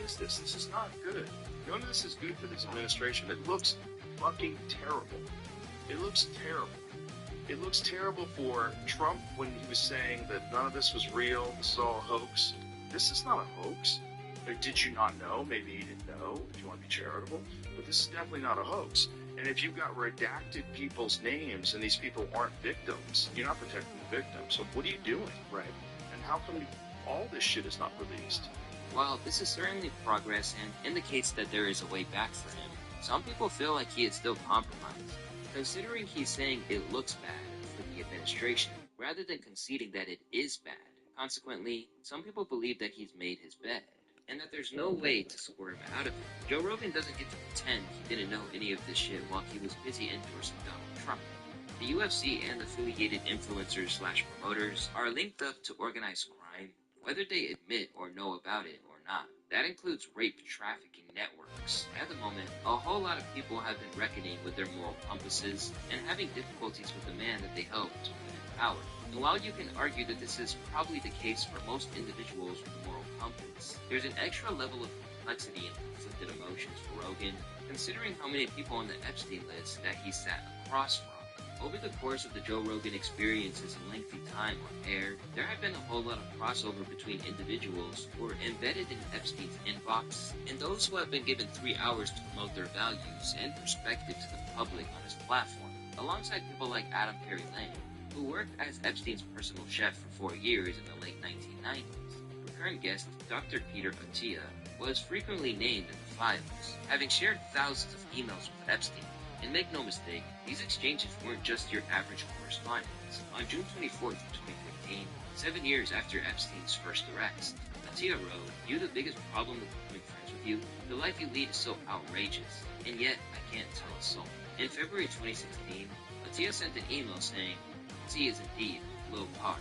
is this? This is not good. None of this is good for this administration. It looks fucking terrible. It looks terrible. It looks terrible for Trump when he was saying that none of this was real, this is all a hoax. This is not a hoax. Or did you not know? Maybe you didn't know, if you want to be charitable. But this is definitely not a hoax. And if you've got redacted people's names and these people aren't victims, you're not protecting the victim. So what are you doing? Right. And how come all this shit is not released? While this is certainly progress and indicates that there is a way back for him, some people feel like he is still compromised, considering he's saying it looks bad for the administration, rather than conceding that it is bad. Consequently, some people believe that he's made his bed, and that there's no way to squirm out of it. Joe Rogan doesn't get to pretend he didn't know any of this shit while he was busy endorsing Donald Trump. The UFC and affiliated influencers/promoters are linked up to organized crime, whether they admit or know about it or not. That includes rape trafficking networks. At the moment, a whole lot of people have been reckoning with their moral compasses and having difficulties with the man that they helped to put in power. And while you can argue that this is probably the case for most individuals with a moral compass, there's an extra level of complexity and conflicted emotions for Rogan, considering how many people on the Epstein list that he sat across from. Over the course of the Joe Rogan experience's lengthy time on air, there have been a whole lot of crossover between individuals who are embedded in Epstein's inbox and those who have been given 3 hours to promote their values and perspective to the public on his platform, alongside people like Adam Perry Lang, who worked as Epstein's personal chef for 4 years in the late 1990s. Recurrent guest Dr. Peter Attia was frequently named in the files, having shared thousands of emails with Epstein. And make no mistake, these exchanges weren't just your average correspondence. On June 24, 2015, 7 years after Epstein's first arrest, Attia wrote, "You the biggest problem with becoming friends with you? The life you lead is so outrageous, and yet I can't tell a soul." In February 2016, Attia sent an email saying, "T is indeed low par,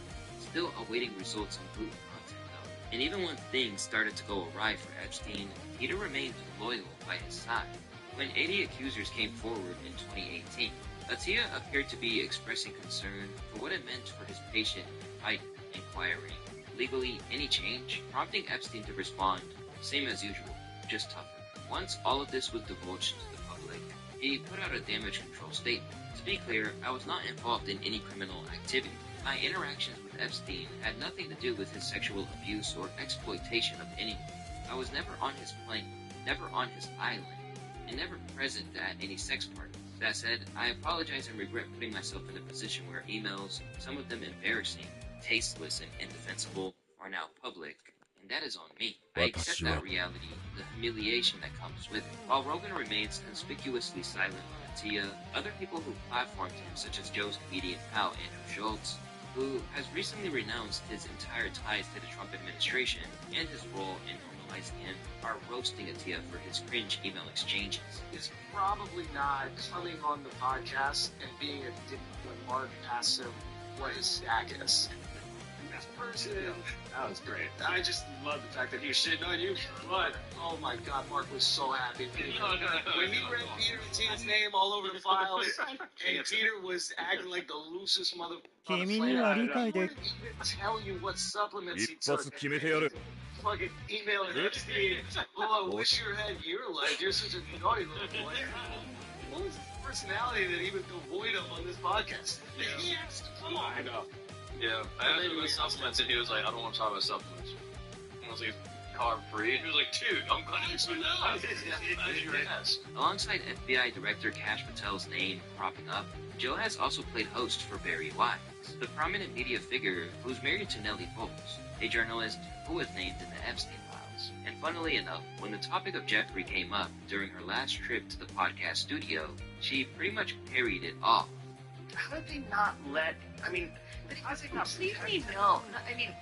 still awaiting results on gluten content though." And even when things started to go awry for Epstein, Peter remained loyal by his side. When 80 accusers came forward in 2018, Attia appeared to be expressing concern for what it meant for his patient Ike, inquiring, "Legally, any change?" prompting Epstein to respond, "Same as usual, just tougher." Once all of this was divulged to the public, he put out a damage control statement. To be clear, I was not involved in any criminal activity. My interactions with Epstein had nothing to do with his sexual abuse or exploitation of anyone. I was never on his plane, never on his island, and never present at any sex party. That said, I apologize and regret putting myself in a position where emails, some of them embarrassing, tasteless, and indefensible, are now public, and that is on me. I accept that reality, the humiliation that comes with it. While Rogan remains conspicuously silent on Attia, other people who platformed him, such as Joe's comedian pal Andrew Schultz, who has recently renounced his entire ties to the Trump administration and his role in normalizing him, are roasting Attia for his cringe email exchanges. Is probably not coming on the podcast and being a dick when Mark asks him what his stack is. This person, That was great. I just love the fact that he was shitting on you. But, oh my god, Mark was so happy. When he read Peter and Tina's name all over the files, and Peter was acting like the loosest motherfucker. 君には理解で Wouldn't even tell you what supplements he 一 took. 発決めてやる Fucking emailing Epstein. Oh, I wish you had your life. You're such a naughty little boy. What was his personality that he was devoid of on this podcast? He asked, come on. I know. Yeah, I asked him about supplements, and he was like, "I don't want to talk about supplements." And I was like, "Carb free?" And he was like, "Dude, I'm glad you know." Alongside FBI Director Kash Patel's name cropping up, Joe has also played host for Barry Wise, the prominent media figure who's married to Nellie Volz, a journalist who was named in the Epstein files. And funnily enough, when the topic of Jeffrey came up during her last trip to the podcast studio, she pretty much parried it off. How did they not let? I mean, how did they not? Completely no. I mean,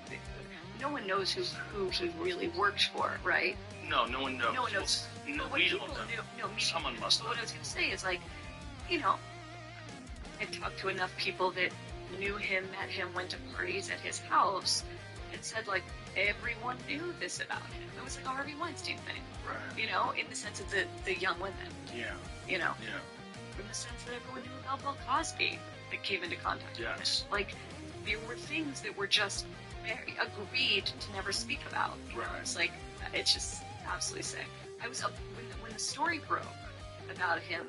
no one knows who he really works for, right? No, no one knows. No one knows. No, But what we people don't know. No, me. Someone must But know. what I was going to say is, like, you know, I've talked to enough people that knew him, met him, went to parties at his house, and said, like, everyone knew this about him. It was like a Harvey Weinstein thing, Right. you know, in the sense of the young women, Yeah. you know, Yeah. in the sense that everyone knew about Bill Cosby that came into contact with him. Yes. Like, there were things that were just very agreed to never speak about. You know? Right. It's like, it's just, absolutely sick. I was up when the story broke about him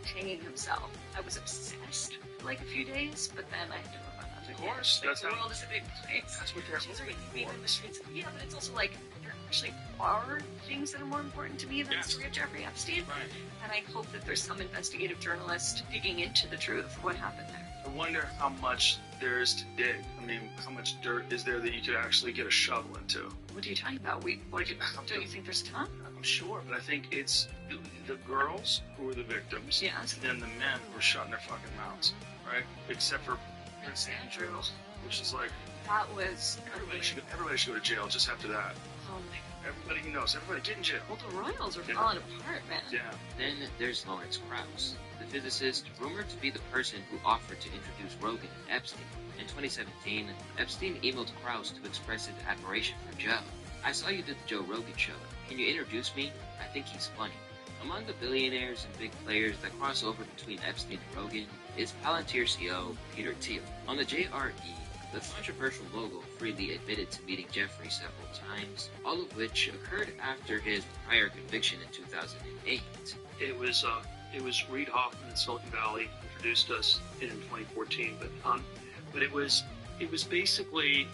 hanging himself. I was obsessed for like a few days, but then I had to move on. Of course, like, that's the how. world is a big place. That's what they're She's hoping being for. in the streets. Yeah, but it's also like there actually are things that are more important to me than Yes. the story of Jeffrey Epstein. Right. And I hope that there's some investigative journalist digging into the truth of what happened there. I wonder how much there is to dig. I mean, how much dirt is there that you could actually get a shovel into? What are you talking about? Don't you think there's a ton? I'm sure, but I think it's the girls who were the victims, Yes. and then the men who were shutting their fucking mouths, right? Except for Prince Andrew. which is like That was everybody should go to jail just after that. Oh my Everybody who knows, everybody get in jail. God. Well, the royals are Yeah. falling apart, man. Yeah. Then there's Lawrence Krauss, the physicist rumored to be the person who offered to introduce Rogan and Epstein. In 2017, Epstein emailed Krauss to express his admiration for Joe. "I saw you did the Joe Rogan show. Can you introduce me? I think he's funny." Among the billionaires and big players that cross over between Epstein and Rogan is Palantir CEO Peter Thiel. On the JRE, the controversial logo freely admitted to meeting Jeffrey several times, all of which occurred after his prior conviction in 2008. It was Reid Hoffman in Silicon Valley introduced us in 2014, but it was basically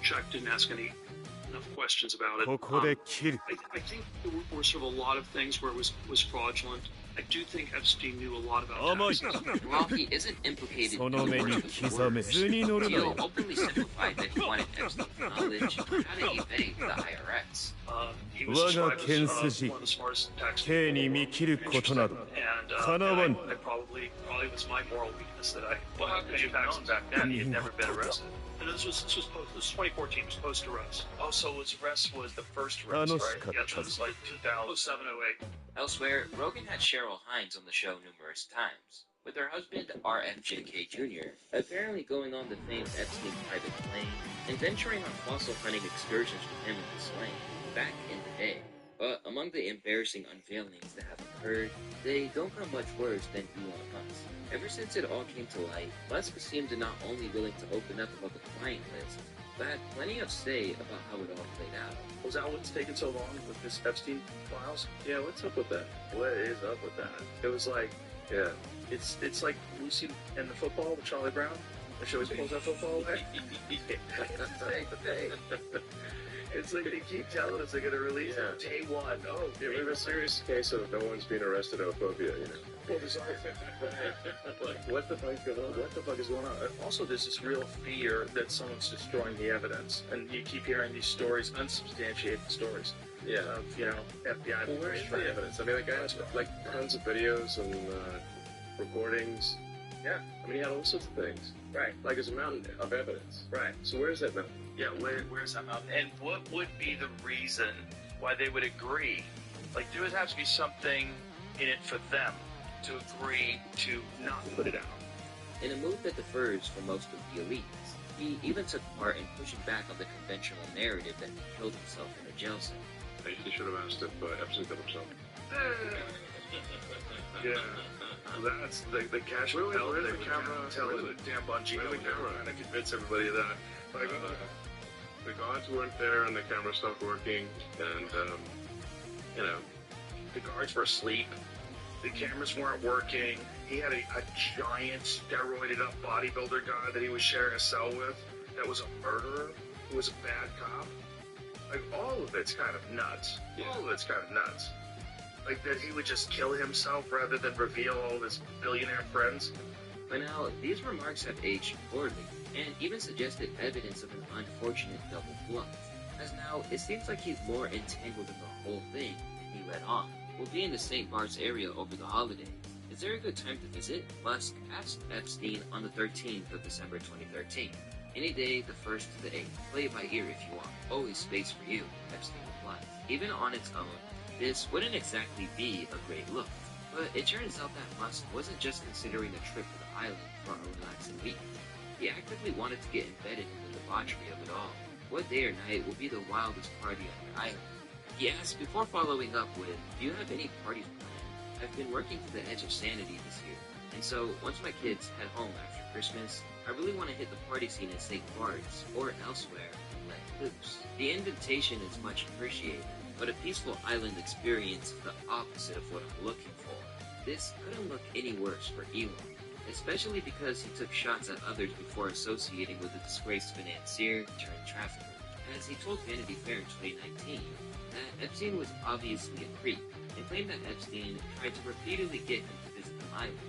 Chuck didn't ask any enough questions about it. ここで切る I think there were sort of a lot of things where it was fraudulent. I do think Epstein knew a lot about Oh my taxes. While he isn't implicated そ in の the 目 work に of the 刻め Warriors, 図に乗るな Thiel よ openly simplified that he wanted Epstein's knowledge on how to evade the IRS. He was 我が described 剣 as 筋 one of the smartest tax 刑に見切ることなど and かなわぬ I probably was my moral weakness that I Well, how could you paid know taxes back then? He had never been arrested. And this was 2014. It was post arrest. Oh, so his arrest was the first あ arrest, の right? 仕方 Yeah, it was like 2007, 08. Elsewhere, Rogan had Cheryl Hines on the show numerous times, with her husband RFJK Jr. apparently going on the famed Epstein private plane and venturing on fossil hunting excursions with him and his slang back in the day. But among the embarrassing unveilings that have occurred, they don't come much worse than Elon Musk. Ever since it all came to light, Musk seemed to not only willing to open up about the client list, but had plenty of say about how it all played out. Was that what's taken so long with this Epstein files? Yeah, what's up with that? What is up with that? It was like, yeah, it's like Lucy and the football with Charlie Brown. And she always pulls that football away. It's like they keep telling us they're going to release it day one. Oh, Yeah, we have a serious case of no one's being arrested homophobia, you know. well, there's like, what the fuck going on? What the fuck is going on? Also, there's this real fear that someone's destroying the evidence, and you keep hearing these stories, unsubstantiated stories. Yeah. Of FBI. Well, where is the evidence? I mean, like, I had like tons of videos and recordings. Yeah. I mean, he had all sorts of things. Right. Like, there's a mountain of evidence. Right. So where's that mountain? Yeah, where's that mountain? And what would be the reason why they would agree? Like, there would have to be something in it for them to agree to not put it out. In a move that differs from most of the elites, he even took part in pushing back on the conventional narrative that he killed himself in a jail cell. You should have asked if Epstein killed himself. Yeah. That's the cash. Where's the camera? Tell Where's the damn bungee. Where's the camera? Trying to convince everybody of that. Like, The guards weren't there and the camera stopped working, and, you know, The guards were asleep. The cameras weren't working. He had a giant steroided up bodybuilder guy that he was sharing a cell with that was a murderer, who was a bad cop. Like, all of it's kind of nuts. All of it's kind of nuts. Like, that he would just kill himself rather than reveal all of his billionaire friends. But now, these remarks have aged poorly, and even suggested evidence of an unfortunate double bluff. As now, it seems like he's more entangled in the whole thing than he let on. We'll be in the St. Bart's area over the holidays. Is there a good time to visit? Musk asked Epstein on the 13th of December 2013. Any day, the 1st to the 8th. Play it by ear if you want. Always space for you, Epstein replied. Even on its own, this wouldn't exactly be a great look. But it turns out that Musk wasn't just considering a trip to the island for a relaxing week. He actively wanted to get embedded in the debauchery of it all. What day or night will be the wildest party on your island? He asked before following up with, do you have any parties planned? I've been working to the edge of sanity this year, and so once my kids head home after Christmas, I really want to hit the party scene in St. Bart's or elsewhere and let loose. The invitation is much appreciated, but a peaceful island experience is the opposite of what I'm looking for. This couldn't look any worse for Elon, especially because he took shots at others before associating with a disgraced financier turned trafficker. As he told Vanity Fair in 2019, that Epstein was obviously a creep, and claimed that Epstein tried to repeatedly get him to visit the island.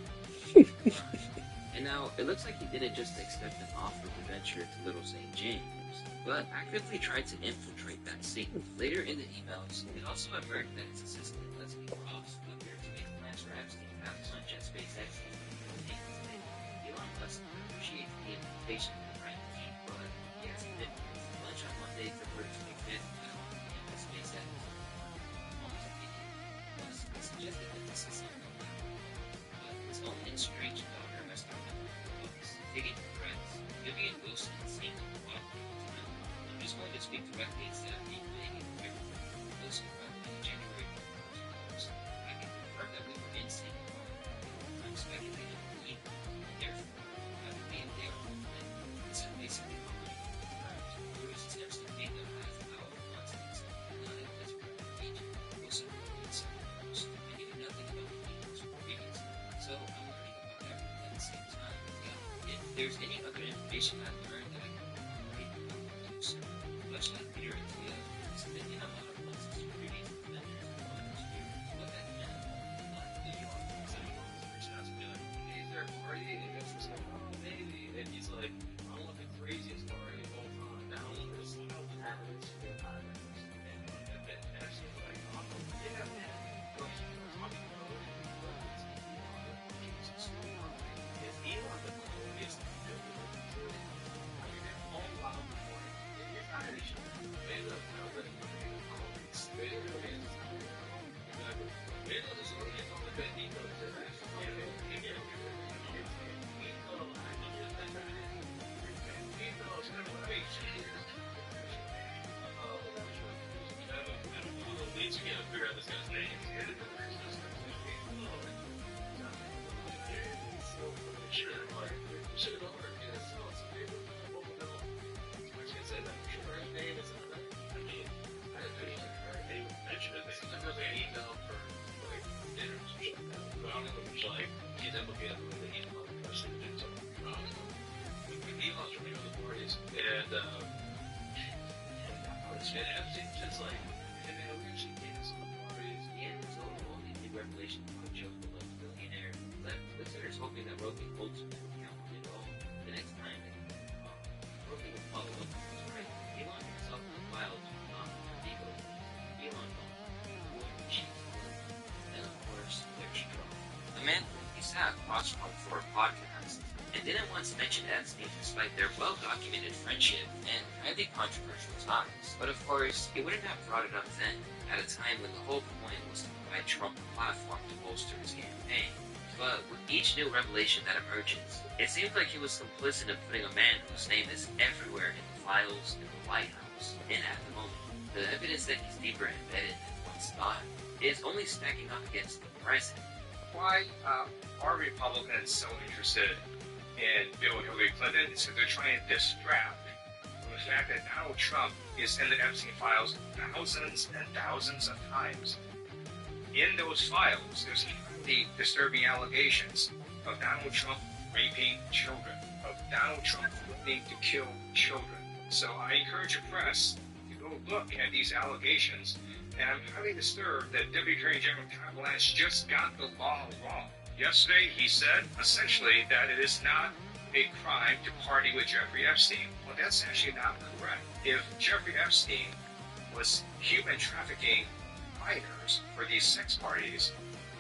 And now, it looks like he didn't just accept an offer to venture to Little St. James, but actively tried to infiltrate that scene. Later in the emails, it also emerged that his assistant, Leslie Ross, appeared to make plans for Epstein to have lunch at SpaceX. Elon Musk appreciates the invitation to try to keep, but he has committed lunch on Monday, February 25th at SpaceX. Almost immediately, Musk suggested that this is something but his own estranged daughter messed up with books. Taking the threats, Vivian Wilson seemed to walk into them. I'm just going to speak directly instead of being vague and quick. Wilson wrote in January 2000, I can confirm that we were in sync. I'm speculating on evil, and therefore, I believe they are movement. This is basically already confirmed. There was attempts to make them have power constants, and not a physical agent. Wilson wrote in several posts, I knew nothing about the emails previously, so I'm learning about everything at the same time. Yeah, if there's any other information I've learned that I can incorporate, I will do so. Much like Peter and Tia, spending a lot of months as securities defenders and understeers, what that meant, like the Elon Musk reaching out to me like, hey, is there a party? And Gus was like, oh, maybe. And he's like, I want the craziest party of all time. Now, there's some of the habits for the islands. And then Epstein was like, oh, yeah, man. But he was talking about it. Is Elon the coolest builder? I mean, they're all wild before him. It's not an issue. They love how they're coolest. They really is. Exactly. They love this audience on the bed. He knows that. You can't figure out this guy's name. And Epstein's just like, hey man, we actually did some parties. The end result of all these new revelations about Joe the billionaire left listeners hoping that Rogan ultimately counted it all. The next time that Rogan would follow up with his right, Elon himself filed to Ego. Elon chief, and of course, there's Trump. A man who he sat across from for a podcast and didn't once mention Epstein despite their well-documented friendship and highly controversial ties. But of course, he wouldn't have brought it up then, at a time when the whole point was to provide Trump a platform to bolster his campaign. But with each new revelation that emerges, it seems like he was complicit in putting a man whose name is everywhere in the files in the White House in at the moment. The evidence that he's deeper embedded than once thought is only stacking up against the present. Why are Republicans so interested in Bill and Hillary Clinton? So they're trying to distract from the fact that Donald Trump is in the Epstein files thousands and thousands of times. In those files, there's highly disturbing allegations of Donald Trump raping children, of Donald Trump threatening to kill children. So I encourage the press to go look at these allegations, and I'm highly disturbed that Deputy Attorney General Todd Blanche just got the law wrong. Yesterday, he said, essentially, that it is not a crime to party with Jeffrey Epstein. Well, that's actually not correct. If Jeffrey Epstein was human trafficking minors for these sex parties,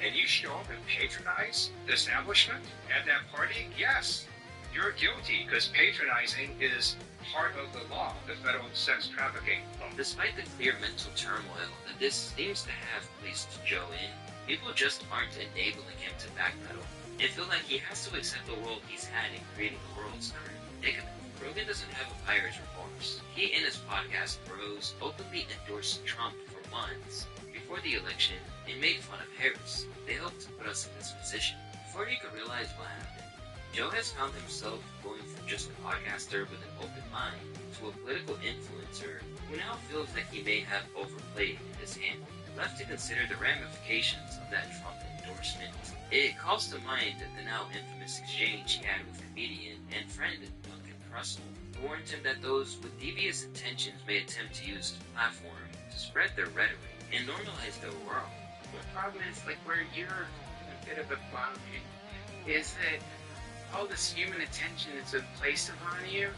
and you show up and patronize the establishment at that party, yes, you're guilty, because patronizing is part of the law, the federal sex trafficking law. Despite the clear mental turmoil that this seems to have placed Joe in, people just aren't enabling him to backpedal. They feel like he has to accept the role he's had in creating the world's current predicament. Rogan doesn't have a buyer's remorse. He, in his podcast Bros, openly endorsed Trump for months before the election and made fun of Harris. They helped to put us in this position. Before he could realize what happened, Joe has found himself going from just a podcaster with an open mind to a political influencer who now feels that he may have overplayed his hand. Left to consider the ramifications of that Trump endorsement, it calls to mind the now infamous exchange he had with comedian and friend Duncan Russell, who warned him that those with devious intentions may attempt to use the platform to spread their rhetoric and normalize their world. The problem is, like, where you're a bit of a bum is that all this human attention is placed upon you,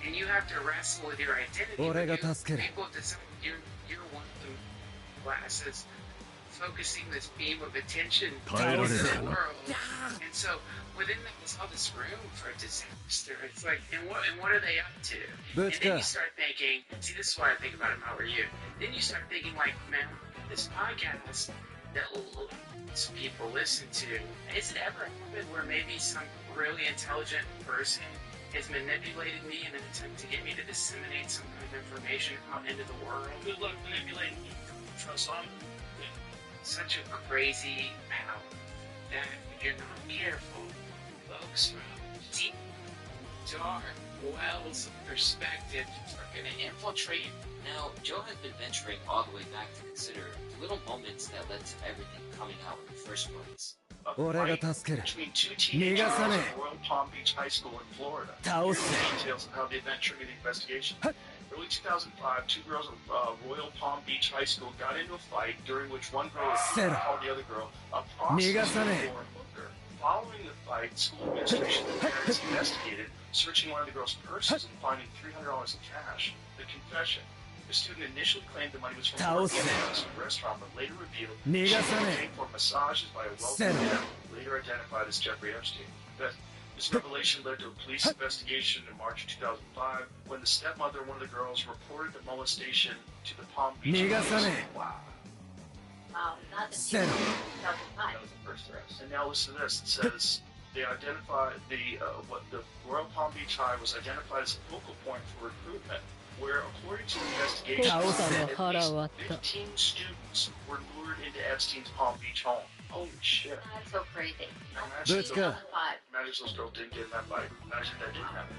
and you have to wrestle with your identity. People to some, you're one of the classes focusing this beam of attention on the world, and so within that there's all this room for disaster. It's like, and what are they up to? And then you start thinking, see, this is why I think about it. How are you? Then you start thinking, like, man, this podcast that lots of people listen to, has it ever happened where maybe some really intelligent person has manipulated me in an attempt to get me to disseminate some kind of information out into the world? Good luck manipulating you. Trust on. Such a crazy power that if you're not careful, folks from deep, dark wells of perspective are going to infiltrate you. Now, Joe has been venturing all the way back to consider the little moments that led to everything coming out in the first place. A fight between two teenagers at Royal Palm Beach High School in Florida. Here are the details of how the event triggered the investigation. Early 2005, two girls at Royal Palm Beach High School got into a fight during which one girl called the other girl a prostitute or a hooker. Following the fight, school administration and parents investigated, searching one of the girls' purses and finding $300 in cash. The confession. The student initially claimed the money was from work at a restaurant, but later revealed she was paid for massages by a wealthy man, later identified as Jeffrey Epstein. This revelation led to a police investigation in March 2005, when the stepmother of one of the girls reported the molestation to the Palm Beach police. Wow. Not the That was the first arrest. And now listen to this. It says they identified what the Royal Palm Beach High was identified as a focal point for recruitment, where, according to the investigation, at least 15 students were lured into Epstein's Palm Beach home. Holy shit. That's so crazy. Imagine those girls didn't get in that fight. Imagine that didn't happen.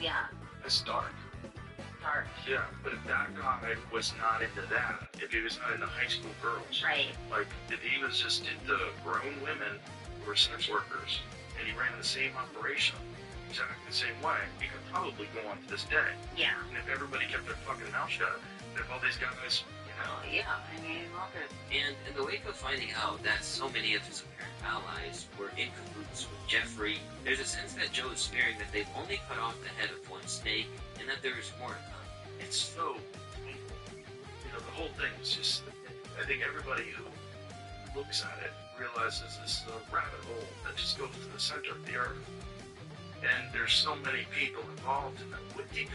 Yeah. That's dark. Dark. Yeah, but if that guy was not into that, if he was not into high school girls, right? Like, if he was just into grown women who were sex workers, and he ran the same operation, exactly the same way, he could probably go on to this day. Yeah. And if everybody kept their fucking mouth shut, if all these guys, yeah, I mean, look at. And in the wake of finding out that so many of his apparent allies were in cahoots with Jeffrey, there's a sense that Joe is fearing that they've only cut off the head of one snake, and that there is more to come. It's so, the whole thing is just, I think everybody who looks at it realizes this is a rabbit hole that just goes to the center of the earth. And there's so many people involved in it.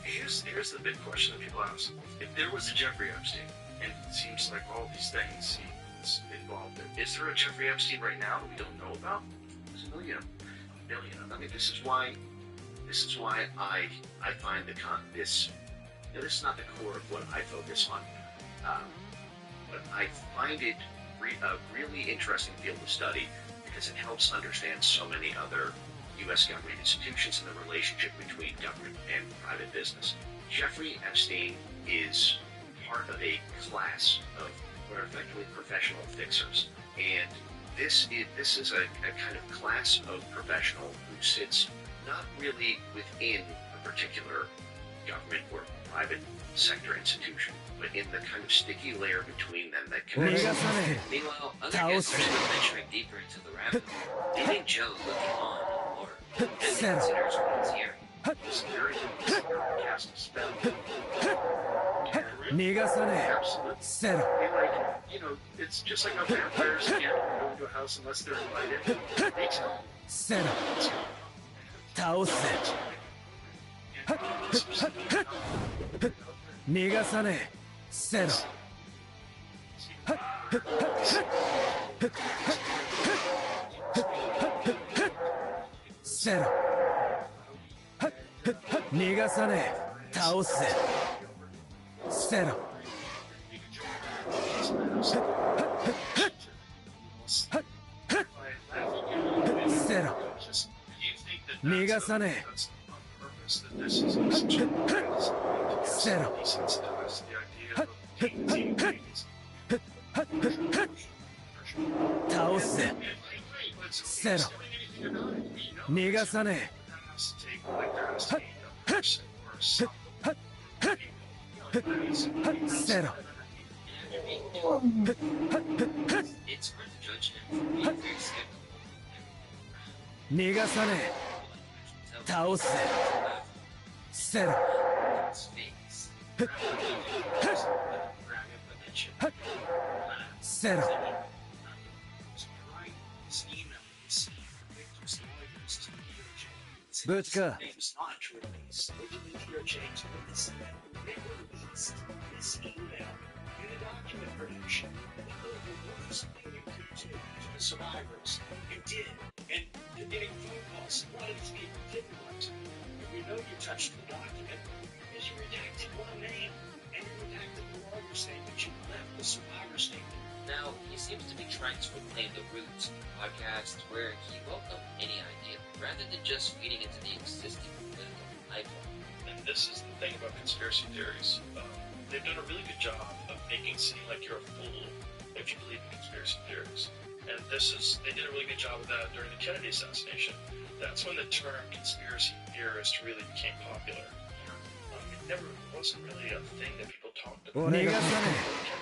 Here's the big question that people ask. If there was a Jeffrey Epstein, and it seems like all these things he's involved in, is there a Jeffrey Epstein right now that we don't know about? There's a million. I mean, this is why I find this is not the core of what I focus on, but I find it a really interesting field of study because it helps understand so many other U.S. government institutions and the relationship between government and private business. Jeffrey Epstein is part of a class of what are effectively professional fixers, and this is a kind of class of professional who sits not really within a particular government or private sector institution, but in the kind of sticky layer between them that connects them. Meanwhile, other guests are still venturing deeper into the rabbit hole, leaving Joe looking on or as he considers what he's hearing. This very cast a spell. Absolutely. It's just like how vampires can't go into a house unless they're invited. 逃がさねえ。 that's on purpose, that this is such a desensitized the idea of painting things. 倒すぜ。せろ。逃がさね Has to take, like, there has to be a person or something. え。せろ。 It's hard to judge him for being very skeptical. 逃がさねえ。倒すぜ。せろ。 His face. せろ。 ブチか。 Name's not released. Originally, GgNoRaGe to release that. They released this email in a document production. They thought there was something you could do to the survivors. You did. And you're getting phone calls. A lot of these people didn't want to. And we know you touched the document because you redacted one name. And you redacted the lawyer saying that you left the survivor statement. Now, he seems to be trying to reclaim the roots of the podcast where he welcomed any idea rather than just feeding into the existing political pipeline. And this is the thing about conspiracy theories. They've done a really good job of making it seem like you're a fool if you believe in conspiracy theories. And they did a really good job of that during the Kennedy assassination. That's when the term conspiracy theorist really became popular. It wasn't really a thing that people talked about. 逃がさね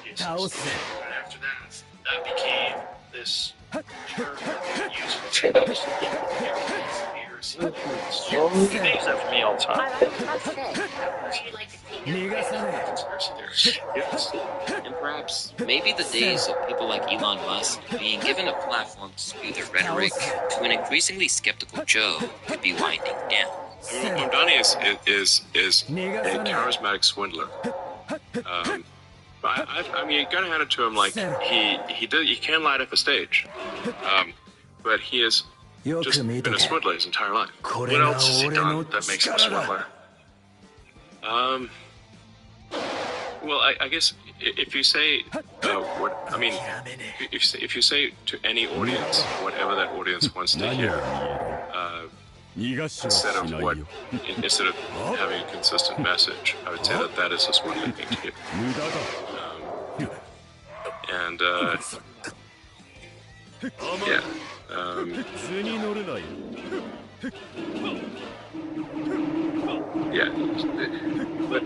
え。倒すぜ。 And after that became this term that they used for conspiracy theories. You use that for me all the time. Conspiracy theories. Yes. And perhaps, maybe the days of people like Elon Musk being given a platform to spew their rhetoric to an increasingly skeptical Joe could be winding down. I mean, Mondani is a charismatic swindler. But I mean, you gotta hand it to him. Like he can light up a stage, but he has just been a swindler his entire life. What else has he done that makes him a swindler? Well, I guess if you say if you say to any audience whatever that audience wants to hear, instead of having a consistent message, I would say that is just one thing to do.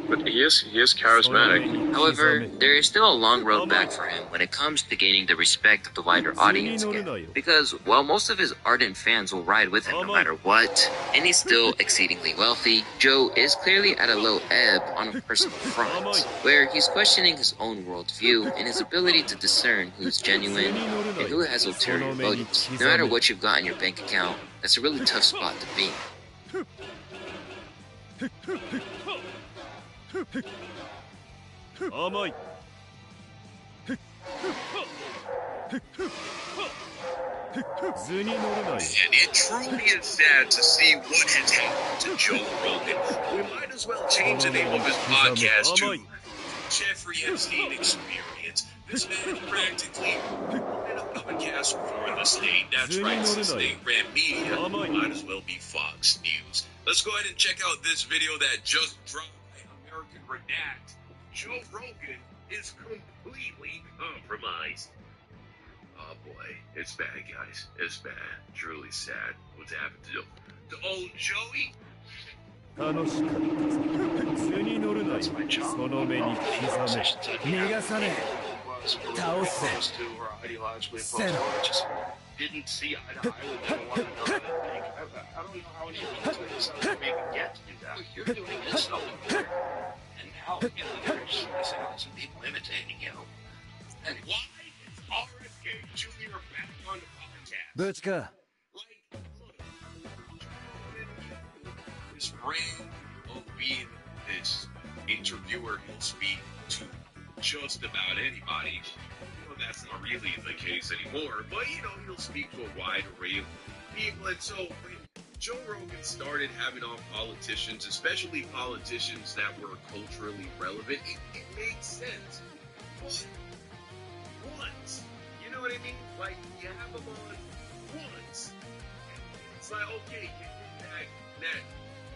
But he is charismatic. However, there is still a long road back for him when it comes to gaining the respect of the wider audience again. Because while most of his ardent fans will ride with him no matter what, and he's still exceedingly wealthy, Joe is clearly at a low ebb on a personal front, where he's questioning his own worldview and his ability to discern who's genuine and who has ulterior motives. No matter what you've got in your bank account, that's a really tough spot to be in. And it truly is sad to see what has happened to Joe Rogan. We might as well change the name of his podcast to Jeffrey Epstein Experience. This man practically ran a podcast for the state. That's right, since they ran media, might as well be Fox News. Let's go ahead and check out this video that just dropped by American Redact. Joe Rogan is completely compromised. Oh boy, it's bad, guys. It's bad. Truly sad. What's happened to old Joey? 楽しかったぞ。図に乗るなよ。その目に刻め。逃がさねえ。倒せ。せろ。 Didn't see eye to eye with them one another. I don't know how any of these things make it get to do that. You're doing this over and now there's some people imitating you. And why is RFK Jr. back on the podcast? ブチか。 His brand of being this interviewer, he'll speak to just about anybody. That's not really the case anymore, but he'll speak to a wide array of people. And so when Joe Rogan started having on politicians, especially politicians that were culturally relevant, it made sense. But once, you know what I mean? Like, you have them on once, it's like, okay,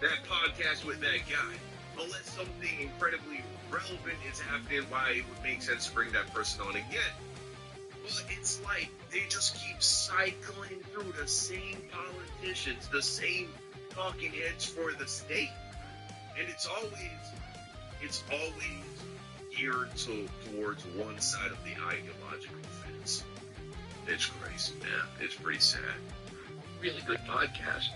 that podcast with that guy. Unless something incredibly relevant is happening, why it would make sense to bring that person on again. But it's like they just keep cycling through the same politicians, the same talking heads for the state, and it's always geared towards one side of the ideological fence. It's crazy, man. It's pretty sad. Really good podcast.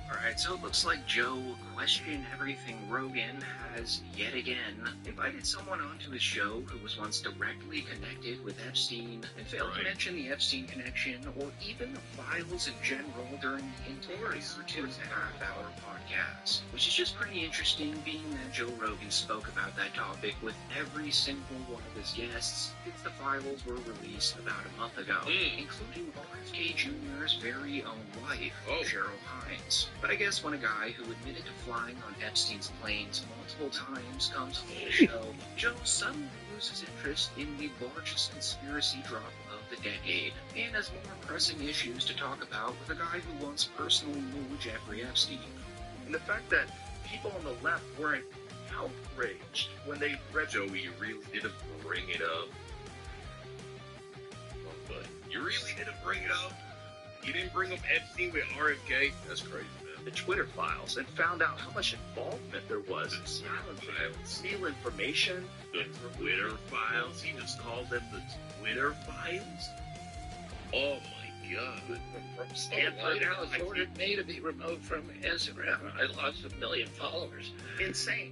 Alright, so it looks like Joe Question Everything Rogan has yet again invited someone onto his show who was once directly connected with Epstein and failed to mention the Epstein connection or even the files in general during the entire 2.5-hour podcast, which is just pretty interesting being that Joe Rogan spoke about that topic with every single one of his guests since the files were released about a month ago, including RFK Jr.'s very own wife, Cheryl Hines. But I guess when a guy who admitted to flying on Epstein's planes multiple times comes on the show, Joe suddenly loses interest in the largest conspiracy drop of the decade, and has more pressing issues to talk about with a guy who once personally knew Jeffrey Epstein. And the fact that people on the left weren't outraged when they read Joey, you really didn't bring it up. But you really didn't bring it up? You didn't bring up Epstein with RFK? That's crazy, man. the Twitter files and found out how much involvement there was in steal information. The Twitter files? He just called them the Twitter files? Oh my god. From Stanford, I was ordered me to be removed from Instagram. I lost 1 million followers. Insane.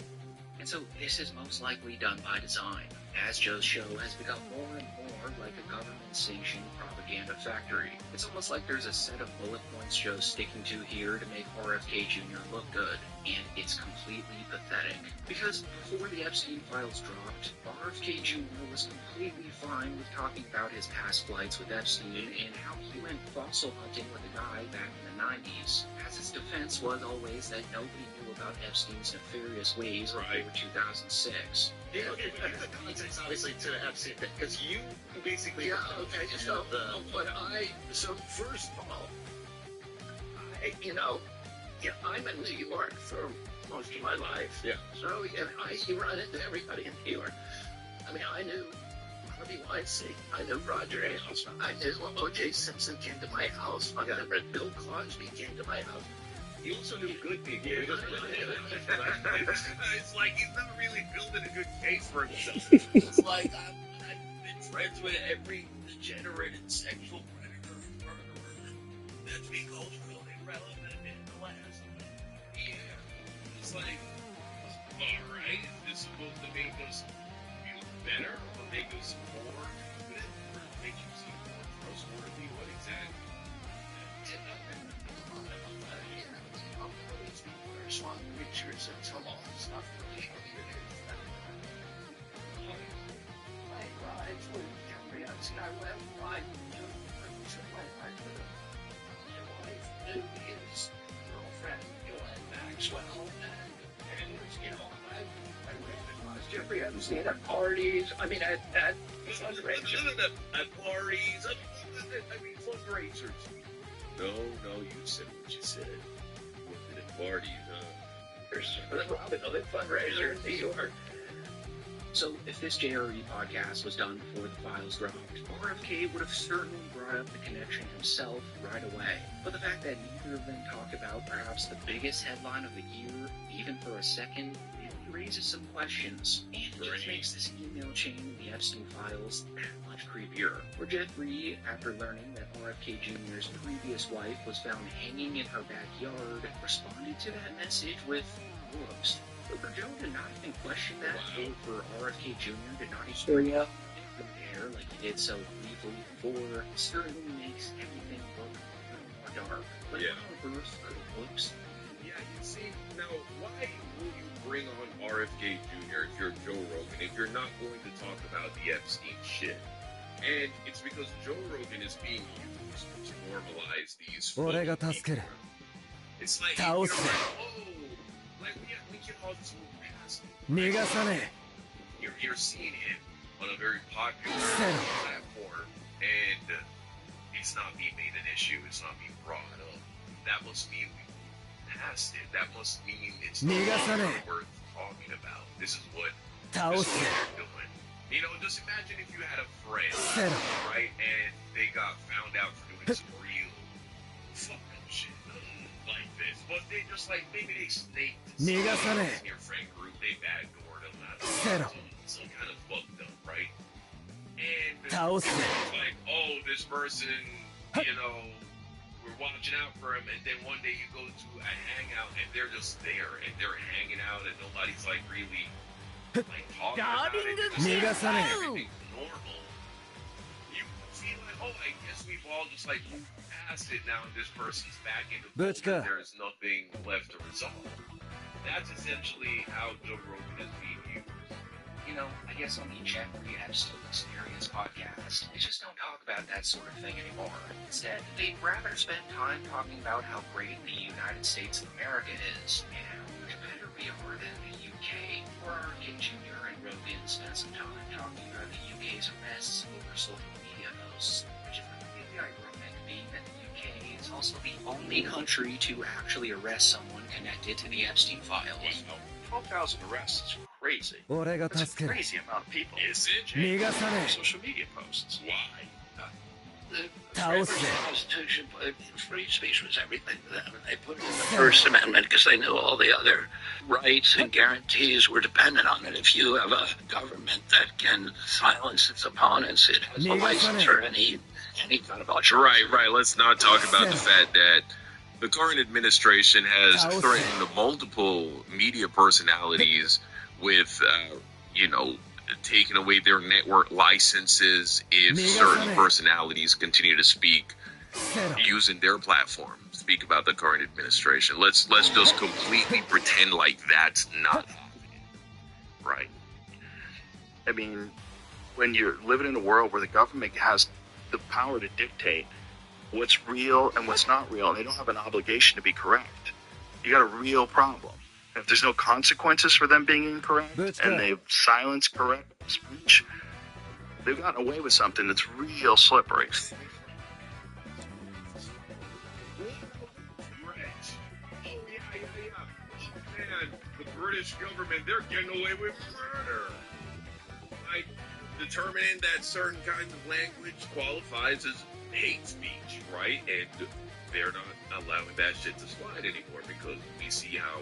And so this is most likely done by design, as Joe's show has become more and more like a government-sanctioned propaganda factory. It's almost like there's a set of bullet points Joe's sticking to here to make RFK Jr. look good, and it's completely pathetic. Because before the Epstein files dropped, RFK Jr. was completely fine with talking about his past flights with Epstein and how he went fossil hunting with a guy back in the 90s. As his defense was always that nobody knew about Epstein's nefarious ways before 2006. Yeah, the context, obviously, to the Epstein thing, because you basically... Yeah, okay, so, so first of all, I'm in New York for most of my life. Yeah. So, I run into everybody in New York. I mean, I knew Harvey Weinstein, I knew Roger Ailes, I knew O.J. Simpson came to my house, I remember Bill Cosby came to my house. He also knew good people. It's like he's not really building a good case for himself. It's like I've been friends with every degenerated sexual predator and murderer that's been culturally irrelevant in the last year. It's like, alright, is this supposed to make us feel better or make us more confident or make you seem more trustworthy? What exactly? Swamp creatures and some all the stuff that show you my rides with Jeffrey Epstein. I went right to my wife knew his girlfriend, Joanne Maxwell, and I ran across Jeffrey Epstein at parties. I mean, at fundraisers. At parties. I mean, fundraisers. No, you said what you said. Parties, There's another fundraiser in New York. So, if this JRE podcast was done before the files dropped, RFK would have certainly brought up the connection himself right away. But the fact that neither of them talk about perhaps the biggest headline of the year, even for a second, really raises some questions, and it just makes this email chain of the Epstein files that much creepier. Where Jeffrey, after learning that RFK Jr.'s previous wife was found hanging in her backyard, responded to that message with, "Whoops." But for Joe to not even question that, or for RFK Jr. to not even there like he did so briefly before, certainly makes everything look a little more dark. But how on earth could whoops? Yeah, you see, now, why will you bring on RFK Jr. if you're Joe Rogan, if you're not going to talk about the Epstein shit? And it's because Joe Rogan is being used to normalize these people. It's like, you're we can all just move past it. You're seeing it on a very popular platform, and it's not being made an issue, it's not being brought up. that must mean we passed it. That must mean it's no longer worth talking about. This is what they're doing. You know, just imagine if you had a friend, right, and they got found out for doing some real fucked up shit like this. But they just like, maybe they snaked in your friend group, they backdoored them, some kind of fucked up, right? And it's like, oh, this person, you know, we're watching out for him, and then one day you go to a hangout and they're just there and they're hanging out and nobody's like really like talking about it. Everything's normal. You feel like, oh, I guess we've all just like moved past it now, and this person's back in the boat and there's nothing left to resolve. That's essentially how Joe Rogan is being used. You know, I guess on the Jeffrey Epstein Experience podcast, they just don't talk about that sort of thing anymore. Instead, they'd rather spend time talking about how great the United States of America is, and how much better we are than the UK. Or RK Jr. and Rogan spent some time talking about the UK's arrests over social media posts, which is completely ironic, being that the UK is also the only country to actually arrest someone connected to the Epstein files. Wow. 12,000 arrests is crazy. That's a crazy amount of people. Is it? Social media posts. Why? The Constitution, free speech was everything to them, and they put it in the First Amendment because they knew all the other rights and guarantees were dependent on it. If you have a government that can silence its opponents, it has a license for any kind of action. Right. Let's not talk about the fact that the current administration has threatened multiple media personalities with, you know, taking away their network licenses if certain personalities continue to speak using their platform, speak about the current administration. Let's just completely pretend like that's not happening, right? I mean, when you're living in a world where the government has the power to dictate what's real and what's not real, and they don't have an obligation to be correct, you got a real problem. If there's no consequences for them being incorrect, and they've silenced correct speech, they've gotten away with something that's real slippery. Man, the British government, they're getting away with murder. Like, determining that certain kinds of language qualifies as hate speech, right? And they're not allowing that shit to slide anymore because we see how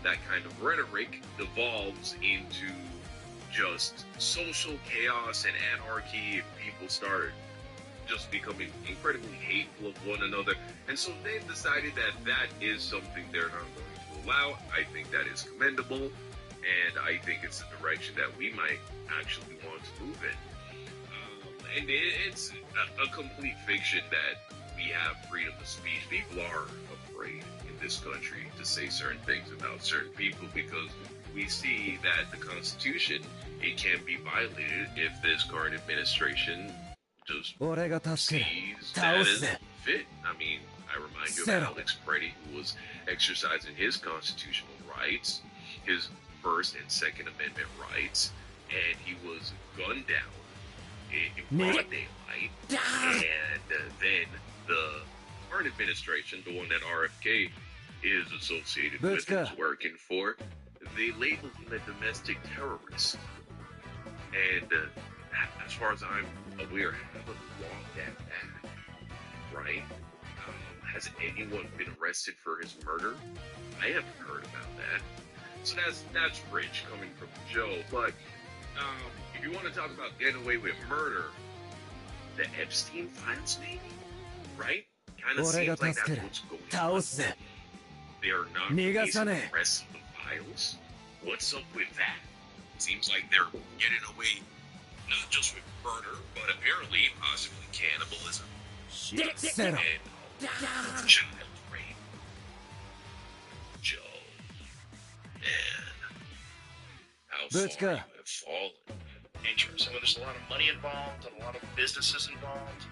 that kind of rhetoric devolves into just social chaos and anarchy if people start just becoming incredibly hateful of one another. And so they've decided that that is something they're not going to allow. I think that is commendable, and I think it's a direction that we might actually want to move in. And it's a complete fiction that we have freedom of speech. People are afraid in this country to say certain things about certain people because we see that the Constitution, it can be violated if this current administration just sees that as fit. I mean, I remind you of Alex Preddy, who was exercising his constitutional rights, his First and Second Amendment rights, and he was gunned down in broad daylight. And then the current administration, the one that RFK is associated with, is working for, they labeled him a domestic terrorist. And as far as I'm aware, haven't walked that back, right? Has anyone been arrested for his murder? I haven't heard about that. So that's rich coming from Joe. But if you want to talk about getting away with murder, the Epstein files, maybe, right? Kind of seems like that's what's going on. They're not releasing the rest of the files. What's up with that? Seems like they're getting away not just with murder, but apparently possibly cannibalism and child rape. Joe, man, how far you have fallen. Dangerous. I mean, there's a lot of money involved and a lot of businesses involved.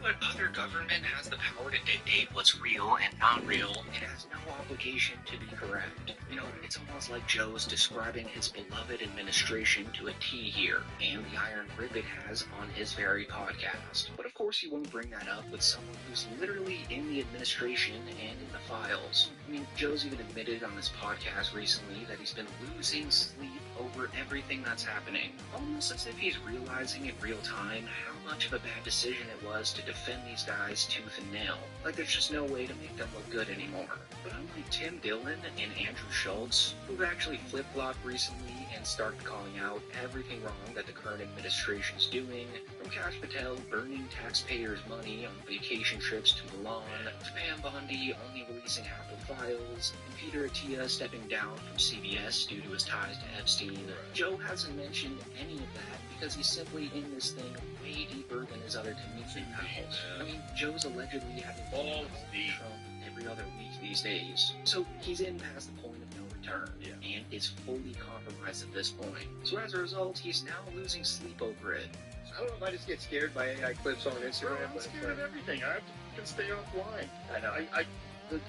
But other government has the power to dictate what's real and not real. It has no obligation to be correct. You know, it's almost like Joe's describing his beloved administration to a T here, and the iron grip it has on his very podcast. But of course he won't bring that up with someone who's literally in the administration and in the files. I mean, Joe's even admitted on his podcast recently that he's been losing sleep over everything that's happening. Almost as if he's realizing in real time how much of a bad decision it was to defend these guys tooth and nail. Like there's just no way to make them look good anymore. But unlike Tim Dillon and Andrew Schultz, who've actually flip-flopped recently and started calling out everything wrong that the current administration's doing, from Kash Patel burning taxpayers' money on vacation trips to Milan, to Pam Bondi only releasing half the files, and Peter Attia stepping down from CBS due to his ties to Epstein, Joe hasn't mentioned any of that because he's simply in this thing way deeper than his other comedian pals. I mean, Joe's allegedly having balls with Trump every other week these days, so he's in past the point of no return, and is fully compromised at this point. So as a result, he's now losing sleep over it. I don't know if I just get scared by AI clips on Instagram. I'm scared of everything. I have to stay offline. I know.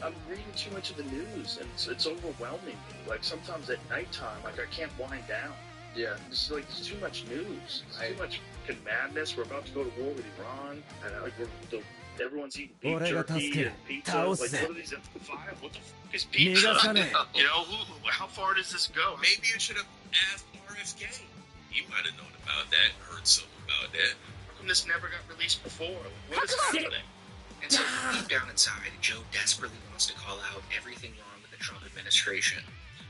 I'm reading too much of the news, and it's overwhelming me. Like, sometimes at nighttime, like, I can't wind down. Yeah. It's like, there's too much news. There's too much fucking madness. We're about to go to war with Iran. And, like, everyone's eating beef jerky and pizza. Like, what are these F5? What the fuck is pizza? You know, how far does this go? Maybe you should have asked RFK. He might have known about that, heard something about that. How come this never got released before? What is happening? And so deep down inside, Joe desperately wants to call out everything wrong with the Trump administration.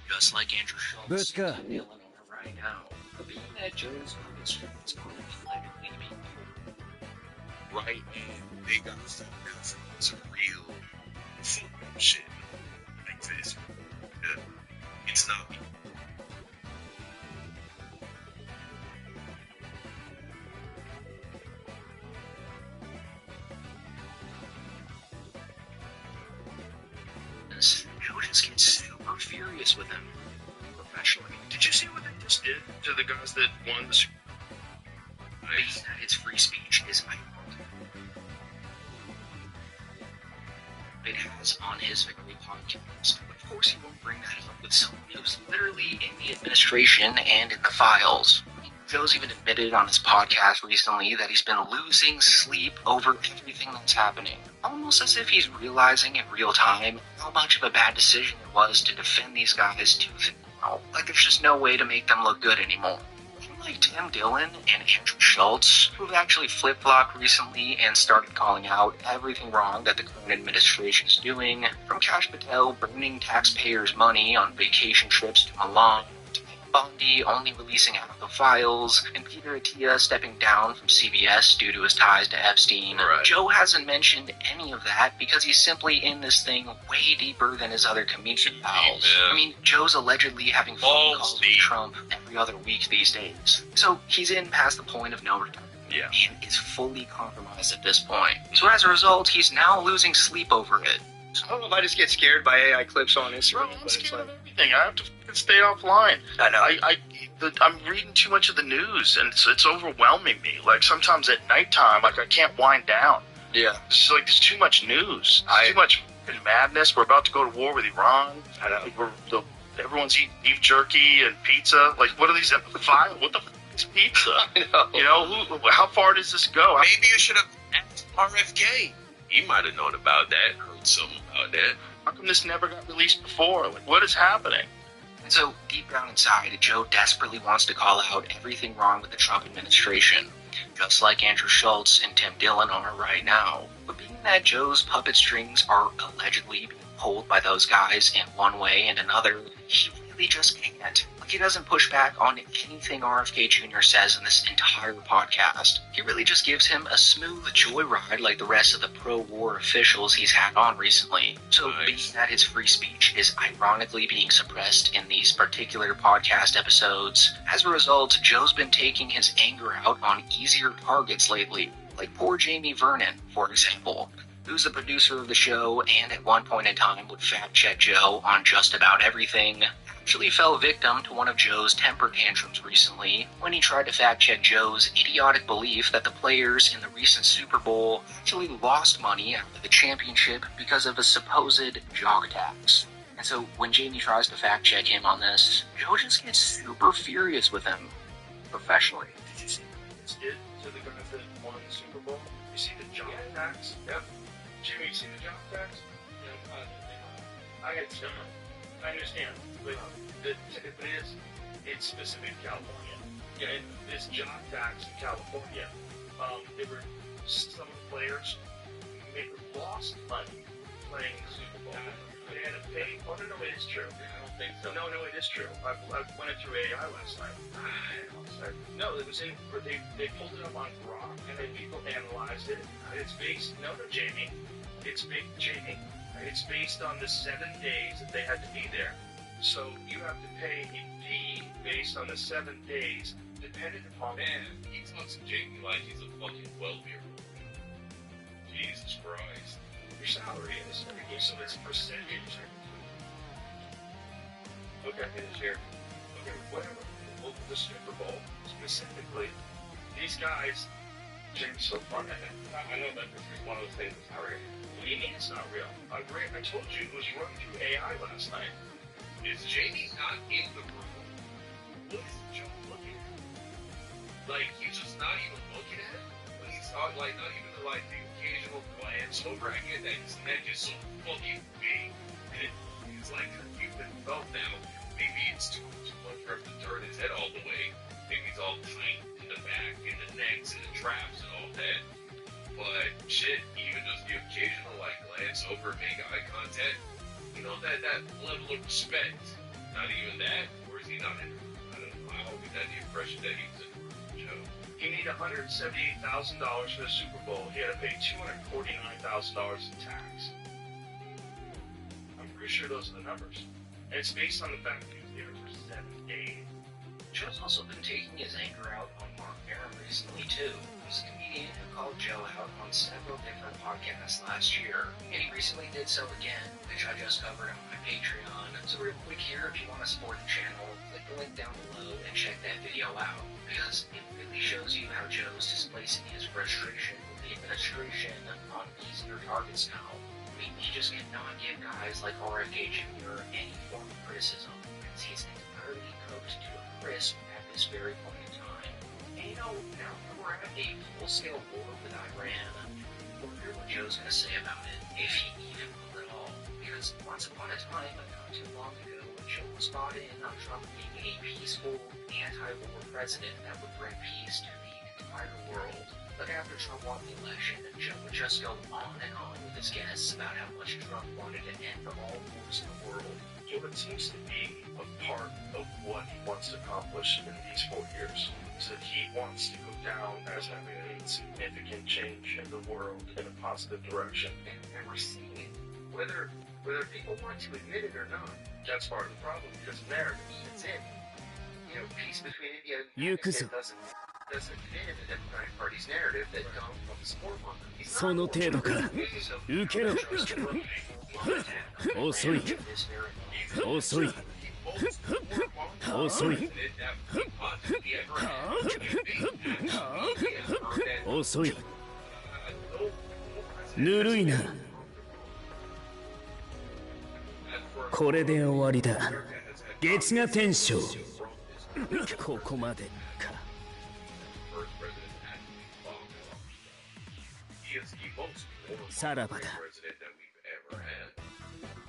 Just like Andrew Schultz in Illinois right now. But being that Joe's puppet strings are allegedly being pulled. Right, and they got stuff now from some real football shit like this. It's not me. Joe just gets super furious with him professionally. Did you see what they just did to the guys that won the Super Bowl? Being that it's free speech is ironic. It has on his very podcast. But of course he won't bring that up with someone who's literally in the administration and in the files. Joe's even admitted on his podcast recently that he's been losing sleep over everything that's happening. Almost as if he's realizing in real time how much of a bad decision it was to defend these guys tooth and nail. Like there's just no way to make them look good anymore. Unlike Tim Dillon and Andrew Schultz, who've actually flip-flopped recently and started calling out everything wrong that the current administration's doing, from Kash Patel burning taxpayers' money on vacation trips to Milan, Bondi only releasing half the files, and Peter Attia stepping down from CBS due to his ties to Epstein. Right. Joe hasn't mentioned any of that because he's simply in this thing way deeper than his other comedian pals. I mean, Joe's allegedly having phone calls with Trump every other week these days. So he's in past the point of no return. Yeah. And is fully compromised at this point. So as a result, he's now losing sleep over it. I don't know if I just get scared by AI clips on Instagram. Bro, I'm scared of everything. I have to stay offline. I know. I'm reading too much of the news, and it's overwhelming me. Like, sometimes at nighttime, like, I can't wind down. Yeah. It's like, there's too much news. There's too much fucking madness. We're about to go to war with Iran. I know. Like, everyone's eating beef jerky and pizza. Like, what are these F5? What the fuck is pizza? I know. You know, how far does this go? Maybe you should have asked RFK. He might have known about that, heard something about that. How come this never got released before? Like, what is happening? And so, deep down inside, Joe desperately wants to call out everything wrong with the Trump administration, just like Andrew Schultz and Tim Dillon are right now. But being that Joe's puppet strings are allegedly being pulled by those guys in one way and another, he really just can't. Like, he doesn't push back on anything RFK Jr. says in this entire podcast. He really just gives him a smooth joyride like the rest of the pro-war officials he's had on recently. So being that his free speech is ironically being suppressed in these particular podcast episodes, as a result, Joe's been taking his anger out on easier targets lately, like poor Jamie Vernon, for example. who's the producer of the show and at one point in time would fact-check Joe on just about everything, actually fell victim to one of Joe's temper tantrums recently when he tried to fact-check Joe's idiotic belief that the players in the recent Super Bowl actually lost money after the championship because of a supposed jock tax. And so when Jamie tries to fact-check him on this, Joe just gets super furious with him, professionally. Did you see this kid to the guy that won the Super Bowl? You see the jock tax? Yep. Jimmy, you see the jock tax? Yeah, I got to I understand, but it's specific to California. Yeah, and this jock tax in California, there were some of the players lost money playing the Super Bowl. They had to pay. Oh, no, it is true. I don't think so. No, it is true. I went it through AI last night. No, it was they pulled it up on Grok, and then people analyzed it. It's based. No, Jamie. It's Jamie. It's based on the 7 days that they had to be there. So you have to pay a fee based on the 7 days, dependent upon. Man, he talks to Jamie like he's a fucking 12-year-old. Jesus Christ. Your salary is. So it's a percentage. Okay, it is here. Okay, whatever. Well, the Super Bowl, specifically, these guys. Jamie's so fun. I know that this is one of those things that's not real. What do you mean it's not real? I told you it was run through AI last night. Is Jamie not in the room? What is Joe looking at? Like, he's just not even looking at it? When he's talking, like, not even the occasional glance over. I get that his neck is so fucking big. And it's like a human thumb now. Maybe it's too much for him to turn his head all the way. Maybe he's all tight in the back, in the necks, and the traps, and all that. But shit, even just the occasional like glance over, make eye contact, you know, that level of respect. Not even that, or is he not in? I don't know. I don't get that the impression that he was in Joe. He made $178,000 for the Super Bowl. He had to pay $249,000 in tax. I'm pretty sure those are the numbers. And it's based on the fact that he was there for 7 days. Joe's also been taking his anger out on Mark Maron recently, too. He's a comedian who called Joe out on several different podcasts last year, and he recently did so again, which I just covered on my Patreon. So real quick here, if you want to support the channel, click the link down below and check that video out, because it really shows you how Joe's displacing his frustration with the administration on easier targets now. I mean, he just cannot give guys like RFK Jr. any form of criticism, because he's entirely cooked to a crisp at this very point in time. And you know, now that we're at a full-scale war with Iran, I wonder what Joe's gonna say about it, if he even will at all. Because once upon a time, not too long ago, Joe was bought in on Trump being a peaceful, anti-war president that would bring peace to the entire world. But after Trump won the election, Joe would just go on and on with his guests about how much Trump wanted to end all wars in the world. So it seems to be a part of what he wants to accomplish in these 4 years. So that he wants to go down as having a significant change in the world in a positive direction. And we're seeing it, whether people want to admit it or not. That's part of the problem, because of narratives. It's it. You know, peace between India and Pakistan doesn't fit in the Democratic Party's narrative that Donald Trump is support on them. その程度か受けろ遅い遅い遅い遅いぬるいなこれで終わりだ月が天章ここまでかさらばだ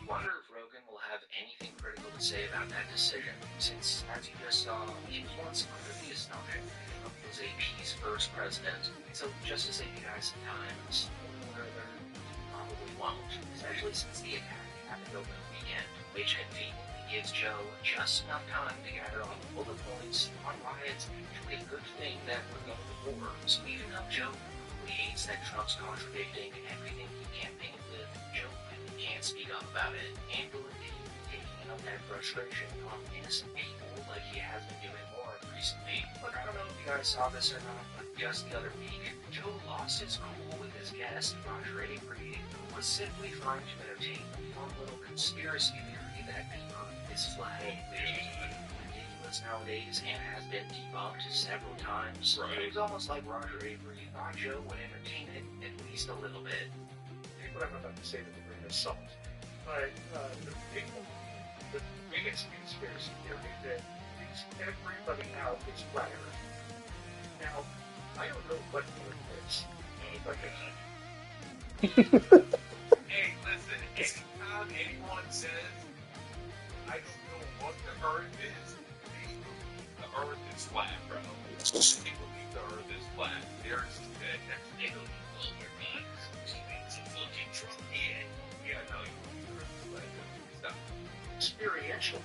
wonder if Rogan will have anything critical to say about that decision, since, as you just saw, he was once under the assumption that Trump was a peace-first president. So just to save you guys some time, spoiler alert, he probably won't, especially since the attack happened over the weekend, which conveniently gives Joe just enough time to gather all the bullet points on why it's actually a good thing that we're going to war. So even though Joe hates that Trump's contradicting everything he campaigned with, Joe really can't speak up about it, and will indeed be taking an and frustration on innocent people like he has been doing more recently. But I don't know if you guys saw this or not, but just the other week, Joe lost his cool with his guest, Roger Avery, who was simply trying to entertain a fun little conspiracy theory that the Earth is flat. Ridiculous nowadays and has been debunked several times. Right. It was almost like Roger Avery thought Joe would entertain it at least a little bit. Take what I'm about to say with a grain of salt. But the biggest conspiracy theory that freaks everybody out is flat Earth. Now, I don't know what Earth is. Anybody? Hey, listen, anytime anyone says, I don't know what the Earth is, the Earth is flat, bro. They believe the Earth is flat. There's that. They don't know your mind. It's a fucking Trump. Yeah, no, you believe the Earth is flat. Stop. Experiential.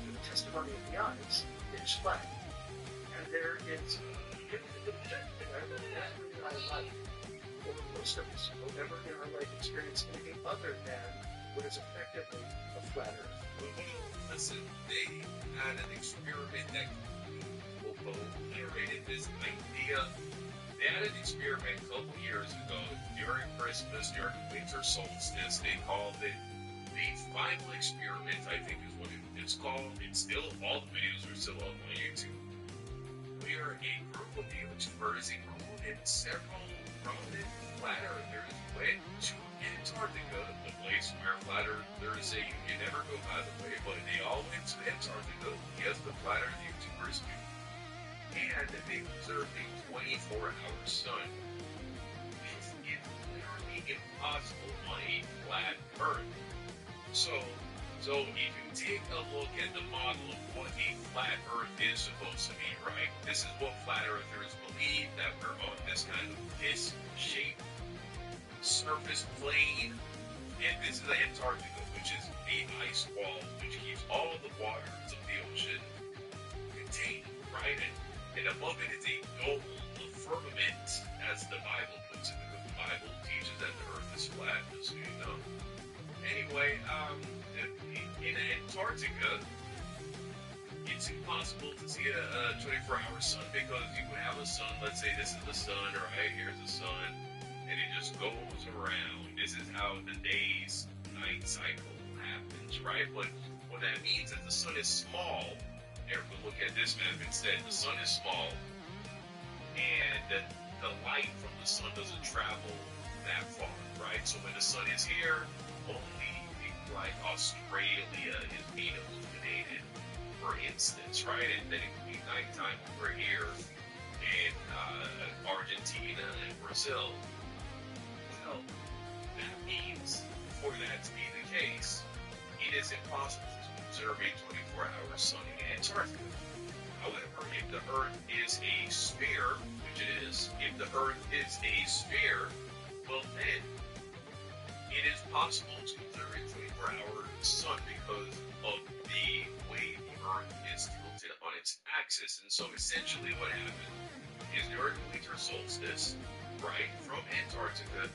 The testimony of the eyes is flat. And there is I like, or most of us will never in our life experience anything other than what is effectively a flat Earth. Listen, they had an experiment that generated this idea. They had an experiment a couple years ago during Christmas, during winter solstice. They called it the final experiment, I think is what it's called. It's still, all the videos are still up on YouTube. Where a group of YouTubers, including several prominent flat earthers, went to Antarctica, the place where flat earthers say you can never go, by the way, but they all went to Antarctica, yes, the flat earth YouTubers do, and they observed a 24-hour sun. This is literally impossible on a flat earth. So if you take a look at the model of what a flat earth is supposed to be, right? This is what flat earthers believe, that we're on this kind of disc-shaped surface plane, and this is Antarctica, which is the ice wall, which keeps all the waters of the ocean contained, right? And above it is a dome, a firmament, as the Bible puts it, because the Bible teaches that the earth is flat, just so you know. Anyway, in Antarctica, it's impossible to see a 24-hour sun because you would have a sun, let's say this is the sun, right? Here's the sun, and it just goes around. This is how the day's night cycle happens, right? But what that means is the sun is small. Here, we'll look at this map instead. The sun is small, and the light from the sun doesn't travel that far, right? So when the sun is here, only like Australia is being illuminated, for instance, right? And then it could be nighttime over here in Argentina and Brazil. Well, that means for that to be the case, it is impossible to observe a 24-hour sun in Antarctica. However, if the Earth is a sphere, which it is, if the Earth is a sphere, well then, it is possible to observe a 24-hour sun because of the way the Earth is tilted on its axis. And so essentially what happened is during winter solstice, right, from Antarctica,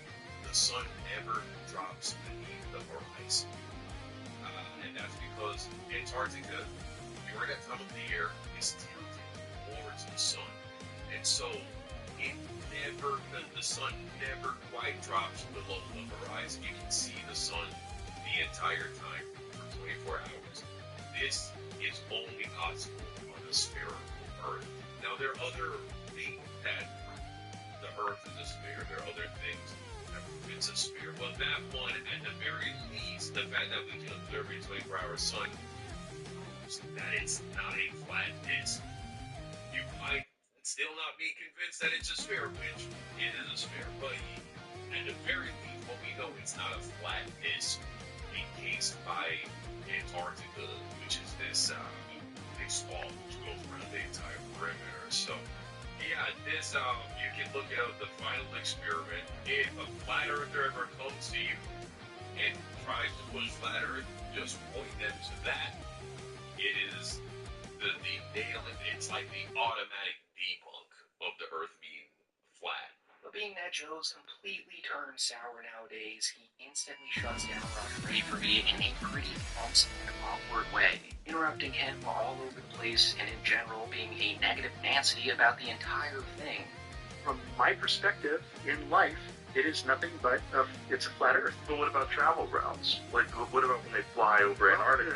the sun never drops beneath the horizon. And that's because Antarctica, during that time of the year, is tilted towards the sun. And so the sun never quite drops below the horizon. You can see the sun the entire time for 24 hours. This is only possible on a spherical Earth. Now, there are other things that the Earth is a sphere. There are other things that it's a sphere. But that one, at the very least, the fact that we can observe a 24-hour sun proves that it's not a flat disk. You might still not be convinced that it's a sphere, which it is a sphere, but at the very least, what we know, it's not a flat disk encased by Antarctica, which is this big wall which goes around the entire perimeter. So, yeah, this you can look at the final experiment. If a flat earther ever comes to you and tries to push flat Earth, just point them to that. It is the nail. It's like the automatic debunk of the Earth being flat. But being that Joe's completely turned sour nowadays, he instantly shuts down Roger Avery in a pretty awkward way. interrupting him all over the place and in general being a negative Nancy about the entire thing. From my perspective in life, it is nothing but it's a flat Earth. But what about travel routes? Like, what about when they fly over Antarctica?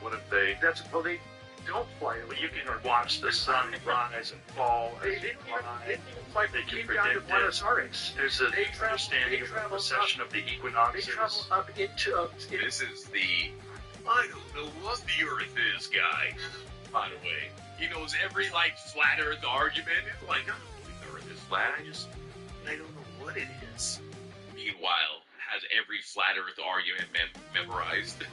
What if they? Well, they don't fly over. Well, you can watch the sun rise and fall. They didn't even fly. They came down to Buenos Aires. There's an understanding of the precession of the equinoxes. They travel up into. This is the I don't know what the Earth is guy. By the way, he knows every flat Earth argument. It's like, I don't believe the Earth is flat. I don't know what it is. Meanwhile, has every flat Earth argument memorized.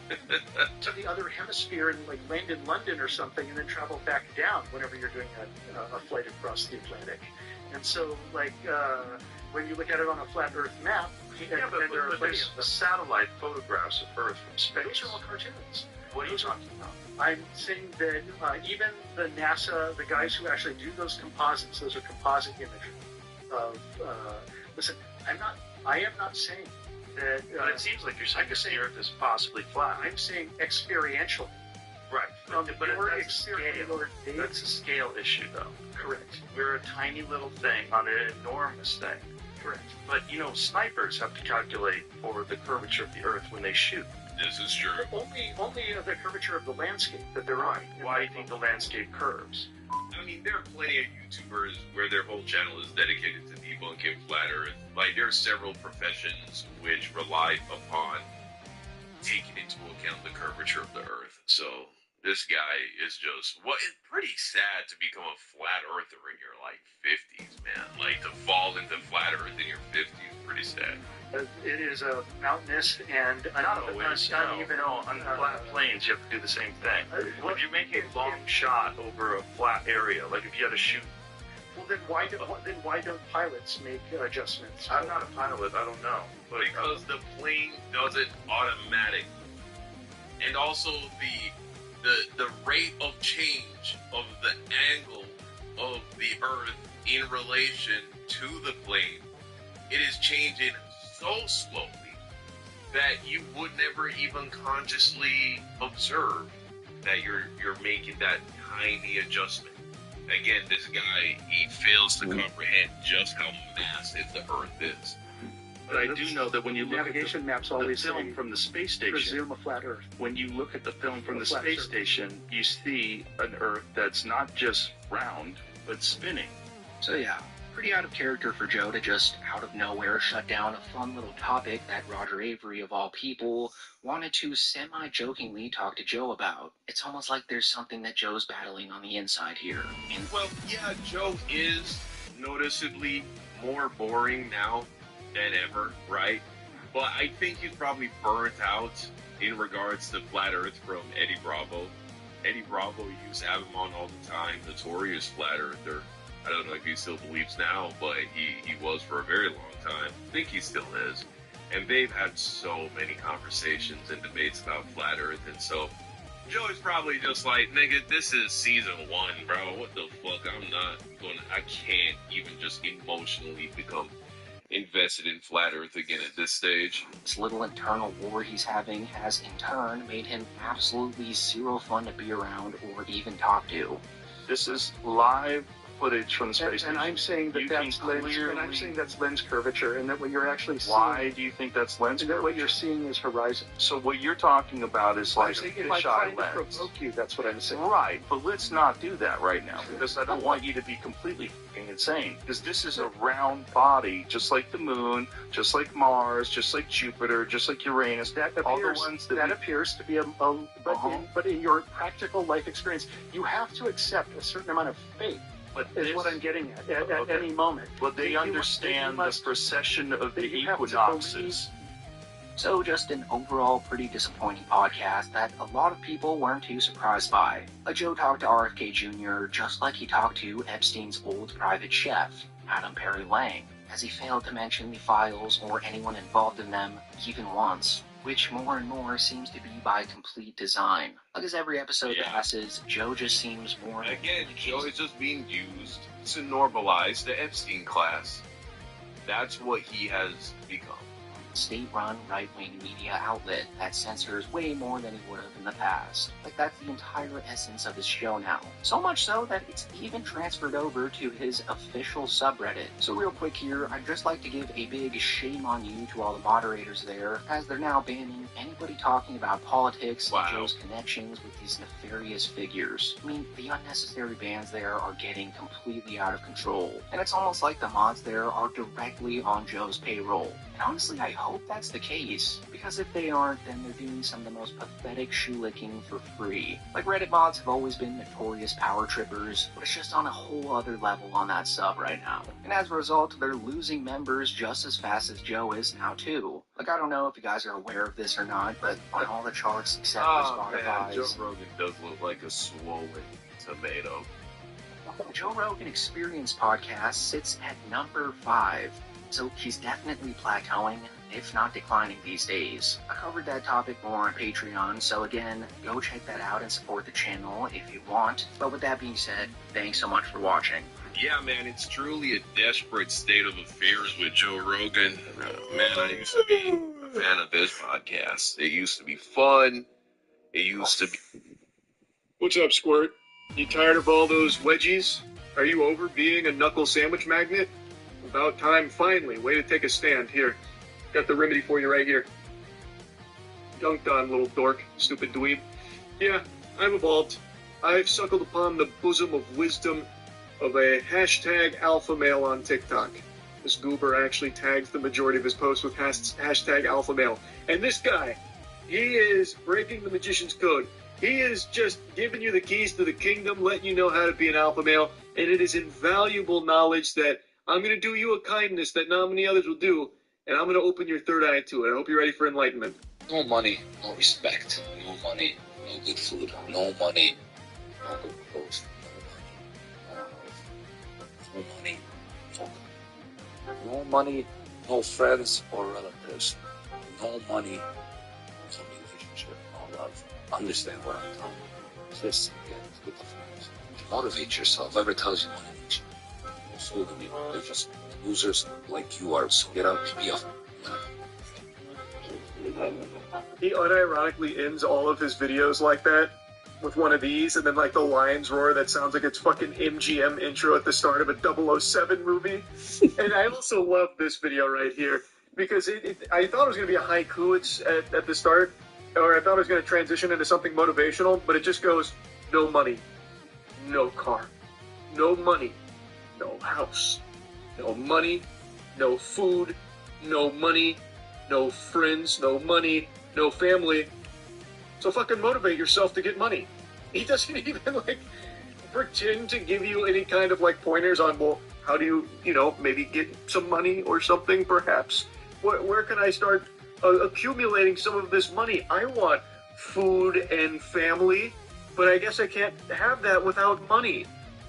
To the other hemisphere and land in London or something, and then travel back down whenever you're doing a flight across the Atlantic. And so, when you look at it on a flat Earth map, but there's satellite photographs of Earth from space. Those are all cartoons. What are you talking about? I'm saying that even the NASA, the guys who actually do those composites, those are composite imagery of. Listen, I am not saying that. But it seems like you're saying the Earth is possibly flat. I'm saying experientially. Right. But that's a scale issue, though. Correct. We're a tiny little thing on an enormous thing. Correct. But, snipers have to calculate for the curvature of the Earth when they shoot. This is true. Only the curvature of the landscape that they're on. Why do you think the landscape curves? I mean, there are plenty of YouTubers where their whole channel is dedicated to debunking flat Earth. There are several professions which rely upon taking into account the curvature of the Earth. So this guy is just, it's pretty sad to become a flat Earther in your 50s, man. To fall into flat Earth in your 50s, pretty sad. It is a mountainous and uneven. On flat plains, you have to do the same thing. If you make a long shot over a flat area, if you had to shoot. Well, then why don't pilots make adjustments? I'm not a pilot. I don't know. But because the plane does it automatic, and also the rate of change of the angle of the Earth in relation to the plane, it is changing so slowly that you would never even consciously observe that you're making that tiny adjustment. Again, this guy, he fails to comprehend just how massive the Earth is. But I do know that when you look navigation at maps always the film from the space station, presume a flat Earth. When you look at the film from the space station, you see an Earth that's not just round, but spinning. So yeah, pretty out of character for Joe to just out of nowhere shut down a fun little topic that Roger Avery, of all people, wanted to semi-jokingly talk to Joe about. It's almost like there's something that Joe's battling on the inside here. Well, yeah, Joe is noticeably more boring now than ever, right? But I think he's probably burnt out in regards to Flat Earth from Eddie Bravo. Eddie Bravo used to have him on all the time, notorious Flat Earther. I don't know if he still believes now, but he was for a very long time. I think he still is. And they've had so many conversations and debates about Flat Earth, and so Joe is probably just like, nigga, this is season 1, bro. What the fuck? I can't even just emotionally become invested in Flat Earth again at this stage. This little internal war he's having has in turn made him absolutely zero fun to be around or even talk to. This is live footage from the space station. And I'm saying that's lens curvature, and that what you're actually seeing. Why do you think that's lens curvature? That what you're seeing is horizon. So what you're talking about is like a fisheye lens. Trying to provoke you, that's what I'm saying. Right, but let's not do that right now, because I don't want you to be completely fucking insane. Because this is a round body, just like the moon, just like Mars, just like Jupiter, just like Uranus. All the ones that appears to be but in your practical life experience, you have to accept a certain amount of faith. Is what I'm getting at any moment. Well, they understand the precession of the equinoxes. So just an overall pretty disappointing podcast that a lot of people weren't too surprised by. Joe talked to RFK Jr. just like he talked to Epstein's old private chef, Adam Perry Lang, as he failed to mention the files or anyone involved in them even once, which more and more seems to be by complete design. As every episode passes, Joe just seems more... Again, Joe is just being used to normalize the Epstein class. That's what he has become. state-run right-wing media outlet that censors way more than he would have in the past. Like, that's the entire essence of his show now. So much so that it's even transferred over to his official subreddit. So real quick here, I'd just like to give a big shame on you to all the moderators there, as they're now banning anybody talking about politics and Joe's connections with these nefarious figures. I mean, the unnecessary bans there are getting completely out of control, and it's almost like the mods there are directly on Joe's payroll. And honestly, I hope that's the case, because if they aren't, then they're doing some of the most pathetic shoe-licking for free. Like, Reddit mods have always been notorious power trippers, but it's just on a whole other level on that sub right now. And as a result, they're losing members just as fast as Joe is now too. Like, I don't know if you guys are aware of this or not, but on all the charts except for Spotify's... Joe Rogan does look like a swollen tomato. The Joe Rogan Experience podcast sits at number 5, so he's definitely plateauing, if not declining these days. I covered that topic more on Patreon, so again, go check that out and support the channel if you want. But with that being said, thanks so much for watching. Yeah, man, it's truly a desperate state of affairs with Joe Rogan. Man, I used to be a fan of this podcast. It used to be fun. It used to be... What's up, Squirt? You tired of all those wedgies? Are you over being a knuckle sandwich magnet? About time, finally. Way to take a stand. Here, got the remedy for you right here. Dunked on, little dork. Stupid dweeb. Yeah, I've evolved. I've suckled upon the bosom of wisdom of a hashtag alpha male on TikTok. This goober actually tags the majority of his posts with hashtag alpha male. And this guy, he is breaking the magician's code. He is just giving you the keys to the kingdom, letting you know how to be an alpha male, and it is invaluable knowledge that I'm going to do you a kindness that not many others will do, and I'm going to open your third eye to it. I hope you're ready for enlightenment. No money, no respect. No money, no good food. No money, no good clothes. No money, no money, no friends or relatives. No money, no relationship, no love. Understand what I'm telling you. Just get good friends. Motivate yourself. Whoever tells you motivation, no fool them. They're just losers like you are. So get up, be up. He unironically ends all of his videos like that, with one of these, and then like the lion's roar that sounds like it's fucking MGM intro at the start of a 007 movie. And I also love this video right here, because I thought it was going to be a haiku at the start, or I thought it was going to transition into something motivational, but it just goes, no money, no car, no money, no house, no money, no food, no money, no friends, no money, no family. So fucking motivate yourself to get money. He doesn't even, like, pretend to give you any kind of, like, pointers on, well, how do you, maybe get some money or something, perhaps? Where can I start accumulating some of this money? I want food and family, but I guess I can't have that without money.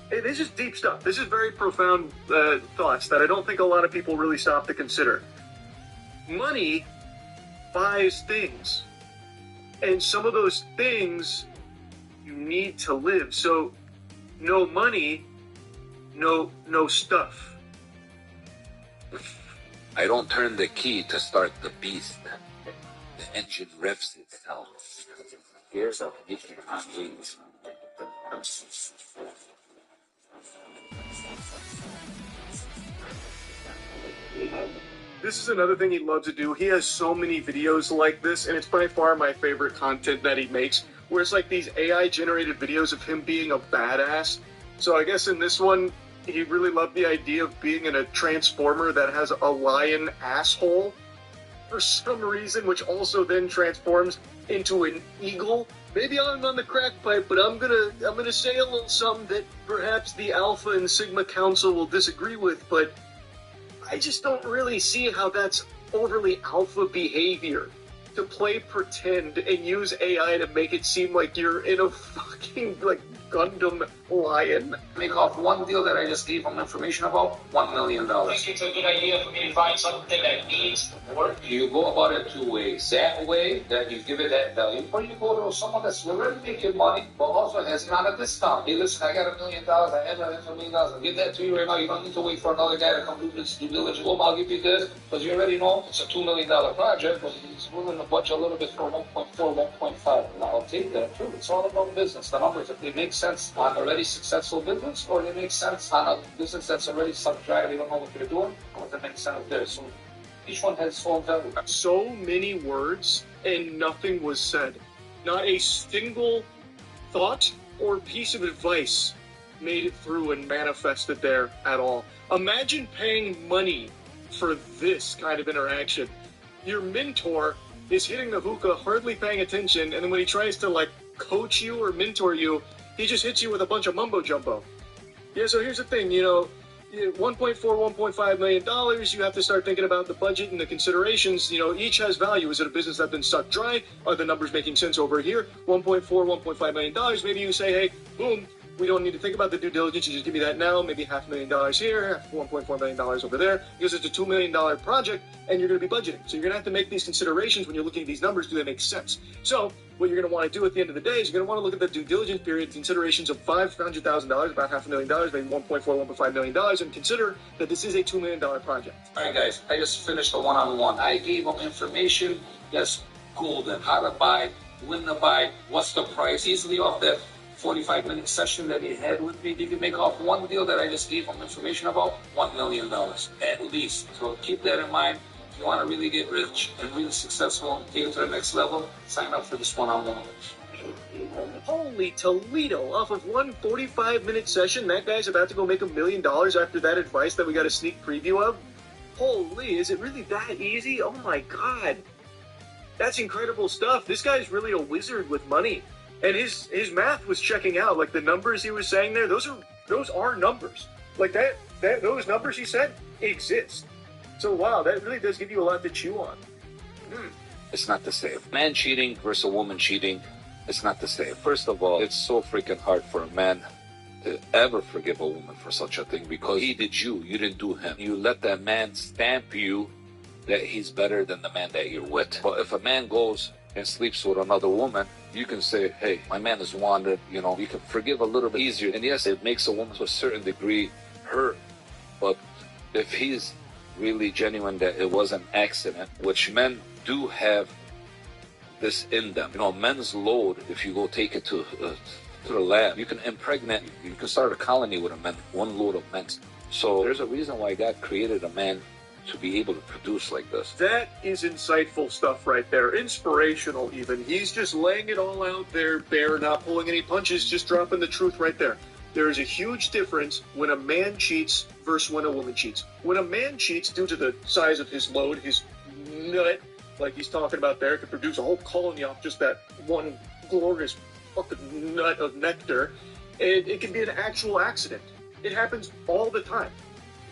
Hey, this is deep stuff. This is very profound thoughts that I don't think a lot of people really stop to consider. Money buys things. And some of those things you need to live. So no money, no stuff. I don't turn the key to start the beast. The engine revs itself. Here's a mission on wings. This is another thing he loves to do. He has so many videos like this, and it's by far my favorite content that he makes, where it's like these AI-generated videos of him being a badass. So I guess in this one, he really loved the idea of being in a transformer that has a lion asshole for some reason, which also then transforms into an eagle. Maybe I'm on the crack pipe, but I'm gonna say a little something that perhaps the Alpha and Sigma Council will disagree with, but I just don't really see how that's overly alpha behavior. To play pretend and use AI to make it seem like you're in a fucking, like, Gundam Lion. Make off one deal that I just gave him information about, $1 million. Think it's a good idea for me to find something that needs work? You go about it two ways. That way, that you give it that value, or you go to someone that's already making money, but also has not a discount. Hey, listen, I got $1 million, I have $1 million, I'll give that to you right now. You don't need to wait for another guy to come do this due diligence. Well, I'll give you this, because you already know it's a $2 million project, but he's willing to budge a little bit for 1.4, 1.5. And I'll take that too. It's all about business. The numbers, if they make sense on already successful business, or they make sense on a business that's already subtract, they don't know what they're doing, or if it makes sense there. So each one has its own value. So many words and nothing was said. Not a single thought or piece of advice made it through and manifested there at all. Imagine paying money for this kind of interaction. Your mentor is hitting the hookah, hardly paying attention, and then when he tries to like coach you or mentor you, he just hits you with a bunch of mumbo jumbo. Yeah, so here's the thing, you know, $1.4, $1.5 million, you have to start thinking about the budget and the considerations. You know, each has value. Is it a business that's been sucked dry? Are the numbers making sense over here? $1.4, $1.5 million. Maybe you say, hey, boom, we don't need to think about the due diligence. You just give me that now. Maybe $500,000 here, $1.4 million over there, because it's a $2 million project and you're going to be budgeting. So you're going to have to make these considerations when you're looking at these numbers. Do they make sense? So what you're going to want to do at the end of the day is you're going to want to look at the due diligence period, considerations of $500,000, about $500,000, maybe $1.4, $1.5 million, and consider that this is a $2 million project. All right, guys, I just finished the one-on-one. I gave him information that's golden. How to buy, when to buy, what's the price. Easily off that 45-minute session that he had with me, you can make off one deal that I just gave him information about, $1 million, at least. So keep that in mind. If you want to really get rich and really successful and take it to the next level, sign up for this one-on-one. Holy Toledo, off of one 45-minute session, that guy's about to go make $1 million after that advice that we got a sneak preview of? Holy, is it really that easy? Oh my God. That's incredible stuff. This guy's really a wizard with money. And his math was checking out. Like the numbers he was saying there, those are numbers. Like those numbers he said exist. So wow, that really does give you a lot to chew on. It's not the same. Man cheating versus a woman cheating, it's not the same. First of all, it's so freaking hard for a man to ever forgive a woman for such a thing, because he did you didn't do him. You let that man stamp you that he's better than the man that you're with. But if a man goes and sleeps with another woman, you can say, hey, my man is wanted, you know, you can forgive a little bit easier. And yes, it makes a woman to a certain degree hurt, but if he's really genuine that it was an accident, which men do have this in them. You know, men's load, if you go take it to the lab, you can impregnate, you can start a colony with a man, one load of men. So there's a reason why God created a man to be able to produce like this. That is insightful stuff right there. Inspirational even. He's just laying it all out there bare, not pulling any punches, just dropping the truth right there. There is a huge difference when a man cheats versus when a woman cheats. When a man cheats, due to the size of his load, his nut, like he's talking about there, could produce a whole colony off just that one glorious fucking nut of nectar. It can be an actual accident. It happens all the time.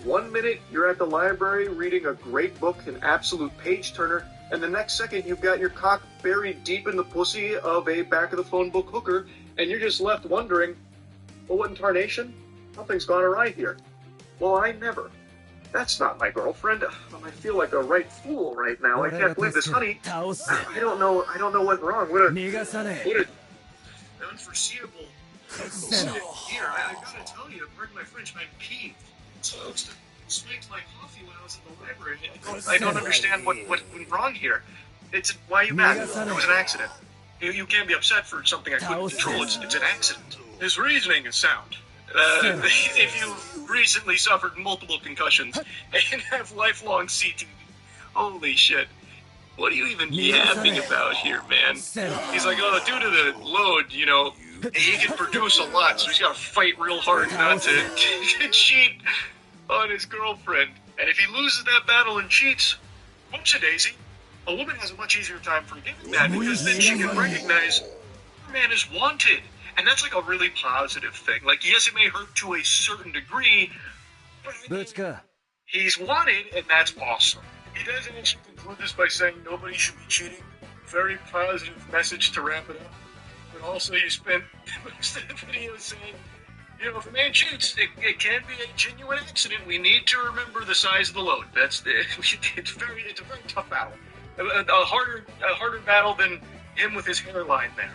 1 minute, you're at the library reading a great book, an absolute page-turner, and the next second, you've got your cock buried deep in the pussy of a back-of-the-phone book hooker, and you're just left wondering, well, what in tarnation? Something's gone awry here. Well, I never. That's not my girlfriend. I feel like a right fool right now. I can't believe this, honey. I don't know what's wrong. What an unforeseeable incident here. I gotta tell you, pardon my French, I'm peeved. Supposed to spiked my coffee when I was in the library. I don't understand what went wrong here. Why are you mad? It was an accident. You can't be upset for something I couldn't control. It's an accident. His reasoning is sound. If you recently suffered multiple concussions and have lifelong CTE, holy shit. What are you even yapping about here, man? He's like, oh, due to the load, you know, he can produce a lot, so he's got to fight real hard not to cheat on his girlfriend. And if he loses that battle and cheats, whoops-a-daisy, a woman has a much easier time forgiving that, because then she can recognize her man is wanted. And that's like a really positive thing. Like, yes, it may hurt to a certain degree, but he's wanted, and that's awesome. He does actually conclude this by saying nobody should be cheating. Very positive message to wrap it up. but also you spent most of the video saying, you know, if a man cheats, it can be a genuine accident. We need to remember the size of the load. It's a very tough battle. A harder battle than him with his hairline there.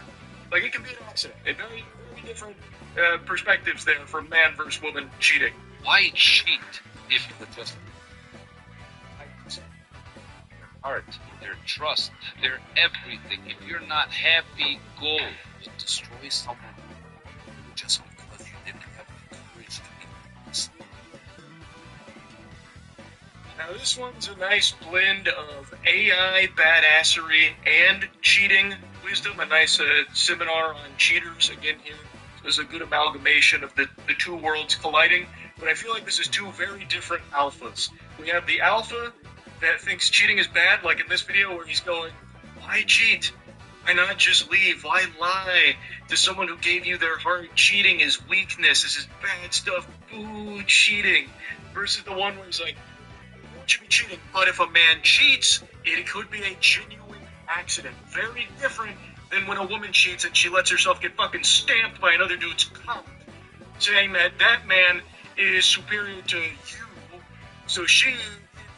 Like, it can be an accident. Very different perspectives there from man versus woman cheating. Why cheat if just their heart, their trust, their everything? If you're not happy, go. But destroy someone just because you didn't have the courage to be honest. Now, this one's a nice blend of AI badassery and cheating wisdom. A nice seminar on cheaters. Again, here is a good amalgamation of the two worlds colliding. But I feel like this is two very different alphas. We have the alpha that thinks cheating is bad, like in this video where he's going, why cheat? Why not just leave? Why lie to someone who gave you their heart? Cheating is weakness. This is bad stuff. Boo, cheating. Versus the one where he's like, you should be cheating. But if a man cheats, it could be a genuine accident. Very different than when a woman cheats and she lets herself get fucking stamped by another dude's cock. Saying that that man is superior to you. So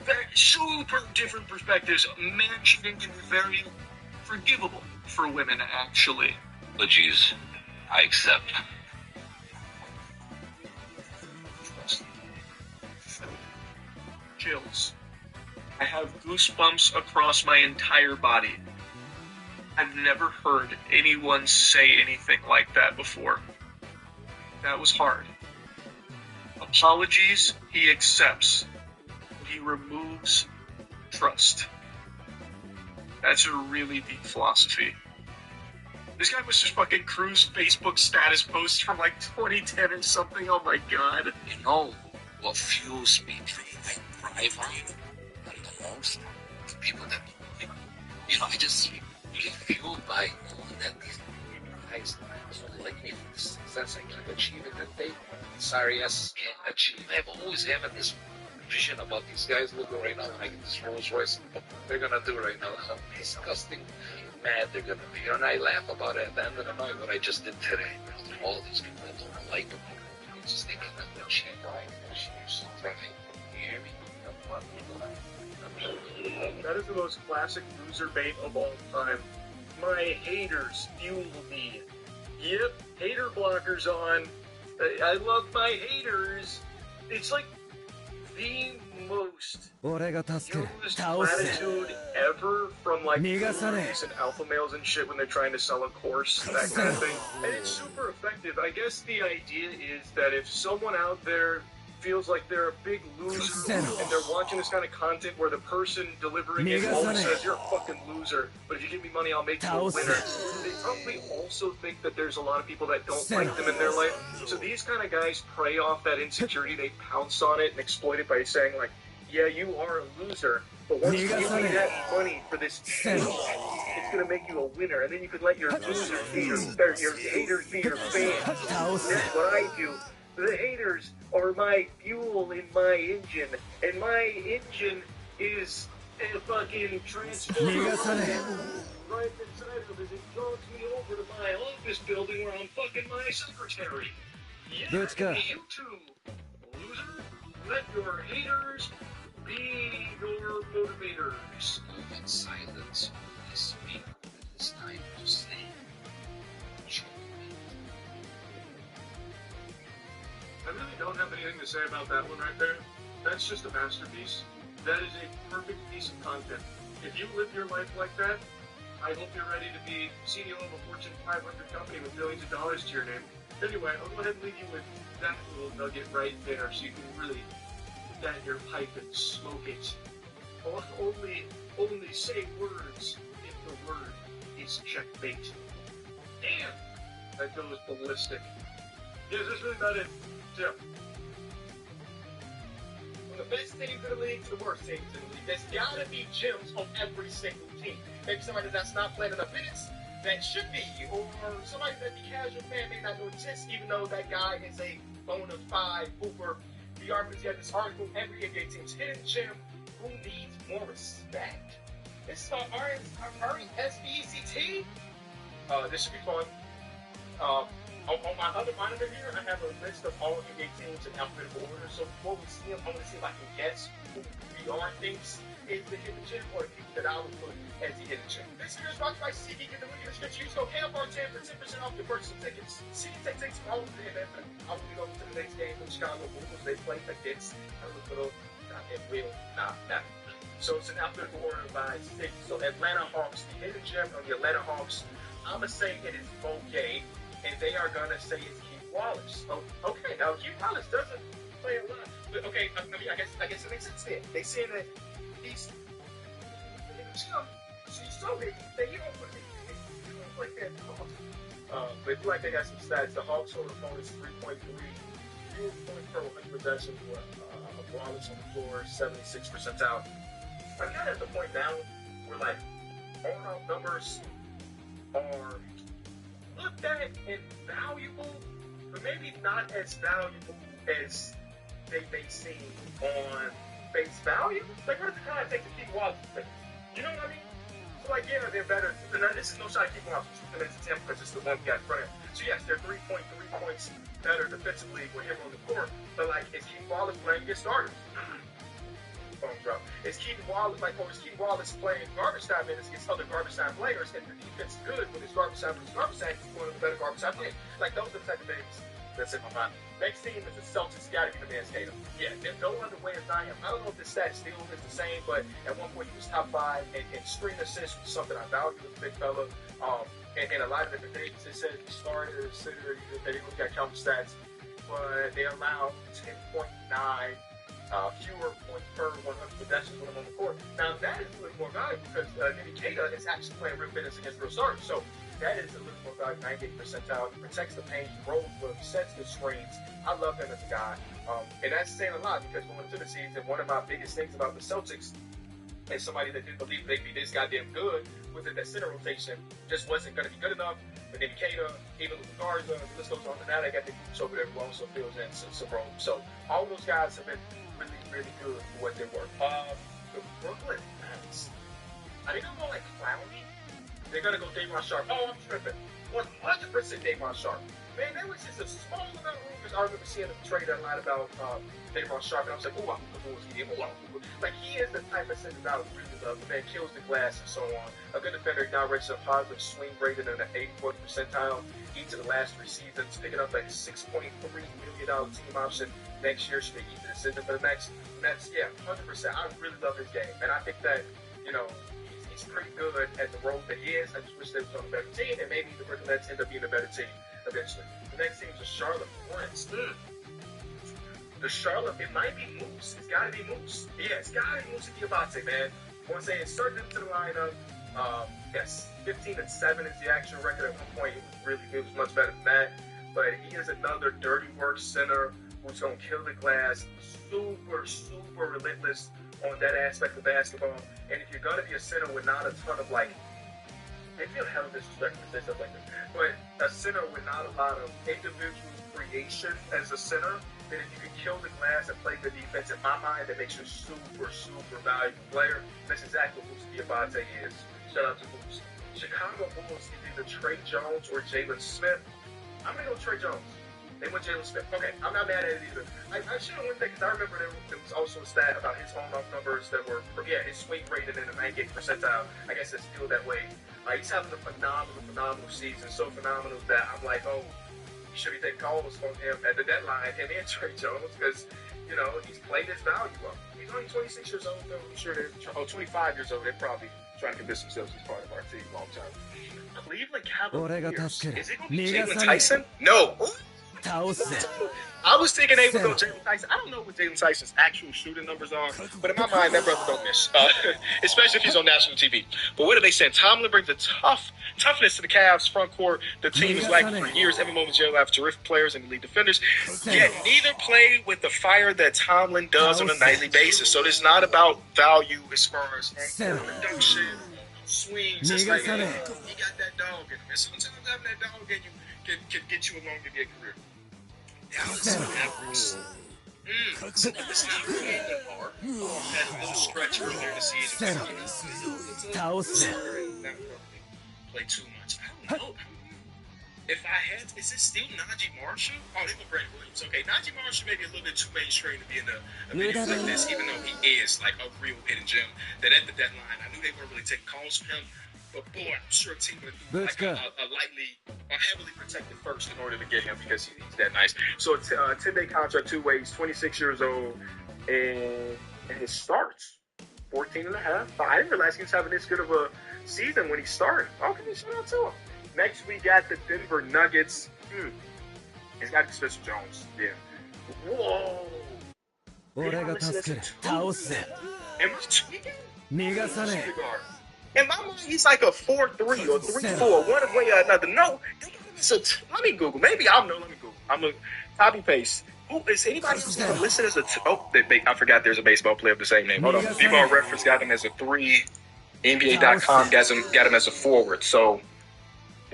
very super different perspectives. Man cheating can be very forgivable for women, actually. But geez, I accept. Chills. I have goosebumps across my entire body. I've never heard anyone say anything like that before. That was hard. Apologies, he accepts. He removes trust. That's a really deep philosophy. This guy was just fucking Cruz Facebook status posts from like 2010 or something. Oh my god. You know what fuels me? I thrive on the most? The people that, you know, I just get fueled by knowing that these guys don't like me for the success I can achieve and that they sorry ass can't achieve. I've always had this vision about these guys looking right now like this Rolls Royce. What they're gonna do right now, how disgusting mad they're gonna be. And I laugh about it at the end of the night what I just did today. All these people that don't like them, it's just they cannot achieve right. You hear me? That is the most classic loser bait of all time. My haters fuel me. Yep, hater blockers on. I love my haters. It's like the most used platitude ever from like gurus and alpha males and shit when they're trying to sell a course, that kind of thing. And it's super effective. I guess the idea is that if someone out there feels like they're a big loser and they're watching this kind of content where the person delivering it always says, you're a fucking loser, but if you give me money, I'll make you a winner. They probably also think that there's a lot of people that don't like them in their life. So these kind of guys prey off that insecurity. They pounce on it and exploit it by saying like, yeah, you are a loser, but once you give me that money for this change, it's going to make you a winner, and then you can let your losers be your haters be your fans. That's what I do. The haters are my fuel in my engine, and my engine is a fucking transformer. Right inside of it, it jogs me over to my office building where I'm fucking my secretary. Yeah, you too, loser. Let your haters be your motivators. Move in silence. I speak when it is time to say. I really don't have anything to say about that one right there. That's just a masterpiece. That is a perfect piece of content. If you live your life like that, I hope you're ready to be CEO of a Fortune 500 company with billions of dollars to your name. Anyway, I'll go ahead and leave you with that little nugget right there so you can really put that in your pipe and smoke it. Only say words if the word is checkmate. Damn! That goes ballistic. Yeah, that's really about it. Yeah. From the best teams in the league to the worst teams in the league, there's gotta be gems on every single team. Maybe somebody that's not playing enough minutes that should be, or somebody that the casual fan may not know exists, even though that guy is a bona fide hooper. The article had this article, every NBA team's hidden gem, who needs more respect? This is our SBECT. This should be fun. On my other monitor here, I have a list of all NBA teams in alphabetical order. So before we see them, I want to see if I can guess who VR thinks is the hidden gem or the people that I would put as the hidden gem. This year's brought to you by SeatGeek in the movie description. Use code KFR10 for 10% off your purchase of tickets. SeatGeek takes tickets from all over the NFL. I will be going to the next game for the Chicago Bulls. They play against a little So it's an alphabetical order by six. So Atlanta Hawks, the hidden gem of the Atlanta Hawks, I'm going to say it is Bouquet, and they are going to say it's Keith Wallace. Oh, okay, now Keith Wallace doesn't play a lot. But okay, I mean, I guess it makes sense then. They say that he's the hidden gem. She's so big that you don't put it like that. But if you like, they got some stats. The Hawks hold opponents 3.3 fewer points per 100 possessions with Wallace on the floor, 76 percentile. I'm kind of at the point now where, like, all numbers are looked at and valuable, but maybe not as valuable as they may seem on face value. Like, what if the kind of take the Keith Wallace thing? You know what I mean? So, like, yeah, they're better. This is no shot at Keith Wallace. It's a 10 because it's the one guy in front of him. So, yes, they're 3.3 points better defensively with him on the court. But, like, is Keith Wallace playing against starters? Is Keith Wallace playing garbage time minutes against other garbage time players, and the defense is good when it's garbage time versus garbage time, he's one of the better garbage time players. Like, those are the type of things that's in my mind. Next team is the Celtics. Got to be the man's Tatum. Yeah, there's no other way of not him. I don't know if the stat still is the same, but at one point he was top 5, and screen assists was something I value as a big fella. And a lot of different things. They said he started a center, they didn't look at counter stats, but they allowed 10.9 fewer points per 100 possessions when I'm on the court. Now, that is a little more valuable because GgNoRaGe is actually playing real minutes against real starters. So that is a little more valuable, 98 percentile. He protects the paint, he rolls well, he sets the screens. I love him as a guy. And that's saying a lot because going into the season, one of my biggest things about the Celtics and somebody that didn't believe they'd be this goddamn good was that setter rotation just wasn't going to be good enough. But then Ikeda, even with Garza, the list goes on to that. I got the coach over there who also fills in some roles. So all those guys have been really, really good for what they're worth. The Brooklyn Nets, are they going to go like Clowney? They're going to go Damon Sharp. Oh, I'm tripping. 100% Damon Sharp. Man, there was just a small amount of rumors. I remember seeing them trade a lot about Damon Sharp, and I was like, ooh, I hope the Bulls get him. Ooh, I hope. Like, he is the type of center that I would really love. The man kills the glass and so on. A good defender, now reaches a positive swing rating in the 84th percentile each of the last 3 seasons, picking up like $6.3 million team option next year. Should be easy decision for the Nets. Yeah, 100%. I really love his game, and I think that, you know, he's pretty good at the role that he is. I just wish they was on a better team, and maybe the Brooklyn Nets end up being a better team eventually. The next team is the Charlotte Hornets. The Charlotte, it might be Moose. It's got to be Moose. Yeah, it's got to be Moose and Diabate, man. I want to say insert him to the lineup. Yes, 15-7 is the actual record. At one point, it was much better than that. But he is another dirty work center who's going to kill the glass. Super, super relentless on that aspect of basketball. And if you're going to be a center with not a ton of, like, they feel hell disrespectful to say stuff like this, but a center with not a lot of individual creation as a center, then if you can kill the glass and play good defense, in my mind, that makes you a super, super valuable player. That's exactly what Moose Diabate is. Shout out to Moose. Chicago Bulls is either Trey Jones or Jalen Smith. I'm going to go Trey Jones. They went Jalen Smith. Okay, I'm not mad at it either. I should have went there because I remember there was also a stat about his on-off numbers that were, his swing rated in the 98th percentile. I guess it's still that way. He's having a phenomenal season. So phenomenal that I'm like, oh, you should be taking calls on him at the deadline, him and Trey Jones, because, you know, he's played his value up. He's only 26 years old, though. I'm sure they're, 25 years old. They're probably trying to convince themselves he's part of our team long term. Cleveland Cavaliers. Is it going to be Jalen Tyson? No. I was thinking they would go Jalen Tyson. I don't know what Jalen Tyson's actual shooting numbers are, but in my mind, that brother don't miss, especially if he's on national TV. But what are they saying? Tomlin brings the toughness to the Cavs front court. The team is like for years. Every moment Jalen have terrific players and elite defenders. Yet neither play with the fire that Tomlin does on a nightly basis. So it's not about value as far as production, swings. It's like, hey, he got that dog in him. And sometimes having that dog in you can get you along to your career. Dallas Mavericks. It's not really hard. Had a little stretch earlier in the season. Not play too much. I don't know. If I had, is it still Najee Marshall? Oh, they were Brandon Williams. Okay, Najee Marshall may be a little bit too mainstream to be in a video like this, even though he is like a real hidden gem. That at the deadline, I knew they weren't really taking calls from him, but boy, I'm sure a team would do like a heavily protected first in order to get him because he's that nice. So it's a 10-day contract, 2 ways, 26 years old, and his starts 14 and a half. I didn't realize he was having this good of a season when he started. Okay, shout out to him. Next, we got the Denver Nuggets. It's got to be Spencer Jones. Yeah. Whoa. Am I tweaking? In my mind, he's like a 4-3 or 3-4, one way or another. No, let me Google. Maybe I'll know. Let me Google. I'm a copy paste. Who is anybody else listed as a? I forgot. There's a baseball player of the same name. Hold on. B-Ball Reference got him as a 3. NBA.com got him as a forward. So.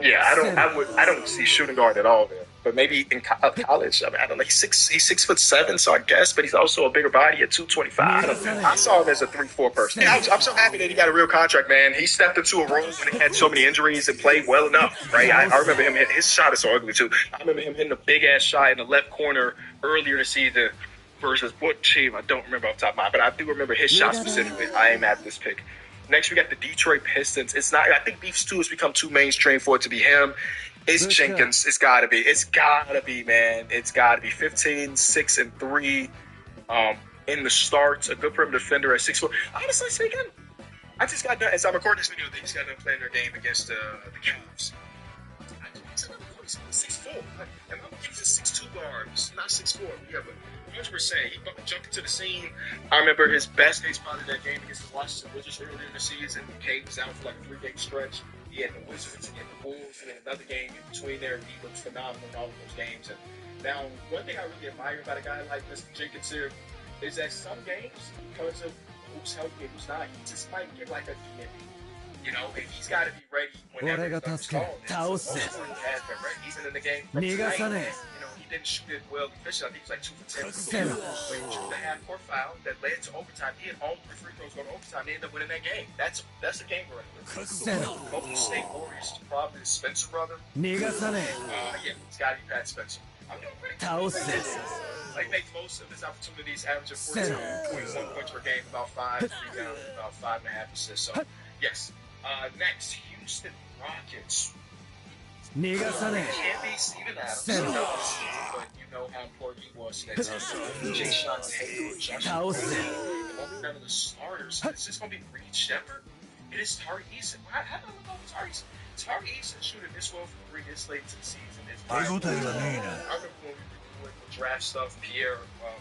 Yeah, I don't see shooting guard at all there. But maybe in college, I don't know. He's 6'7", so I guess, but he's also a bigger body at 225. I saw him as a 3-4 person. Yeah, I'm so happy that he got a real contract, man. He stepped into a role when he had so many injuries and played well enough, right? I remember him hitting, his shot is so ugly too. I remember him hitting a big ass shot in the left corner earlier this season versus what team? I don't remember off the top of my head, but I do remember his shot specifically. I aim at this pick. Next, we got the Detroit Pistons. It's not. I think Beefs 2 has become too mainstream for it to be him. It's Jenkins. It's got to be. It's got to be, man. It's got to be 15, 6, and 3 in the starts. A good perimeter defender at 6'4". Honestly speaking, I just got done, as I'm recording this video, they just got done playing their game against the Cavs. He's 6'4". And my kid's a 6'2" guard. Not 6'4". Yeah, but 100%. He jumped into the scene. I remember his best case probably that game against the Washington Wizards earlier in the season. Cade was out for like a 3-game stretch. He had the Wizards and the Bulls and then another game in between there. He looked phenomenal in all of those games. And now, one thing I really admire about a guy like Mr. Jenkins here is that some games, because of who's healthy and who's not, he just might get like a DNP. You know, and he's got to be ready whenever it's called. He has been ready. Even in the game from tonight, he didn't shoot it well efficient. I think he was like 2 for 10. But he drew the half-court foul that led to overtime. He had all 3 free throws going to overtime. They ended up winning that game. That's a game winner. Golden State Warriors, probably the Spencer brother. Yeah, it's got to be Pat Spencer. I'm doing pretty good. Like, makes most of his opportunities, averaging 14.1 points per game, about 5 rebounds, about 5.5 assists. So, yes. Next, Houston Rockets. Can't be Steven Adams, but you know how important he was to that team. Jay Sean Taylor, Josh Gordon, none of the starters. It's just going to be Reed Shepherd. It is Tari Eason. I don't know Tari Eason. Tari Eason shooting this well from 3 this late into the season. I remember when we were doing draft stuff, Pierre,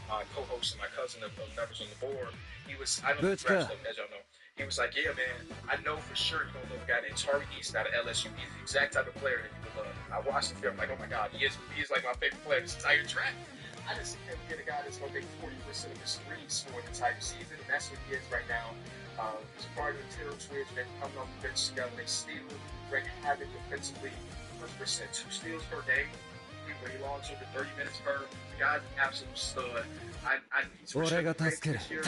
my co-host and my cousin of Numbers on the Board, I know the draft stuff, as y'all know. He was like, yeah, man, I know for sure you're going to love a guy named Tari Eason out of LSU. He's the exact type of player that you would love. I watched the film, I'm like, oh my God, he is like my favorite player this entire draft. I just see him get a guy that's going to make 40% of his threes for the type of season, and that's what he is right now. He's a part of the Taylor Twins. They're coming off the bench together. They steal, wreak havoc defensively. 100%, 2 steals per game. He logs over 30 minutes per. The guy's an absolute stud. He's this year.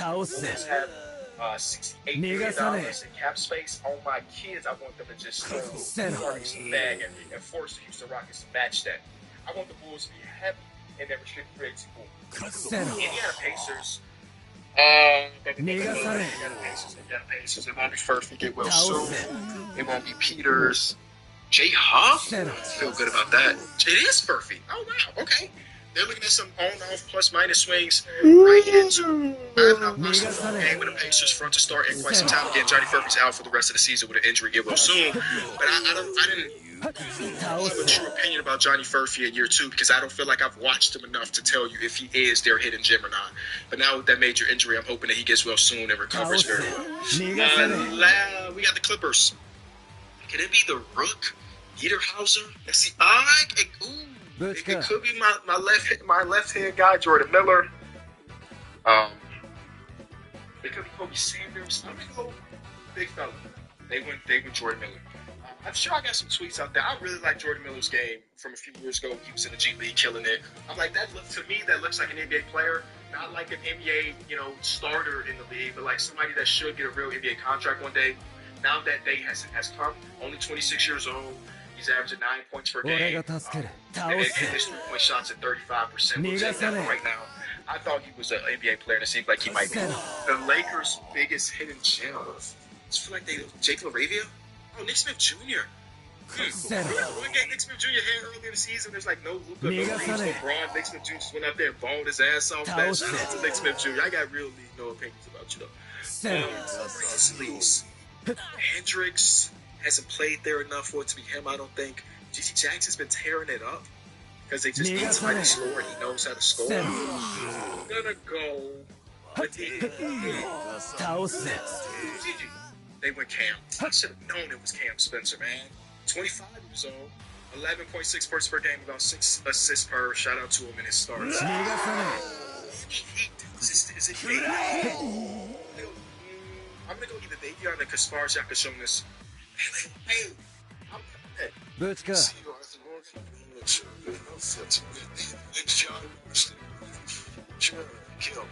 Have $68 million in cap space. On my kids, I want them to just throw the bag and force the Houston Rockets to match that. I want the Bulls to be heavy in their restricted free agency pool. Indiana Pacers. Indiana Pacers. It won't be first. We get Will soon. It won't be Peters. Jay Huff? I feel good about that. It is Furphy. Oh, wow. Okay. They're looking at some on-off plus-minus swings right into. I have not watched the game with the Pacers front to start in quite some time. Again, Johnny Furphy's out for the rest of the season with an injury. Get well soon. But I didn't have a true opinion about Johnny Furphy in year 2 because I don't feel like I've watched him enough to tell you if he is their hidden gem or not. But now with that major injury, I'm hoping that he gets well soon and recovers very well. We got the Clippers. Can it be the Rook? Niederhauser? It could be my left hand guy, Jordan Miller. It could be Kobe Sanders. I'm gonna go big fella. They went Jordan Miller. I'm sure I got some tweets out there. I really like Jordan Miller's game from a few years ago. He was in the G League killing it. I'm like, to me, that looks like an NBA player. Not like an NBA, starter in the league, but like somebody that should get a real NBA contract one day. Now that day has come. Only 26 years old. He's averaging 9 points per game. And his 3-point shots at 35%. We'll take that right now. I thought he was an NBA player, and it seems like he might be. The Lakers' biggest hidden gem. I feel like they Jake LaRavia? Oh, Nick Smith Jr. One game Nick Smith Jr. had earlier in the season, there's like no Luka, no Reeves, LeBron. Nick Smith Jr. just went out there and balled his ass off. That shout out to Nick Smith Jr. I got really no opinions about you though. Grizzlies. Hendricks hasn't played there enough for it to be him, I don't think. GG Jackson's been tearing it up because they just need somebody to score. He knows how to score. I'm gonna go with the They went Cam. I should have known it was Cam Spencer, man. 25 years old, 11.6 points per game, about 6 assists per. Shout out to him in his starts. Is it Davion? I'm gonna go either Davion or Kaspar Jakashonis. Hey, I'm Butchka. It's John Marston. Kill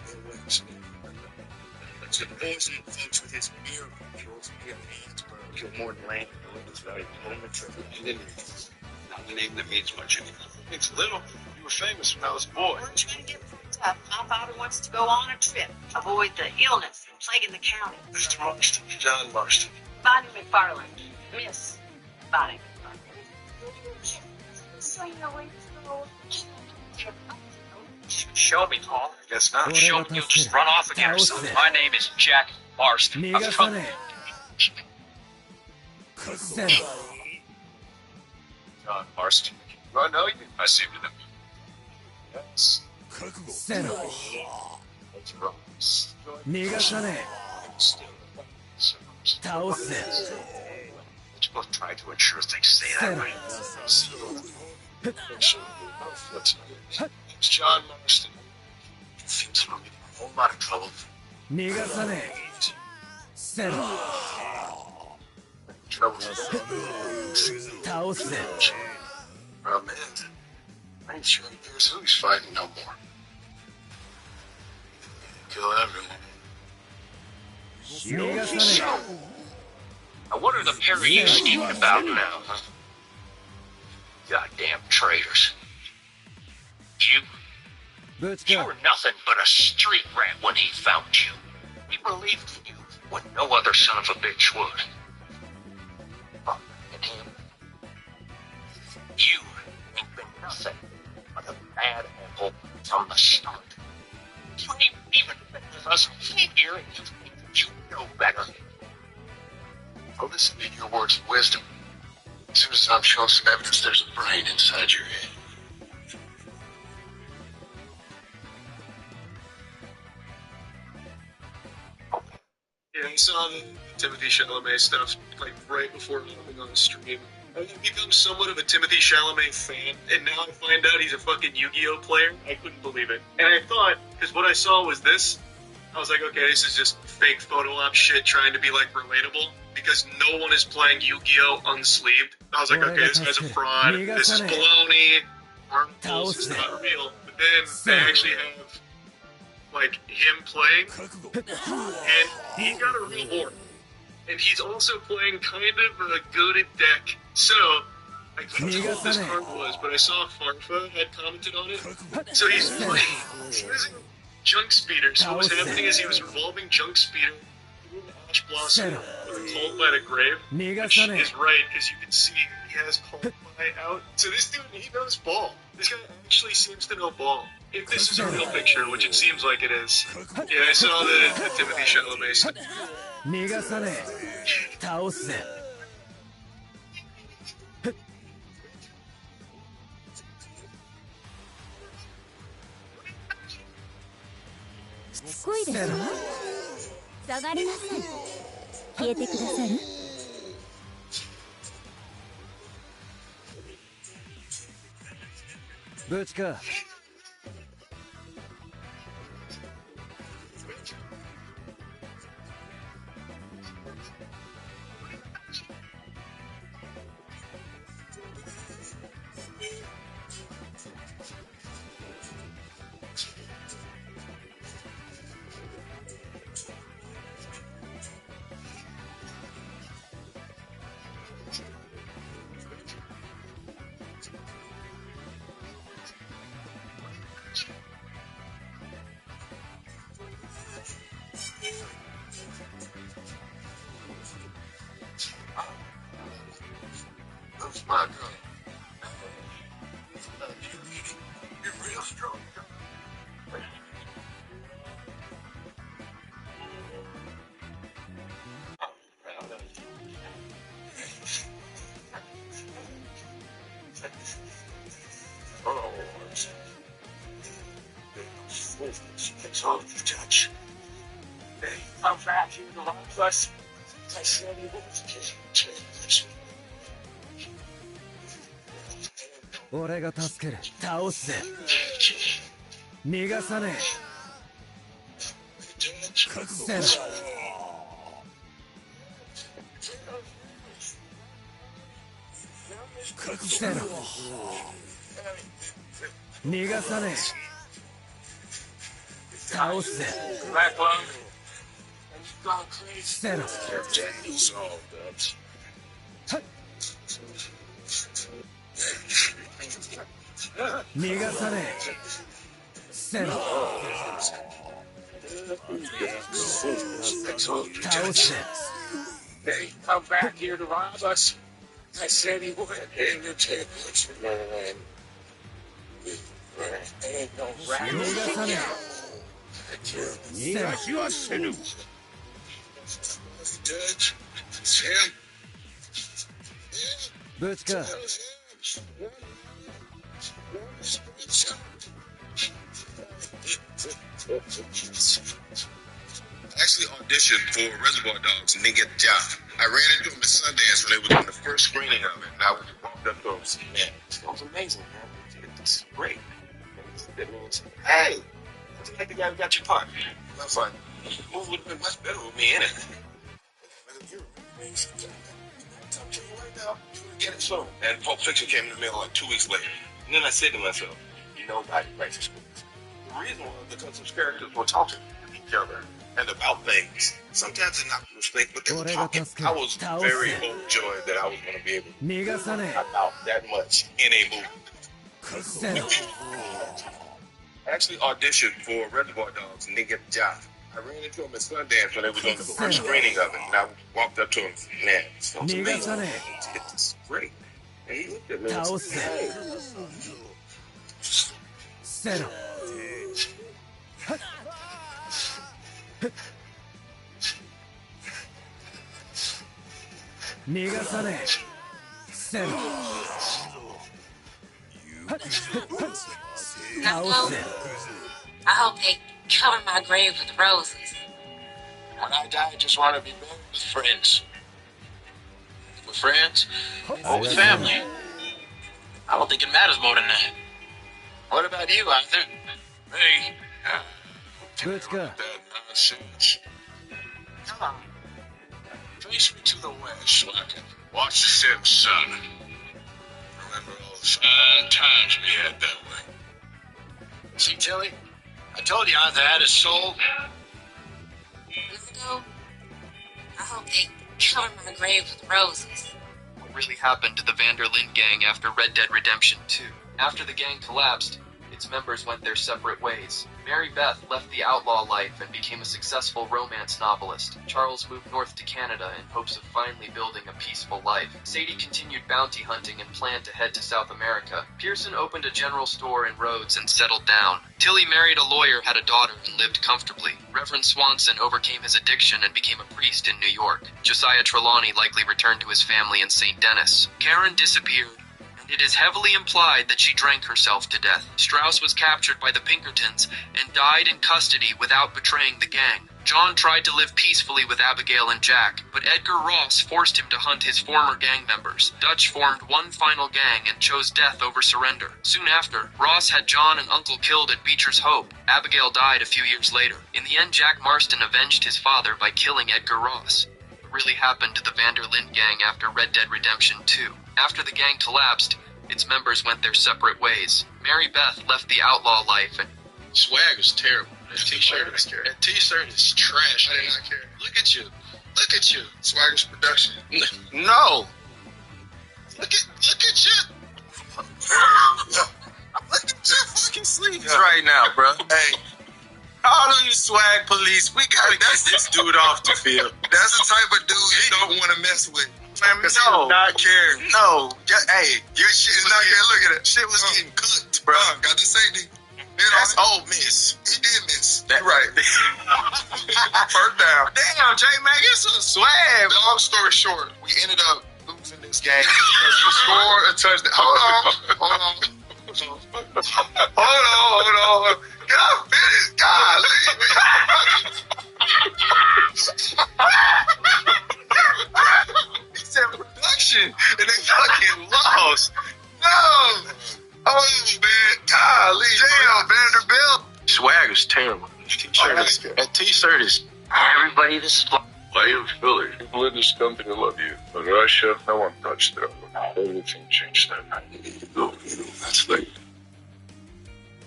the boys and folks with his miracle kills here in Pittsburgh. Kill more than land. It's very kilometric. Not the name that means much anymore. It's little. You were famous when I was a boy. We're trying to get tough. My father wants to go on a trip. Avoid the illness plaguing the county. Mr. Marston. John Marston. Bonnie McFarland. Miss Bonnie McFarland. So you know when Show me, Paul. I guess not. Show me. You'll just run off again or something. My name is Jack Marston. I'm coming. John Marston. Do I know you? I seem to know you. Yes. What's wrong? Let's both try to ensure things stay that way. It's John Marston. It seems we're in a whole lot of trouble. Problem is, I ain't sure he cares who he's fighting no more. Kill everyone. So, what are the pair of you scheming about now, huh? Goddamn traitors. You were nothing but a street rat when he found you. He believed in you when no other son of a bitch would. And him, you ain't been nothing but a bad apple from the start. You ain't even been with us a year and you think that you know better. I'll listen to your words of wisdom. As soon as I'm shown some evidence there's a brain inside your head. Yeah, I saw the Timothy Chalamet stuff like right before hopping on the stream. I've become somewhat of a Timothy Chalamet fan, and now I find out he's a fucking Yu-Gi-Oh player. I couldn't believe it. And I thought, because what I saw was this, I was like, okay, this is just fake photo op shit trying to be like relatable, because no one is playing Yu-Gi-Oh unsleeved. I was like, okay, this guy's a fraud, this is baloney, this is not real. But then they actually have like him playing, and he got a real board, and he's also playing kind of a goated deck. So I couldn't tell what this card was, but I saw Farfa had commented on it. So he's playing, using Junk Speeder. So what was happening is he was revolving Junk Speeder through the Ash Blossom with a Called by the Grave, which is right because you can see he has Called by out. So this dude, he knows ball. This guy actually seems to know ball. If this is a real picture, which it seems like it is. Yeah, I saw the Timothy Chalamet stuff. Butchka. That's all you touch. Hey, I'm back here to love us. I said he was kissing. 俺が助ける。倒すぜ。逃がさねえ。隠せろ。隠せろ。逃がさねえ。倒すぜ。せろ。逃がさねえ。せろ。倒せ。 Hey, come back here to rob us. I said he would. And you take what you ain't no rat. 逃がさねえ。逃がしはせぬ。ブチか。 Actually auditioned for Reservoir Dogs and didn't get the job. I ran into him at Sundance when they were doing the first screening of it, and I walked up to him and said, man, this was amazing, man. It's great. That means, hey, it's like the guy who got your part. I was like, the movie would have been much better with me in it. I'm telling you right now, you would get it soon. And Pulp Fiction came in the mail like 2 weeks later. And then I said to myself, nobody writes this movie. The reason was because those characters were talking to each other and about things. Sometimes they're not things, but they were talking. I was very overjoyed that I was going to be able to talk about that much in a movie. I actually auditioned for Reservoir Dogs and didn't get the job. I ran into him at Sundance when they were doing the first screening of it, and I walked up to him and said, man, this was amazing. It's great. And he looked at me and said, hey. Settle. I hope they cover my grave with roses. When I die, I just want to be buried with friends. With friends? Or with family? I don't think it matters more than that. What about you, Arthur? Me? Let's go. That nonsense. Come on. Face me to the west so I can watch the setting sun. Remember all the fine times we had that way. See, Tilly? I told you Arthur had his soul. I hope they cover my grave with roses. What really happened to the Vanderlyn gang after Red Dead Redemption 2? After the gang collapsed, its members went their separate ways. Mary Beth left the outlaw life and became a successful romance novelist. Charles moved north to Canada in hopes of finally building a peaceful life. Sadie continued bounty hunting and planned to head to South America. Pearson opened a general store in Rhodes and settled down. Tilly married a lawyer, had a daughter, and lived comfortably. Reverend Swanson overcame his addiction and became a priest in New York. Josiah Trelawney likely returned to his family in St. Denis. Karen disappeared. It is heavily implied that she drank herself to death. Strauss was captured by the Pinkertons and died in custody without betraying the gang. John tried to live peacefully with Abigail and Jack, but Edgar Ross forced him to hunt his former gang members. Dutch formed one final gang and chose death over surrender. Soon after, Ross had John and Uncle killed at Beecher's Hope. Abigail died a few years later. In the end, Jack Marston avenged his father by killing Edgar Ross. What really happened to the Vanderlyn gang after Red Dead Redemption 2? After the gang collapsed, its members went their separate ways. Mary Beth left the outlaw life and... Swag is terrible. That t-shirt is trash. I did not care. Look at you. Look at you. Swagger's production. No. Look at you. Look at your fucking sleeves right now, bro. Hey. All of you swag police, we gotta get this dude off the field. That's the type of dude you don't want to mess with. Man, no, not care. No, hey, your shit is not care. Look at it. Shit was getting cooked, bro. Got the safety. That's old miss. He did miss. That right. First down. Damn, J-Mac, it's some swag. Long story short, we ended up losing this game because you scored a touchdown. Hold on. Hold on. God, finish. Golly. He said production, and they fucking lost. No. Oh, man. Golly. Damn, Vanderbilt. Swag is terrible. That t-shirt is... Everybody, this is Blach. I am Philly. People in this company love you. In Russia, no one touched it. Everything changed that night. That's like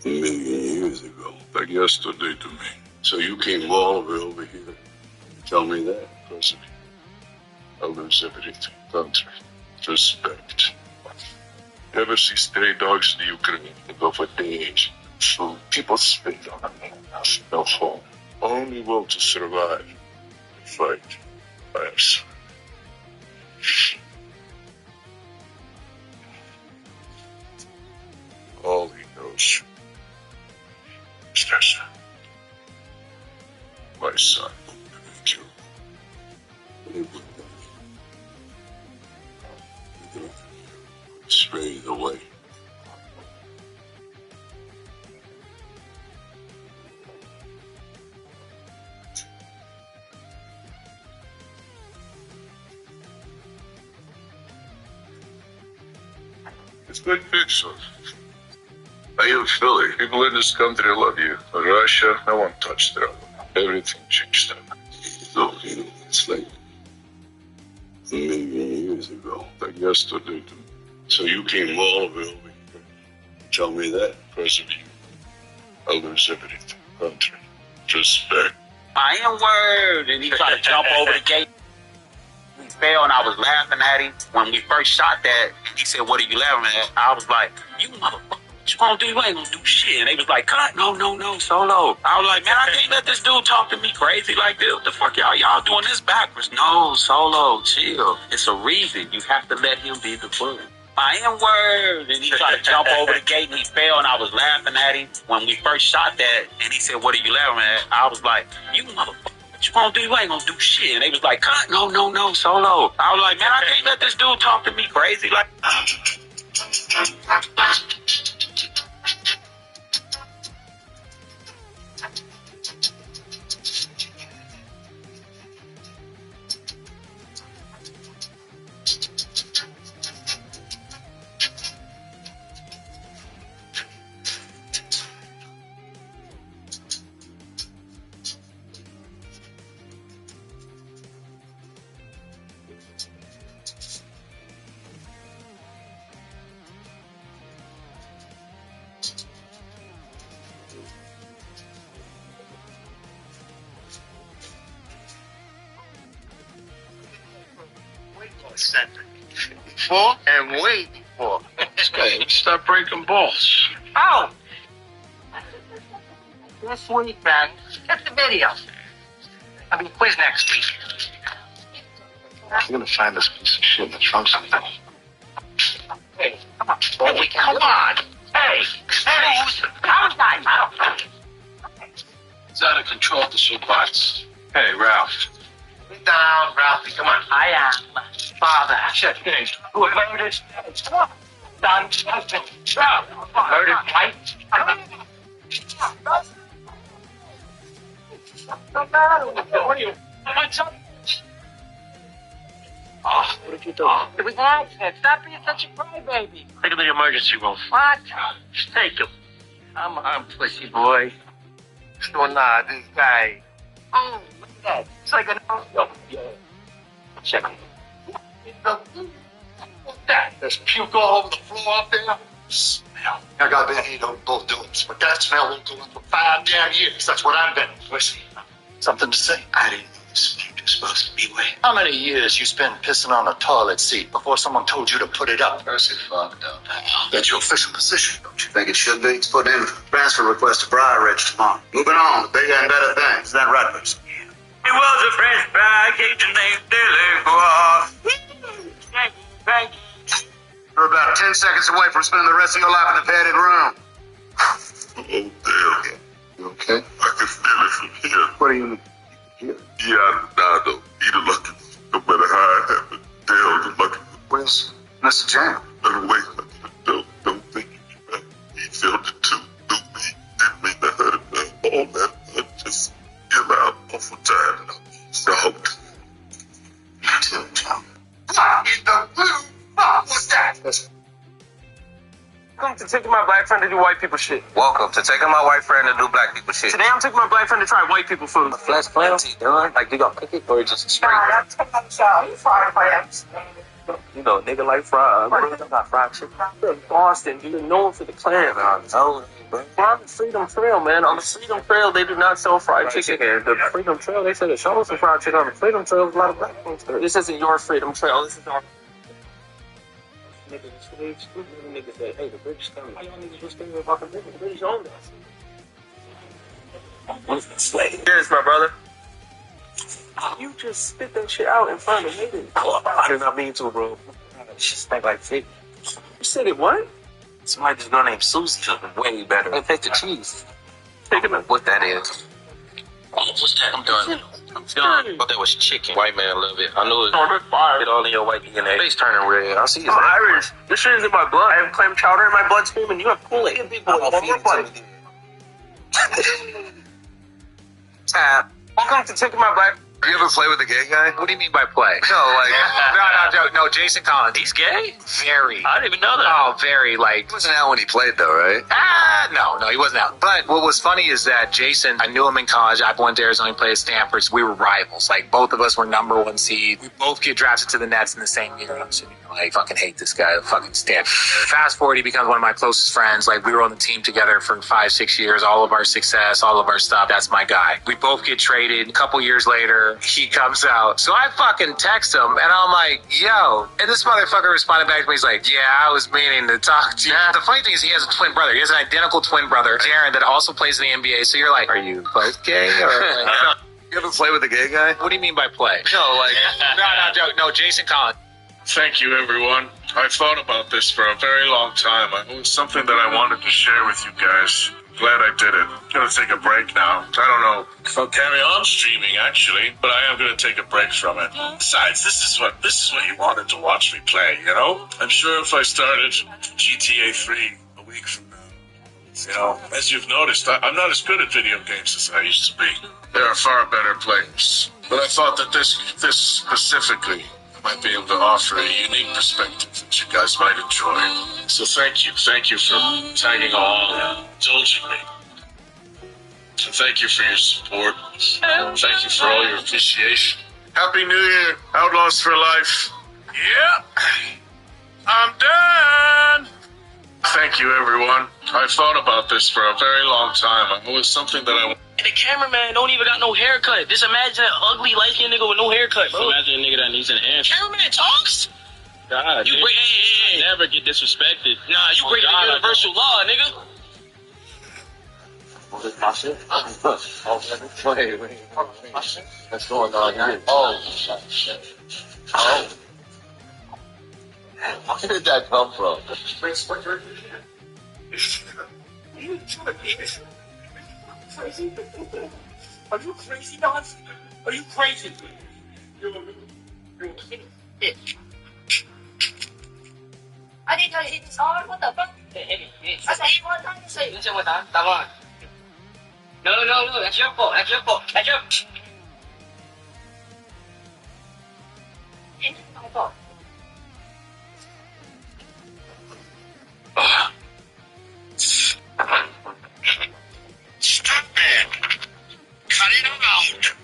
a million years ago. Like yesterday to me. So you came all the way over here to tell me that, President. I'll lose everything. Country. Respect. Never see stray dogs in the Ukraine. They go for days. So people spit on them. No home. Only will to survive. Fight. Perhaps. All he knows is this. My son will be killed. Straight away. It's like pictures. I am Philly. People in this country love you. In Russia, no one touched it. Everything changed up. So, it's like a million years ago. Like yesterday to me. So you came all the way over here. Tell me that, President. I'll lose everything. Country. Respect. I am word. And he tried to jump over the gate. He fell, and I was laughing at him. When we first shot that, he said, "What are you laughing at?" I was like, "You motherfucker, what you gonna do? You ain't gonna do shit." And they was like, "Cut, no, solo." I was like, "Man, I can't let this dude talk to me crazy like this. What the fuck y'all doing this backwards?" "No, solo, chill. It's a reason. You have to let him be the bully." I am word. And he tried to jump over the gate, and he fell, and I was laughing at him. When we first shot that, and he said, "What are you laughing at?" I was like, "You motherfucker, what you gonna do? You ain't gonna do shit." And they was like, "Cut, no, solo." I was like, "Man, I can't let this dude talk to me crazy like." For and waiting for. This guy, stop breaking balls. Oh! This week, man. Get the video. I'll be quiz next week. You're gonna find this piece of shit in the trunk someday. Hey, come on. Hey, come on. Hey, how's that? It's out of control, the shit box. Hey, Ralph. Sit down, Ralphie. Come on. I am father. Shit, who murdered son, husband, murdered wife. What's the matter with you? What are you? My son. Oh, what did you do? It was an accident. Stop being such a crybaby. Take him to the emergency room. What? Just take him. I'm pussy boy. So nah, this guy. Oh, look at that. It's like an Check him. What's that? There's puke all over the floor up there. Smell. I got bad on both doors, but that smell won't go on for 5 damn years. That's what I'm betting. Listen, something to say? I didn't know this was supposed to be wet. How many years you spent pissing on a toilet seat before someone told you to put it up? Percy fucked up. That's your official position. Don't you think it should be? It's put in transfer request to BrierRidge tomorrow. Moving on to bigger and better things. Is that right, Percy? It was a French fry, Cajun named Delacroix. Thank you. You're about 10 seconds away from spending the rest of your life in the padded room. Oh, damn. You okay? I can feel it from here. What do you mean? Here? Yeah, I don't. Either lucky. No matter how it happened. Damn, the lucky. Where's Mr. Jam? Let him wait. Don't think you get back. black friend to do white people shit. Welcome to taking my white friend to do black people shit. Today I'm taking my black friend to try white people food. Flesh clams, done? Like, you gonna cook it or just straight? Nah, I'm taking a shower. You fried clams. You know, nigga like fried. I got fried chicken. You're in Boston. You're known for the clams. No, bro. We're on the Freedom Trail, man. On the Freedom Trail, they do not sell fried chicken here. The Freedom Trail, they said, show us some fried chicken. On the Freedom Trail, there's a lot of black folks there. This isn't your Freedom Trail. This is our... Niggas, niggas say, hey, the British coming. How y'all niggas was thinking about the British? The British owned us. Cheers, my brother. You just spit that shit out in front of me. I did not mean to, bro. She stank like fish. You said it what? Somebody just girl named Susie took it way better. Hey, take the cheese. Take it. What that is. Oh, what's that? I'm done. I'm done. Thought that was chicken. White man love it. I knew it. It all in your white DNA. Face turning red. I see it. I'm Irish. This shit is in my blood. I have clam chowder in my bloodstream, and you have Kool-Aid. Tap. Welcome to taking my black. You ever play with a gay guy? What do you mean by play? No, like... No, Jason Collins. He's gay? Very. I didn't even know that. Oh, very, like... He wasn't out when he played, though, right? No, he wasn't out. But what was funny is that Jason, I knew him in college. I went to Arizona, he played at Stanford. So we were rivals. Like, both of us were #1 seed. We both get drafted to the Nets in the same year. And I'm sitting here like, fucking hate this guy. Fucking Stanford. Fast forward, he becomes one of my closest friends. Like, we were on the team together for 5-6 years. All of our success, all of our stuff. That's my guy. We both get traded. A couple years later, he comes out. So I fucking text him, and I'm like, yo. And this motherfucker responded back to me. He's like, yeah, I was meaning to talk to you. The funny thing is he has a twin brother. He has an identical twin brother, Jaron, that also plays in the NBA. So you're like, are you both gay? Or like, you ever play with a gay guy? What do you mean by play? No, like... No, Jason Collins. Thank you, everyone. I've thought about this for a very long time. It was something that I wanted to share with you guys. Glad I did it. Gonna take a break now. I don't know if I'll carry on streaming, actually, but I am gonna take a break from it. Besides, this is what you wanted to watch me play, you know? I'm sure if I started GTA 3 a week from now, you know, as you've noticed, I'm not as good at video games as I used to be. There are far better players. But I thought that this specifically might be able to offer a unique perspective that you guys might enjoy. So thank you for tagging along and indulging me. And thank you for your support. Thank you for all your appreciation. Happy New Year, Outlaws for Life. Yep, I'm done. Thank you, everyone. I've thought about this for a very long time. It was something that I... And the cameraman don't even got no haircut. Just imagine an ugly, light-skinned nigga with no haircut, bro. Imagine a nigga that needs an answer. Cameraman talks? God, you break, hey. Never get disrespected. Nah, you breaking the universal law, nigga. Oh, this my shit? Wait. What's going on here? Oh, shit. Oh. Where did that come from? Crazy? Are you crazy, Don? Are you crazy? You're I didn't tell you it's hard. What the fuck? I said you want to say. No, that's your fault. That's your fault. That's your... It's my fault. Stop it! Cut it out!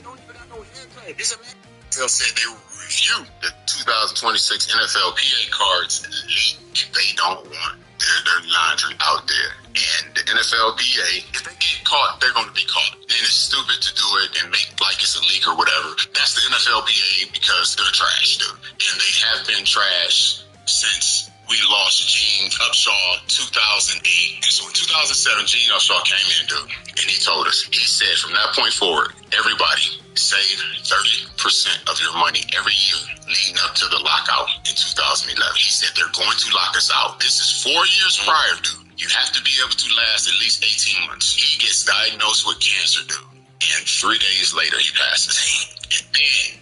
Don't even got no haircut. NFL said they reviewed the 2026 NFLPA cards leak. They don't want their laundry out there. And the NFLPA, if they get caught, they're going to be caught. And it's stupid to do it and make like it's a leak or whatever. That's the NFLPA because they're trash, dude. And they have been trash since we lost Gene Upshaw 2008. And so in 2007, Gene Upshaw came in, dude, and he told us, he said from that point forward, everybody save 30% of your money every year leading up to the lockout in 2011. He said they're going to lock us out. This is 4 years prior, dude. You have to be able to last at least 18 months. He gets diagnosed with cancer, dude, and 3 days later he passes. And then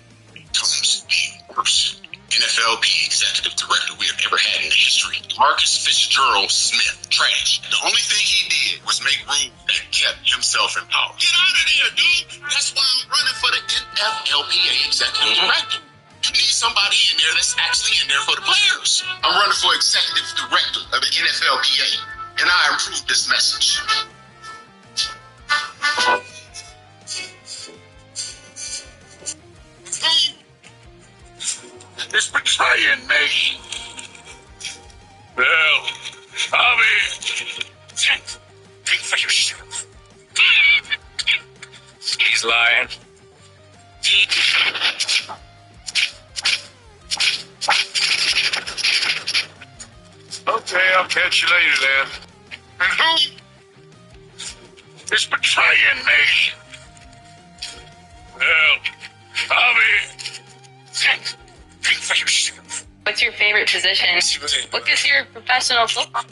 comes the worst NFLP executive director we have ever had in the history. Marcus Fitzgerald Smith. Trash. The only thing he did was make rules that kept himself in power. Get out of there, dude. That's why I'm running for the NFLPA executive director. You need somebody in there that's actually in there for the players. I'm running for executive director of the NFLPA, and I approve this message. It's betraying me. Well, I mean, think for yourself. He's lying. Okay, I'll catch you later then. And who is betraying me? Well, I mean, think for yourself. What's your favorite position? What is your professional football?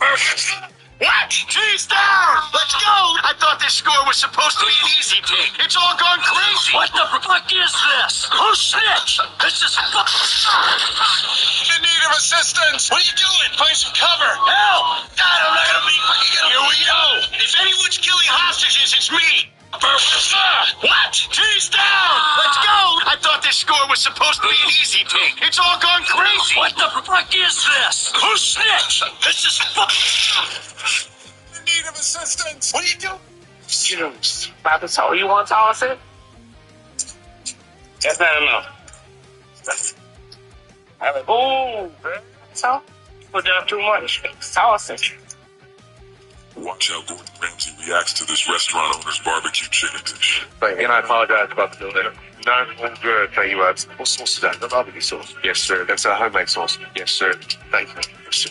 What? Cheese down! Let's go! I thought this score was supposed to be an easy thing. It's all gone crazy. What the fuck is this? Who snitched? This is in need of assistance. What are you doing? Find some cover. Help! God, I'm not gonna be fucking. Here we go. If anyone's killing hostages, it's me. What? Cheese down! Let's go! I thought this score was supposed to be an easy thing. It's all gone crazy. What the fuck is this? Who snitched? This is in need of assistance. What are you doing? Shoes. About to tell you want to toss it? That's not enough. I mean, ooh, so put down too much. Toss it. Watch how Gordon Ramsay reacts to this restaurant owner's barbecue chicken dish. And I apologize about the delay. No, I'm good. Tell you what. What sauce is that? The barbecue sauce. Yes, sir. That's a homemade sauce. Yes, sir. Thank you. Yes, sir.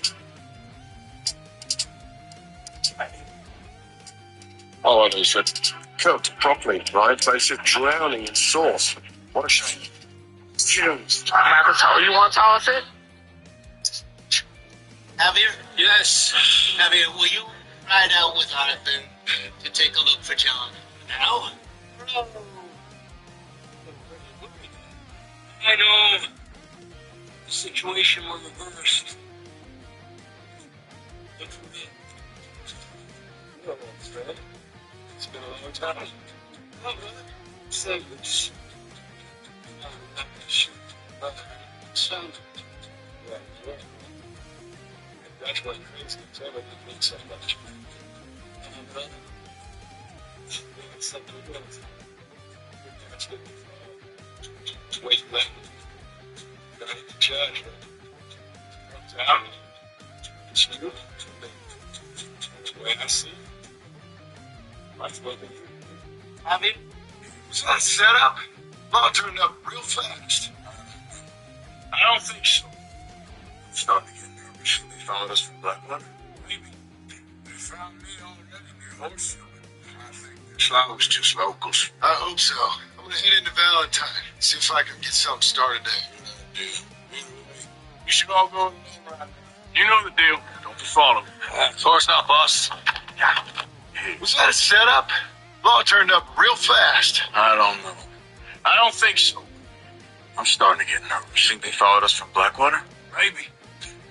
Oh, I said cooked properly, right? They said drowning in sauce. What a shame. Jones. How you want to toss it? Javier? Yes. Javier, will you ride out with Arthur to take a look for John? Now? No. I know. The situation was reversed. Look for me. No, Fred. It's been a long time. Oh, brother. Say this. Son. Yeah. That's what crazy ever did mean so much. Brother. It's something else. That's what wait, let me. Got it to judge. Comes out. It's you. That's the way I see it. That's what you. I mean, was that set up? Law turned up real fast. I don't think so. I'm starting to get nervous. They followed us from Blackwater. Maybe. They found me already near Horseshoe. I think this lot was just locals. I hope so. I'm gonna head into Valentine. See if I can get something started there. You should all go in right now. You know the deal. Don't be followed. Of course not, boss. Was that a setup? Law turned up real fast. I don't know. I don't think so. I'm starting to get nervous. Think they followed us from Blackwater? Maybe.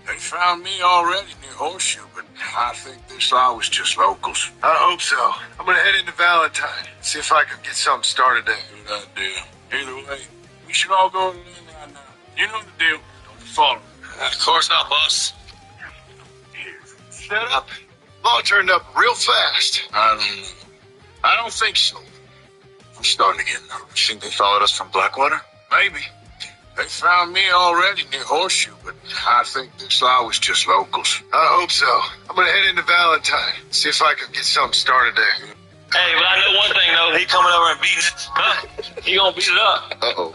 They found me already near Horseshoe, but I think this lot was just locals. I hope so. I'm gonna head into Valentine. See if I can get something started there. Good idea. Either way, we should all go in right now. You know the deal. Don't be followed. Of course not, boss. Set up. Law turned up real fast. I don't know. I don't think so. I'm starting to get nervous. Think they followed us from Blackwater? Maybe. They found me already near Horseshoe, but I think this lot was just locals. I hope so. I'm gonna head into Valentine. See if I can get something started there. Hey, but I know one thing though. He coming over and beating it up. He gonna beat it up. Uh-oh.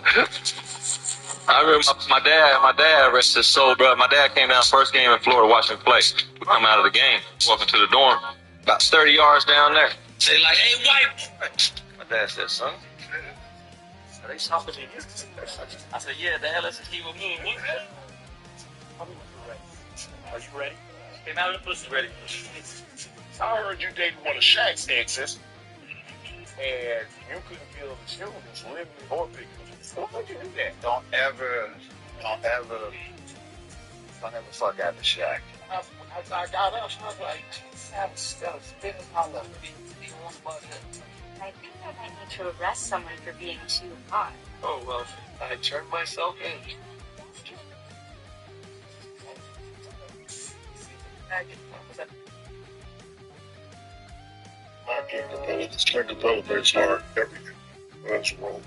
I remember my dad, rest his soul, bro. My dad came down first game in Florida watching me play. We come out of the game, walking to the dorm, about 30 yards down there. They like, hey, white boy. My dad said, son, Are they talking to you? I said, yeah, Dad, let's just keep it moving. Are you ready? Came out of the pussy ready. I heard you dated one of Shaq's exes, and you couldn't feel the shoes living or picking. Why would you do that? Don't ever fuck out the Shaq. I got up, I was like, that was big as my love. I think I might need to arrest someone for being too hot. Oh, well, I turned myself in. King Capella makes hard everything. That's wrong.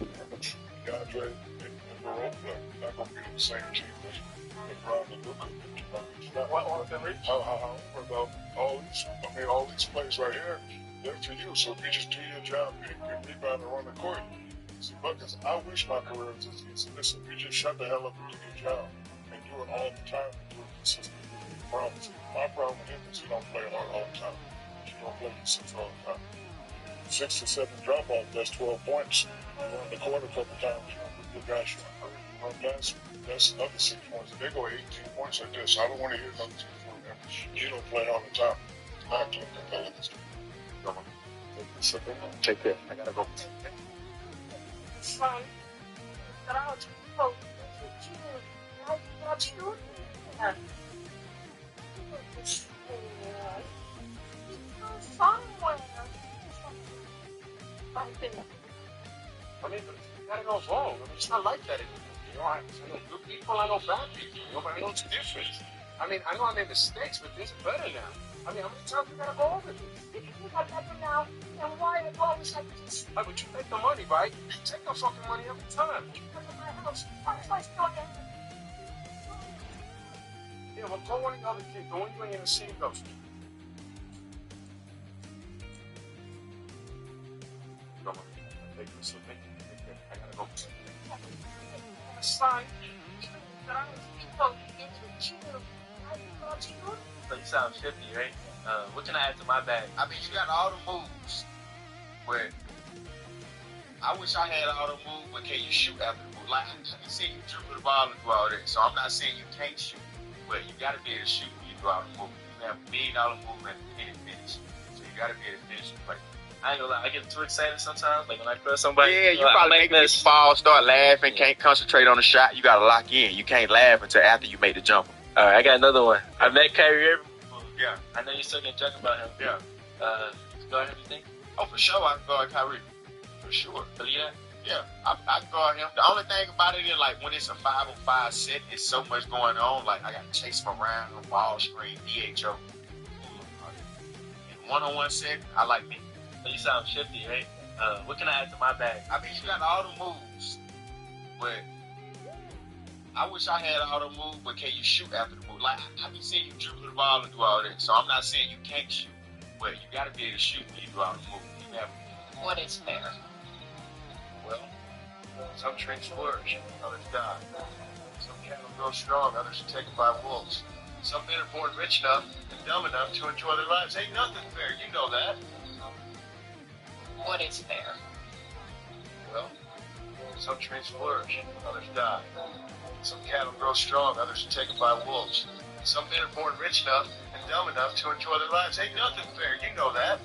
DeAndre and Baroque not going to be on the same team as LeBron and Luka. However, though, all these plays right here, they're for you. So if you just do your job, you rebound and run the court. See, Buckets, I wish my career was this easy. Listen, you just shut the hell up and do your job and do it all the time and do it consistently. My problem with him is he don't play hard all the time. He don't play consistent all the time. 6 to 7 drop off, that's 12 points. You run the court a couple times, your guys run past, that's another 6 points. If they go 18 points like this, I don't want to hear another team from them. You don't play all the time. Not Clint Capella this time. Come on. Take care. I gotta go. Son, but I was supposed to do. I thought you knew that. Somewhere. I mean, that goes wrong. I mean, it's not like that anymore. You know, I know good people, I know bad people. You know, but I know it's different. I mean, I know I made mistakes, but things are better now. I mean, how many times we gotta go over this? If you think I'm better now, then why are you always like this? But you take the money, right? You take the fucking money every time. You come to my house. Why is my still there? Yeah, well, go one of the other kids. Go when you ain't even seen those. Come on. Take this with me. I gotta go. Son, but I was supposed to get with you. I thought you knew. So you sound shifty, right? What can I add to my bag? I mean, you got all the moves. But I wish I had all the moves, but can you shoot after the move? Like, I can see you dribble the ball and do all that. So I'm not saying you can't shoot, but you got to be able to shoot when you do all the moves. You have $1 million movement and finish. So you got to be able to finish the play. I ain't gonna lie, I get too excited sometimes. Like when I crush somebody. Yeah, you probably make this fall, start laughing, can't concentrate on the shot. You gotta lock in. You can't laugh until after you make the jumper. All right, I got another one. I met Kyrie Irving. Yeah. I know you're still gonna joke about him. Yeah. Go ahead, you think? Oh, for sure, I can guard Kyrie. For sure. Believe that? Yeah, I can guard him. The only thing about it is, like, when it's a 5-on-5 set, it's so much going on. Like, I gotta chase him around, ball screen, DHO. In one-on-one set, I like me. So you sound shifty, right? What can I add to my bag? I mean, you got all the moves, but I wish I had all the moves, but can you shoot after the move? Like, I be seeing you dribble the ball and do all that, so I'm not saying you can't shoot, but you got to be able to shoot when you do all the moves. You have What is fair? Well, some trees flourish, others die. Some cattle grow strong, others are taken by wolves. Some men are born rich enough and dumb enough to enjoy their lives. Ain't nothing fair, you know that. What is fair? Well, some trees flourish, others die. Some cattle grow strong, others are taken by wolves. Some men are born rich enough and dumb enough to enjoy their lives. Ain't nothing fair, you know that.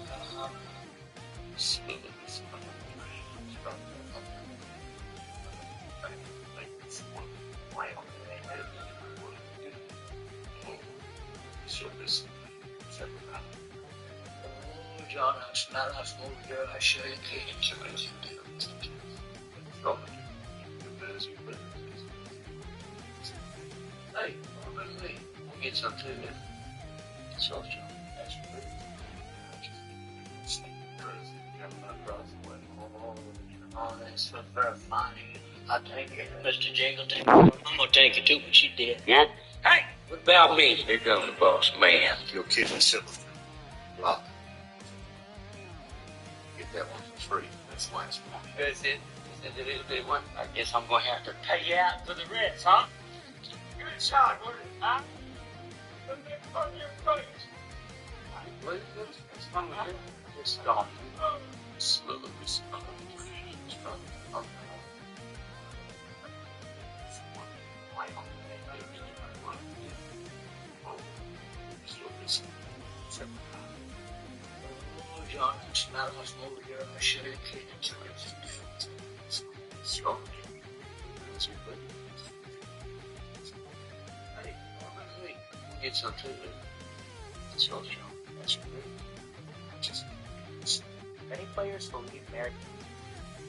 John, it's not us over here. I show you kids. Hey, we'll get some too. So, John, that's good. Oh, that's so very funny. I'll take it, Mr. Jingleton. I'm gonna take it too, what you did. Yep. Hey, what about me? Here comes the boss man. Your kid is simple. Block. Get that one for free. That's the last one. That's it. Is it a little bit one? I guess I'm gonna have to pay you out for the rest, huh? Good shot, what is it, huh? On your face. It's fun with it. It's gone. Smooth. Oh, John, it's not us over here. I should have kids. So, Hey, we'll get some too. so, John, that's good. Many players believe marriage.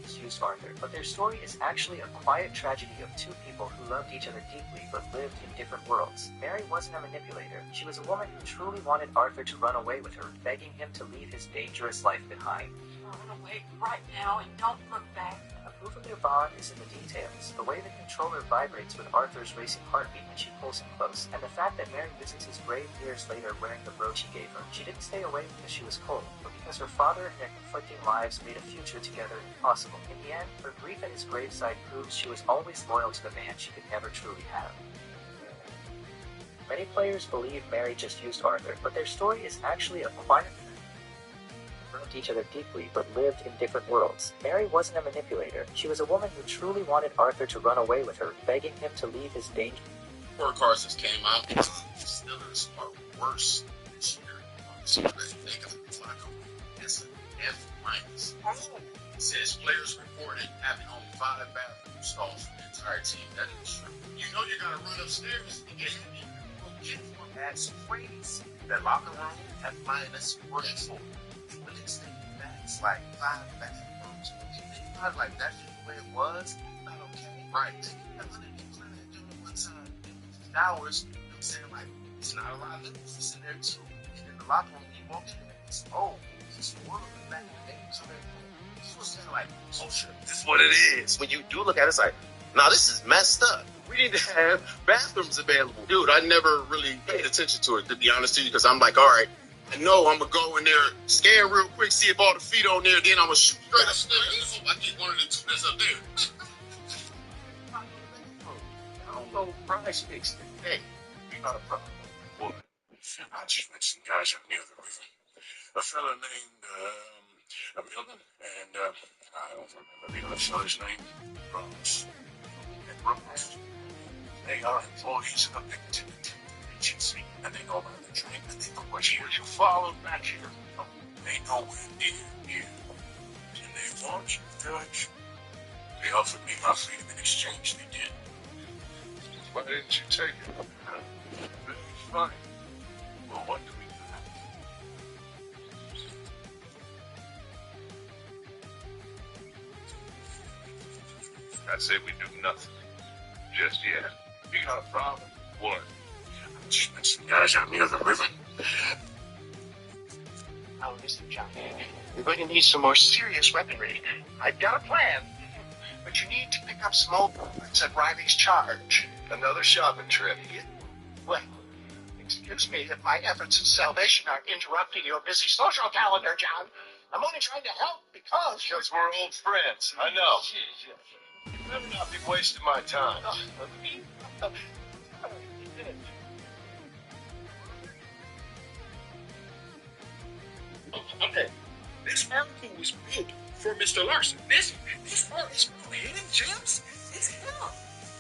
Wizards used Arthur, but their story is actually a quiet tragedy of two people who loved each other deeply but lived in different worlds. Mary wasn't a manipulator. She was a woman who truly wanted Arthur to run away with her, begging him to leave his dangerous life behind. Run away right now and don't look back. Proof of their bond is in the details, the way the controller vibrates with Arthur's racing heartbeat when she pulls him close, and the fact that Mary visits his grave years later wearing the brooch he gave her. She didn't stay away because she was cold, but because her father and their conflicting lives made a future together impossible. In the end, her grief at his graveside proves she was always loyal to the man she could never truly have. Many players believe Mary just used Arthur, but their story is actually a quiet loved each other deeply but lived in different worlds. Mary wasn't a manipulator. She was a woman who truly wanted Arthur to run away with her, begging him to leave his danger. Four cards that came out. Steelers are worse this year. So they got Flacco. That's an F minus. It says players reported having only 5 bathroom stalls for the entire team. That is true. You know you gotta run upstairs to get in. That's crazy. That locker room, F minus, worse for. But it's like 5 bathrooms. You think about it like that's just the way it was? Not okay. Right. That's what they do one time. Showers, you know what I'm saying? Like, it's not a lot of liquids in there too. And in the locker room, you walk in there, it's old. It's one of the back in the day. So you were saying like, oh shit, this is what it is. When you do look at it, it's like, nah, this is messed up. We need to have bathrooms available. Dude, I never really paid attention to it, to be honest with you, because I'm like, all right, I know I'm going to go in there, scan real quick, see if all the feet on there, then I'm going to shoot straight upstairs. I get one of the two that's up there. I don't know price fixed it. Hey, you're not a problem. Boy, I just met some guys up near the river. A fella named Milton, and I don't remember the other fella's name. Rose. And Rose. They are employees of the agency, and they know about the drink, and they know what you followed back here. They know we're near you. And they want you, Judge. They offered me my freedom in exchange, they did. Why didn't you take it? Very fine. Well, what do we do? I say we do nothing. Just yet. You got a problem? What? I just met some guys out near the river. Oh, listen, Johnny. You're going to need some more serious weaponry. I've got a plan. But you need to pick up some old bullets at Riley's charge. Another shopping trip. Well, excuse me if my efforts at salvation are interrupting your busy social calendar, John. I'm only trying to help because we're old friends. I know. You better not be wasting my time. Okay, this article was built for Mr. Larson. This part is from Hidden Gems. It's him.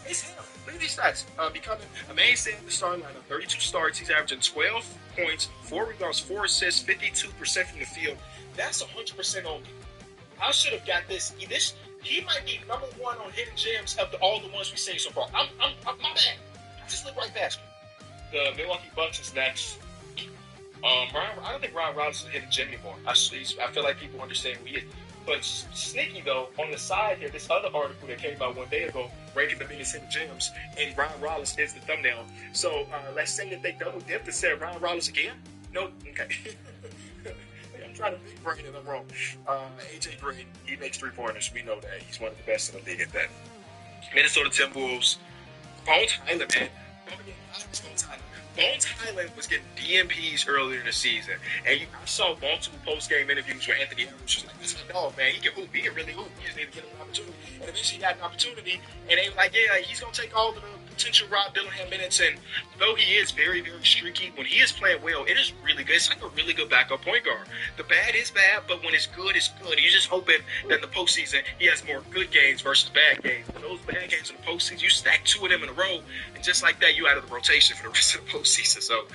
It's him. Look at these stats. Becoming a mainstay in the starting lineup. 32 starts. He's averaging 12 points, 4 rebounds, 4 assists, 52% from the field. That's 100% on me. I should have got this. He might be number 1 on Hidden Gems of all the ones we've seen so far. I'm my bad. I just look right past me. The Milwaukee Bucks is next. I don't think Ryan Rollins is a hidden gem anymore. I feel like people understand who he is. But sneaky though, on the side here, this other article that came out one day ago, ranking the biggest hidden gems, and Ryan Rollins is the thumbnail. So let's say that they double dipped and said Ryan Rollins again. Nope. Okay. I'm trying to big brain and I'm wrong. AJ Green, he makes 3-pointers. We know that he's one of the best in the league at that. Minnesota Timberwolves, Bones Highland, man. Bones Highland was getting DMPs earlier in the season, and I saw multiple post-game interviews where Anthony Edwards was like, "This is my dog, man. He can hoop. He can really hoop. We just need to get him an opportunity." And eventually, he got an opportunity, and they were like, "Yeah, he's gonna take all the potential Rob Dillingham minutes." And though he is very, very streaky, when he is playing well, it is really good. It's like a really good backup point guard. The bad is bad, but when it's good, it's good. You're just hoping that in the postseason he has more good games versus bad games. Those bad games in the postseason, you stack 2 of them in a row, and just like that, you out of the rotation for the rest of the postseason. So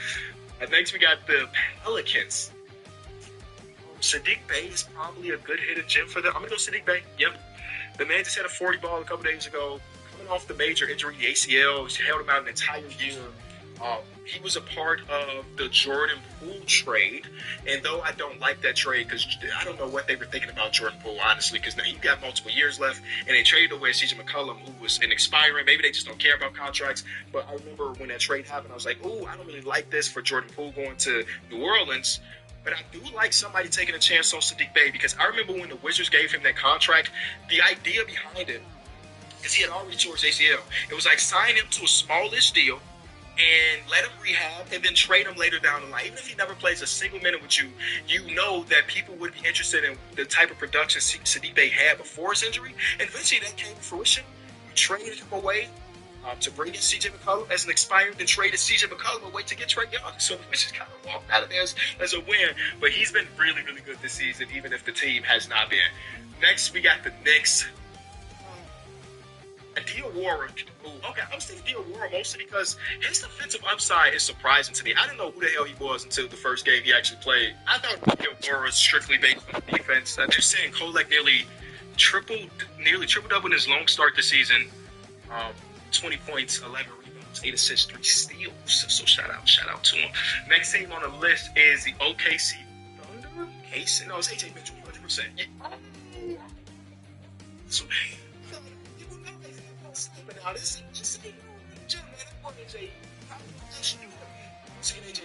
next we got the Pelicans. Sadiq Bey is probably a good hidden gem for them. I'm gonna go Sadiq Bey. Yep. The man just had a 40 ball a couple days ago. Coming off the major injury, the ACL, he's held him out an entire year. He was a part of the Jordan Poole trade, and though I don't like that trade because I don't know what they were thinking about Jordan Poole, honestly, because now you've got multiple years left, and they traded away CJ McCollum, who was an expiring. Maybe they just don't care about contracts, but I remember when that trade happened, I was like, ooh, I don't really like this for Jordan Poole going to New Orleans, but I do like somebody taking a chance on Sadiq Bey, because I remember when the Wizards gave him that contract, the idea behind it, because he had already tore his ACL, it was like sign him to a smallish deal, and let him rehab, and then trade him later down the line. Even if he never plays a single minute with you, you know that people would be interested in the type of production Sadiq Bey had before his injury, and eventually that came to fruition. You traded him away to bring in CJ McCollum as an expired, and traded CJ McCollum away to get Trae Young. So which is kind of walked out of there as a win. But he's been really, really good this season, even if the team has not been. Next, we got the Knicks. Diawara. Okay, I'm saying Diawara mostly because his defensive upside is surprising to me. I didn't know who the hell he was until the first game he actually played. I thought Diawara was strictly based on defense. They're saying Kolek nearly triple-double in his long start this season. 20 points, 11 rebounds, 8 assists, 3 steals. So shout out to him. Next team on the list is the OKC Thunder. No, it's AJ Mitchell, 100%. Yeah. So, now this is AJ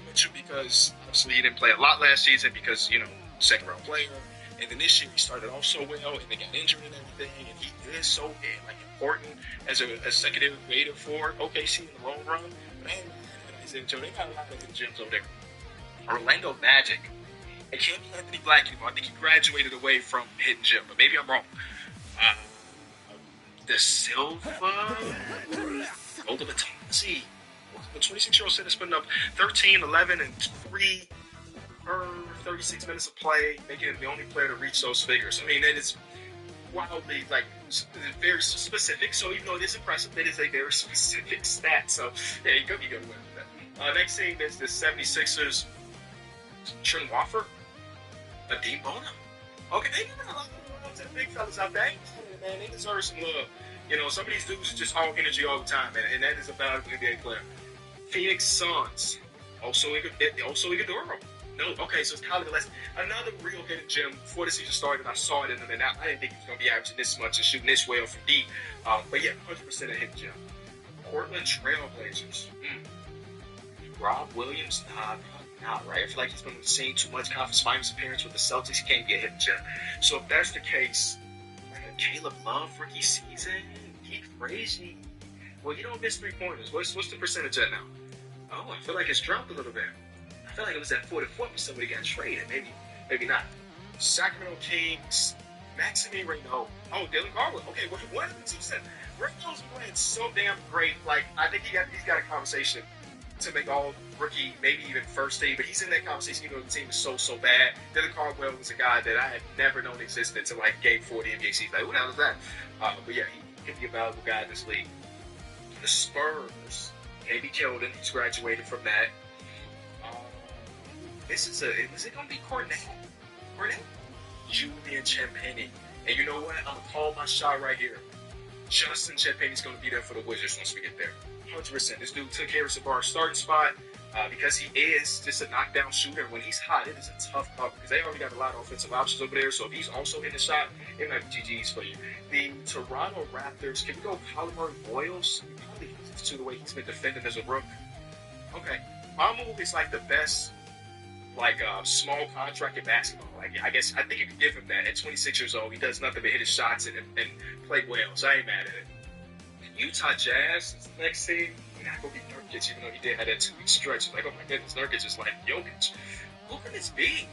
Mitchell because obviously he didn't play a lot last season because, second round player. And then this year he started off so well and then got injured and everything. And he is so important as a secondary creator for OKC in the long run. Man, they got a lot of hidden gems over there. Orlando Magic. It can't be Anthony Black anymore. I think he graduated away from hidden gem, but maybe I'm wrong. The Silva, Olga Batanzi, the 26-year-old center, putting up 13, 11, and 3 per 36 minutes of play, making him the only player to reach those figures. I mean, it is wildly, very specific. So even though it is impressive, it is a very specific stat. So, yeah, you could be good with that. Next team is the 76ers, Trent Wofford, Adeem Bona. Okay, they got a lot of big fellas out there. Man, they deserve some love. Some of these dudes are just all energy all the time, man, and that is about an NBA player. Phoenix Suns, also Iguodala. No, okay, so it's Kyle Gillespie. Another real hidden gem before the season started. I saw it in him, and I didn't think he was going to be averaging this much and shooting this well from deep. But yeah, 100% a hidden gem. Portland Trail Blazers. Rob Williams, probably not, right? I feel like he's been seeing too much conference finals appearance with the Celtics. He can't be a hidden gem. So if that's the case, Caleb Love rookie season, he crazy. Well, you don't miss 3-pointers. What's the percentage at now? Oh, I feel like it's dropped a little bit. I feel like it was at 44% when somebody got traded. Maybe not. Sacramento Kings, Maxime Reynaud. Oh, Dylan Garwood. Okay, what did the two say? Reynaud's playing so damn great. I think he's got a conversation to make all rookie, maybe even first team, but he's in that conversation even though the team is so bad. Dylan Caldwell was a guy that I had never known existed until game 4 of the NBA season. Who the hell is that? But yeah, he could be a valuable guy in this league. The Spurs, KB Keldon, he's graduated from that. Is it going to be Cornette? Julian Champagnie. And you know what? I'm going to call my shot right here. Justin Champagnie's going to be there for the Wizards once we get there. 100%. This dude took Harrison Barnes' starting spot because he is just a knockdown shooter. When he's hot, it is a tough cover because they already got a lot of offensive options over there. So if he's also hitting the shot, it might be GG's for you. The Toronto Raptors, can we go Palmer Boyles? Probably to the way he's been defending as a rook. Okay. Palmer is the best small contract in basketball. I think you could give him that. At 26 years old, he does nothing but hit his shots and play well. So I ain't mad at it. Utah Jazz is the next team. Not gonna be Nurkic, even though he did have that 2-week stretch. Oh my goodness, Nurkic is like Jokic. Who can this be?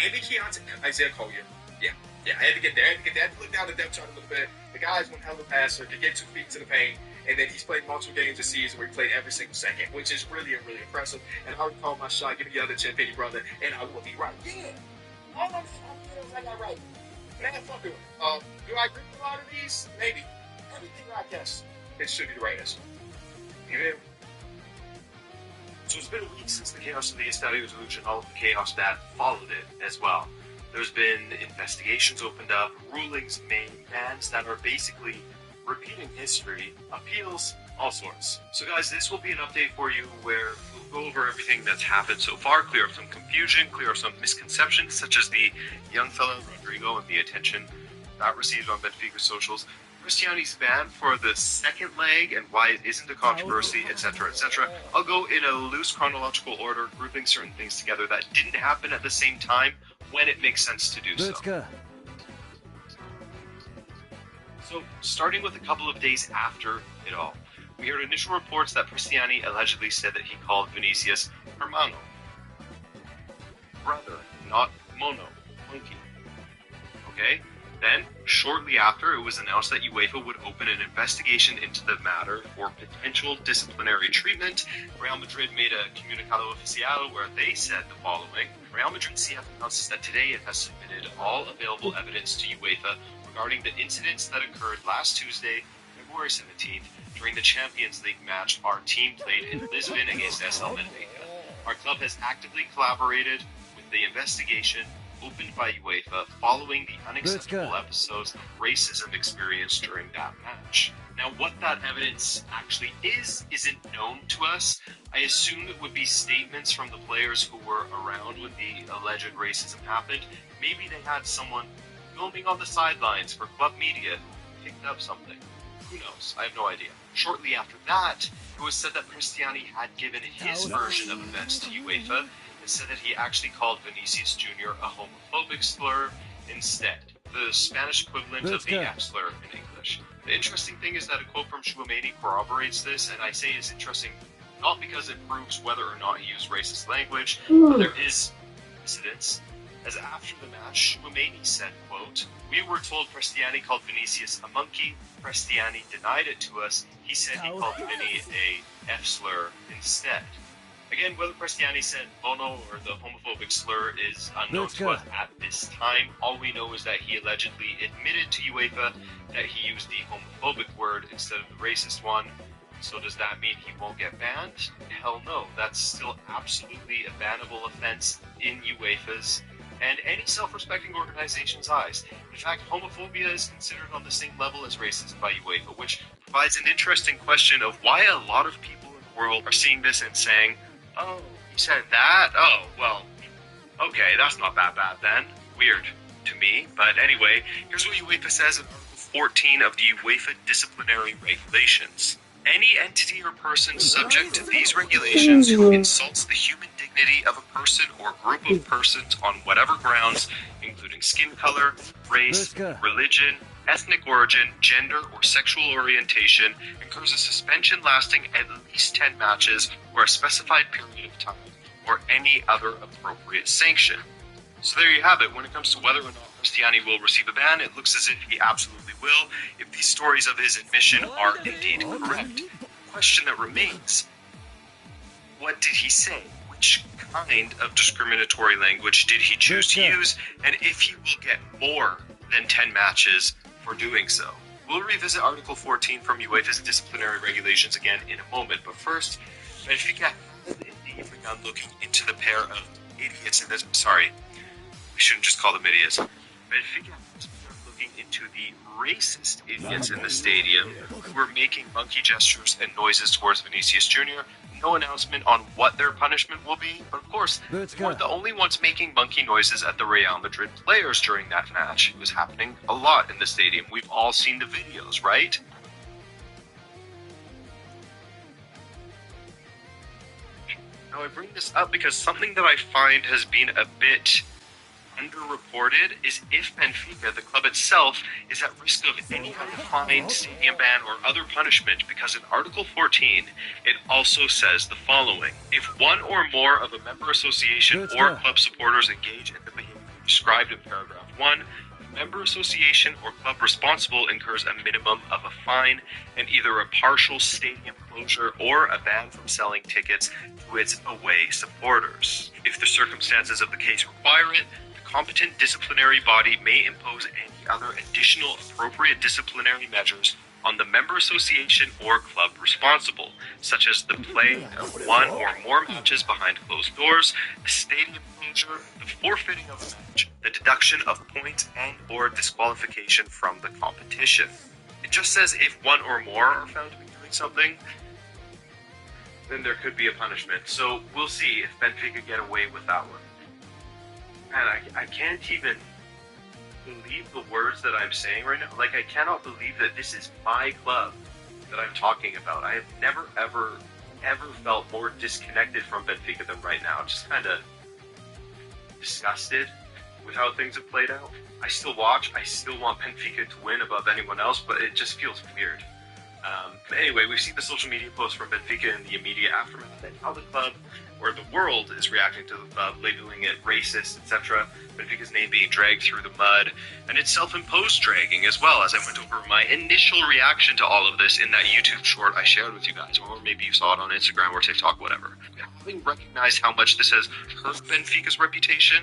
Maybe Keontae, Isaiah Collier. Yeah, I had to get there. I had to look down the depth chart a little bit. The guy's one hell of a passer. Can get 2 feet to the paint. And then he's played multiple games this season where he played every single second, which is really impressive. And I already called my shot, give me the other Champagnie brother, and I will be right. Yeah. All them I got right. Man, fuck it. Do I agree with a lot of these? Maybe. Everything I guess, it should be the right answer. Yeah. So it's been a week since the chaos of the Estadio Resolution, all of the chaos that followed it as well. There's been investigations opened up, rulings made, bans that are basically repeating history, appeals all sorts. So guys, this will be an update for you where we'll go over everything that's happened so far, clear up some confusion, clear up some misconceptions, such as the young fella Rodrigo and the attention that received on Benfica's socials, Cristiani's ban for the second leg and why it isn't a controversy, etc., etc. I'll go in a loose chronological order, grouping certain things together that didn't happen at the same time when it makes sense to do so. So, starting with a couple of days after it all, we heard initial reports that Cristiani allegedly said that he called Vinicius hermano, brother, not mono, monkey. Okay? Then, shortly after, it was announced that UEFA would open an investigation into the matter for potential disciplinary treatment. Real Madrid made a comunicado oficial where they said the following. Real Madrid CF announces that today it has submitted all available evidence to UEFA regarding the incidents that occurred last Tuesday, February 17th, during the Champions League match our team played in Lisbon against SL Benfica. Our club has actively collaborated with the investigation opened by UEFA following the unacceptable episodes of racism experienced during that match. Now, what that evidence actually isn't known to us. I assume it would be statements from the players who were around when the alleged racism happened. Maybe they had someone filming on the sidelines for club media who picked up something. Who knows? I have no idea. Shortly after that, it was said that Cristiani had given his version of events to UEFA and said that he actually called Vinicius Jr. a homophobic slur instead, the Spanish equivalent of the F slur in English. The interesting thing is that a quote from Chouameni corroborates this, and I say it's interesting not because it proves whether or not he used racist language, but there is incidents. As after the match, Chouameni said, quote, "We were told Cristiani called Vinicius a monkey. Cristiani denied it to us. He said he called Vinny a F slur instead." Again, whether Cristiani said mono or the homophobic slur is unknown to us at this time. All we know is that he allegedly admitted to UEFA that he used the homophobic word instead of the racist one. So does that mean he won't get banned? Hell no. That's still absolutely a bannable offense in UEFA's and any self-respecting organization's eyes. In fact, homophobia is considered on the same level as racism by UEFA, which provides an interesting question of why a lot of people in the world are seeing this and saying, "Oh, you said that? Oh, well, okay, that's not that bad then." Weird to me, but anyway, here's what UEFA says in Article 14 of the UEFA Disciplinary Regulations. Any entity or person subject to these regulations who insults the human dignity of a person or group of persons on whatever grounds, including skin color, race, religion, ethnic origin, gender, or sexual orientation, incurs a suspension lasting at least 10 matches or a specified period of time, or any other appropriate sanction. So there you have it. When it comes to whether or not Cristiani will receive a ban, it looks as if he absolutely will, if these stories of his admission are indeed correct. The question that remains, what did he say? Which kind of discriminatory language did he choose to use? And if he will get more than 10 matches for doing so? We'll revisit Article 14 from UEFA's disciplinary regulations again in a moment, but first, Benfica has indeed begun looking into the pair of idiots in this. Sorry, we shouldn't just call them idiots. Benfica has begun looking into the racist idiots in the stadium who were making monkey gestures and noises towards Vinicius Jr. No announcement on what their punishment will be, but of course, they weren't the only ones making monkey noises at the Real Madrid players during that match. It was happening a lot in the stadium. We've all seen the videos, right? Now I bring this up because something that I find has been a bit underreported is if Benfica, the club itself, is at risk of any kind of fine, stadium ban, or other punishment, because in Article 14, it also says the following. If one or more of a member association or club supporters engage in the behavior described in paragraph 1, the member association or club responsible incurs a minimum of a fine and either a partial stadium closure or a ban from selling tickets to its away supporters. If the circumstances of the case require it, competent disciplinary body may impose any other additional appropriate disciplinary measures on the member association or club responsible, such as the play of one or more matches behind closed doors, the stadium closure, the forfeiting of a match, the deduction of points and or disqualification from the competition. It just says if one or more are found to be doing something, then there could be a punishment. So we'll see if Benfica get away with that one. And I can't even believe the words that I'm saying right now. Like, I cannot believe that this is my club that I'm talking about. I have never, ever felt more disconnected from Benfica than right now. Just kind of disgusted with how things have played out. I still watch. I still want Benfica to win above anyone else, but it just feels weird. But anyway, we've seen the social media posts from Benfica in the immediate aftermath and how the club, or the world, is reacting to the club, labeling it racist, etc. Benfica's name being dragged through the mud, and it's self-imposed dragging as well, as I went over my initial reaction to all of this in that YouTube short I shared with you guys, or maybe you saw it on Instagram or TikTok, whatever. Having recognized how much this has hurt Benfica's reputation,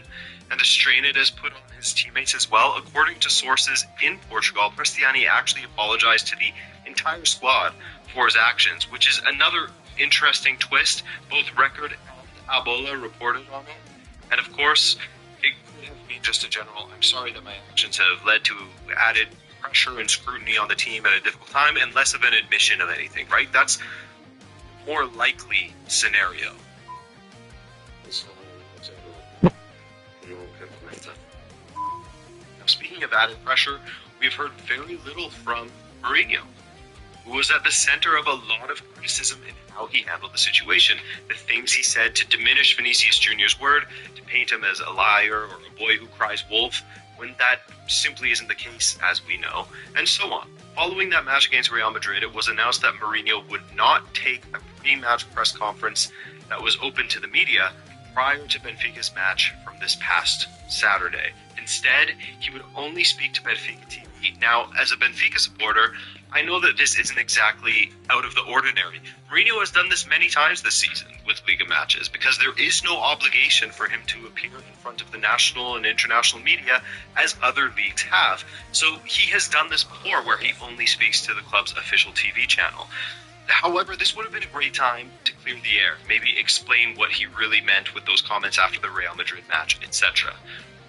and the strain it has put on his teammates as well, according to sources in Portugal, Cristiani actually apologized to the entire squad for his actions, which is another interesting twist. Both Record and Abola reported on it, and of course, it could have been just a general, I'm sorry that my actions have led to added pressure and scrutiny on the team at a difficult time, and less of an admission of anything, right? That's more likely scenario. Now, speaking of added pressure, we've heard very little from Mourinho, who was at the center of a lot of criticism in how he handled the situation. The things he said to diminish Vinicius Jr.'s word, to paint him as a liar or a boy who cries wolf, when that simply isn't the case, as we know, and so on. Following that match against Real Madrid, it was announced that Mourinho would not take a pre-match press conference that was open to the media prior to Benfica's match from this past Saturday. Instead, he would only speak to Benfica TV. Now, as a Benfica supporter, I know that this isn't exactly out of the ordinary. Mourinho has done this many times this season with Liga matches because there is no obligation for him to appear in front of the national and international media as other leagues have. So he has done this before where he only speaks to the club's official TV channel. However, this would have been a great time to clear the air, maybe explain what he really meant with those comments after the Real Madrid match, etc.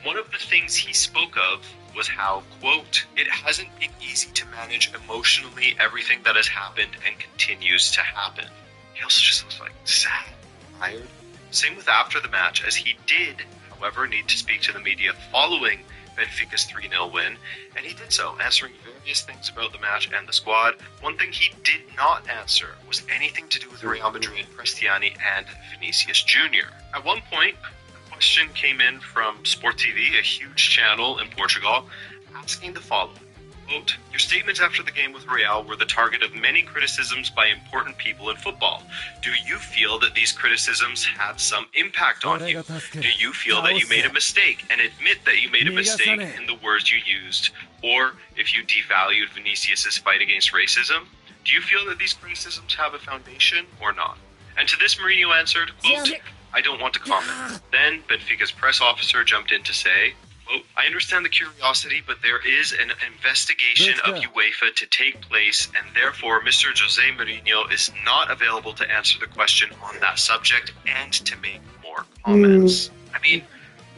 One of the things he spoke of was how, quote, it hasn't been easy to manage emotionally everything that has happened and continues to happen. He also just looks like sad, tired. Same with after the match, as he did, however, need to speak to the media following Benfica's 3-0 win, and he did so, answering various things about the match and the squad. One thing he did not answer was anything to do with Real Madrid, Cristiani, and Vinicius Jr. At one point, question came in from Sport TV, a huge channel in Portugal, asking the following. Quote, your statements after the game with Real were the target of many criticisms by important people in football. Do you feel that these criticisms had some impact on you? Do you feel that you made a mistake and admit that you made a mistake in the words you used? Or if you devalued Vinicius' fight against racism? Do you feel that these criticisms have a foundation or not? And to this, Mourinho answered, quote, I don't want to comment. Then Benfica's press officer jumped in to say, quote, I understand the curiosity, but there is an investigation of UEFA to take place, and therefore Mr. Jose Mourinho is not available to answer the question on that subject and to make more comments. I mean,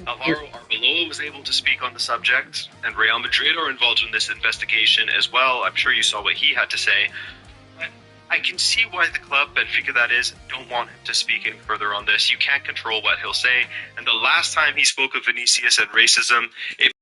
Alvaro Arbeloa was able to speak on the subject, and Real Madrid are involved in this investigation as well. I'm sure you saw what he had to say. I can see why the club, Benfica that is, don't want him to speak any further on this. You can't control what he'll say. And the last time he spoke of Vinicius and racism, it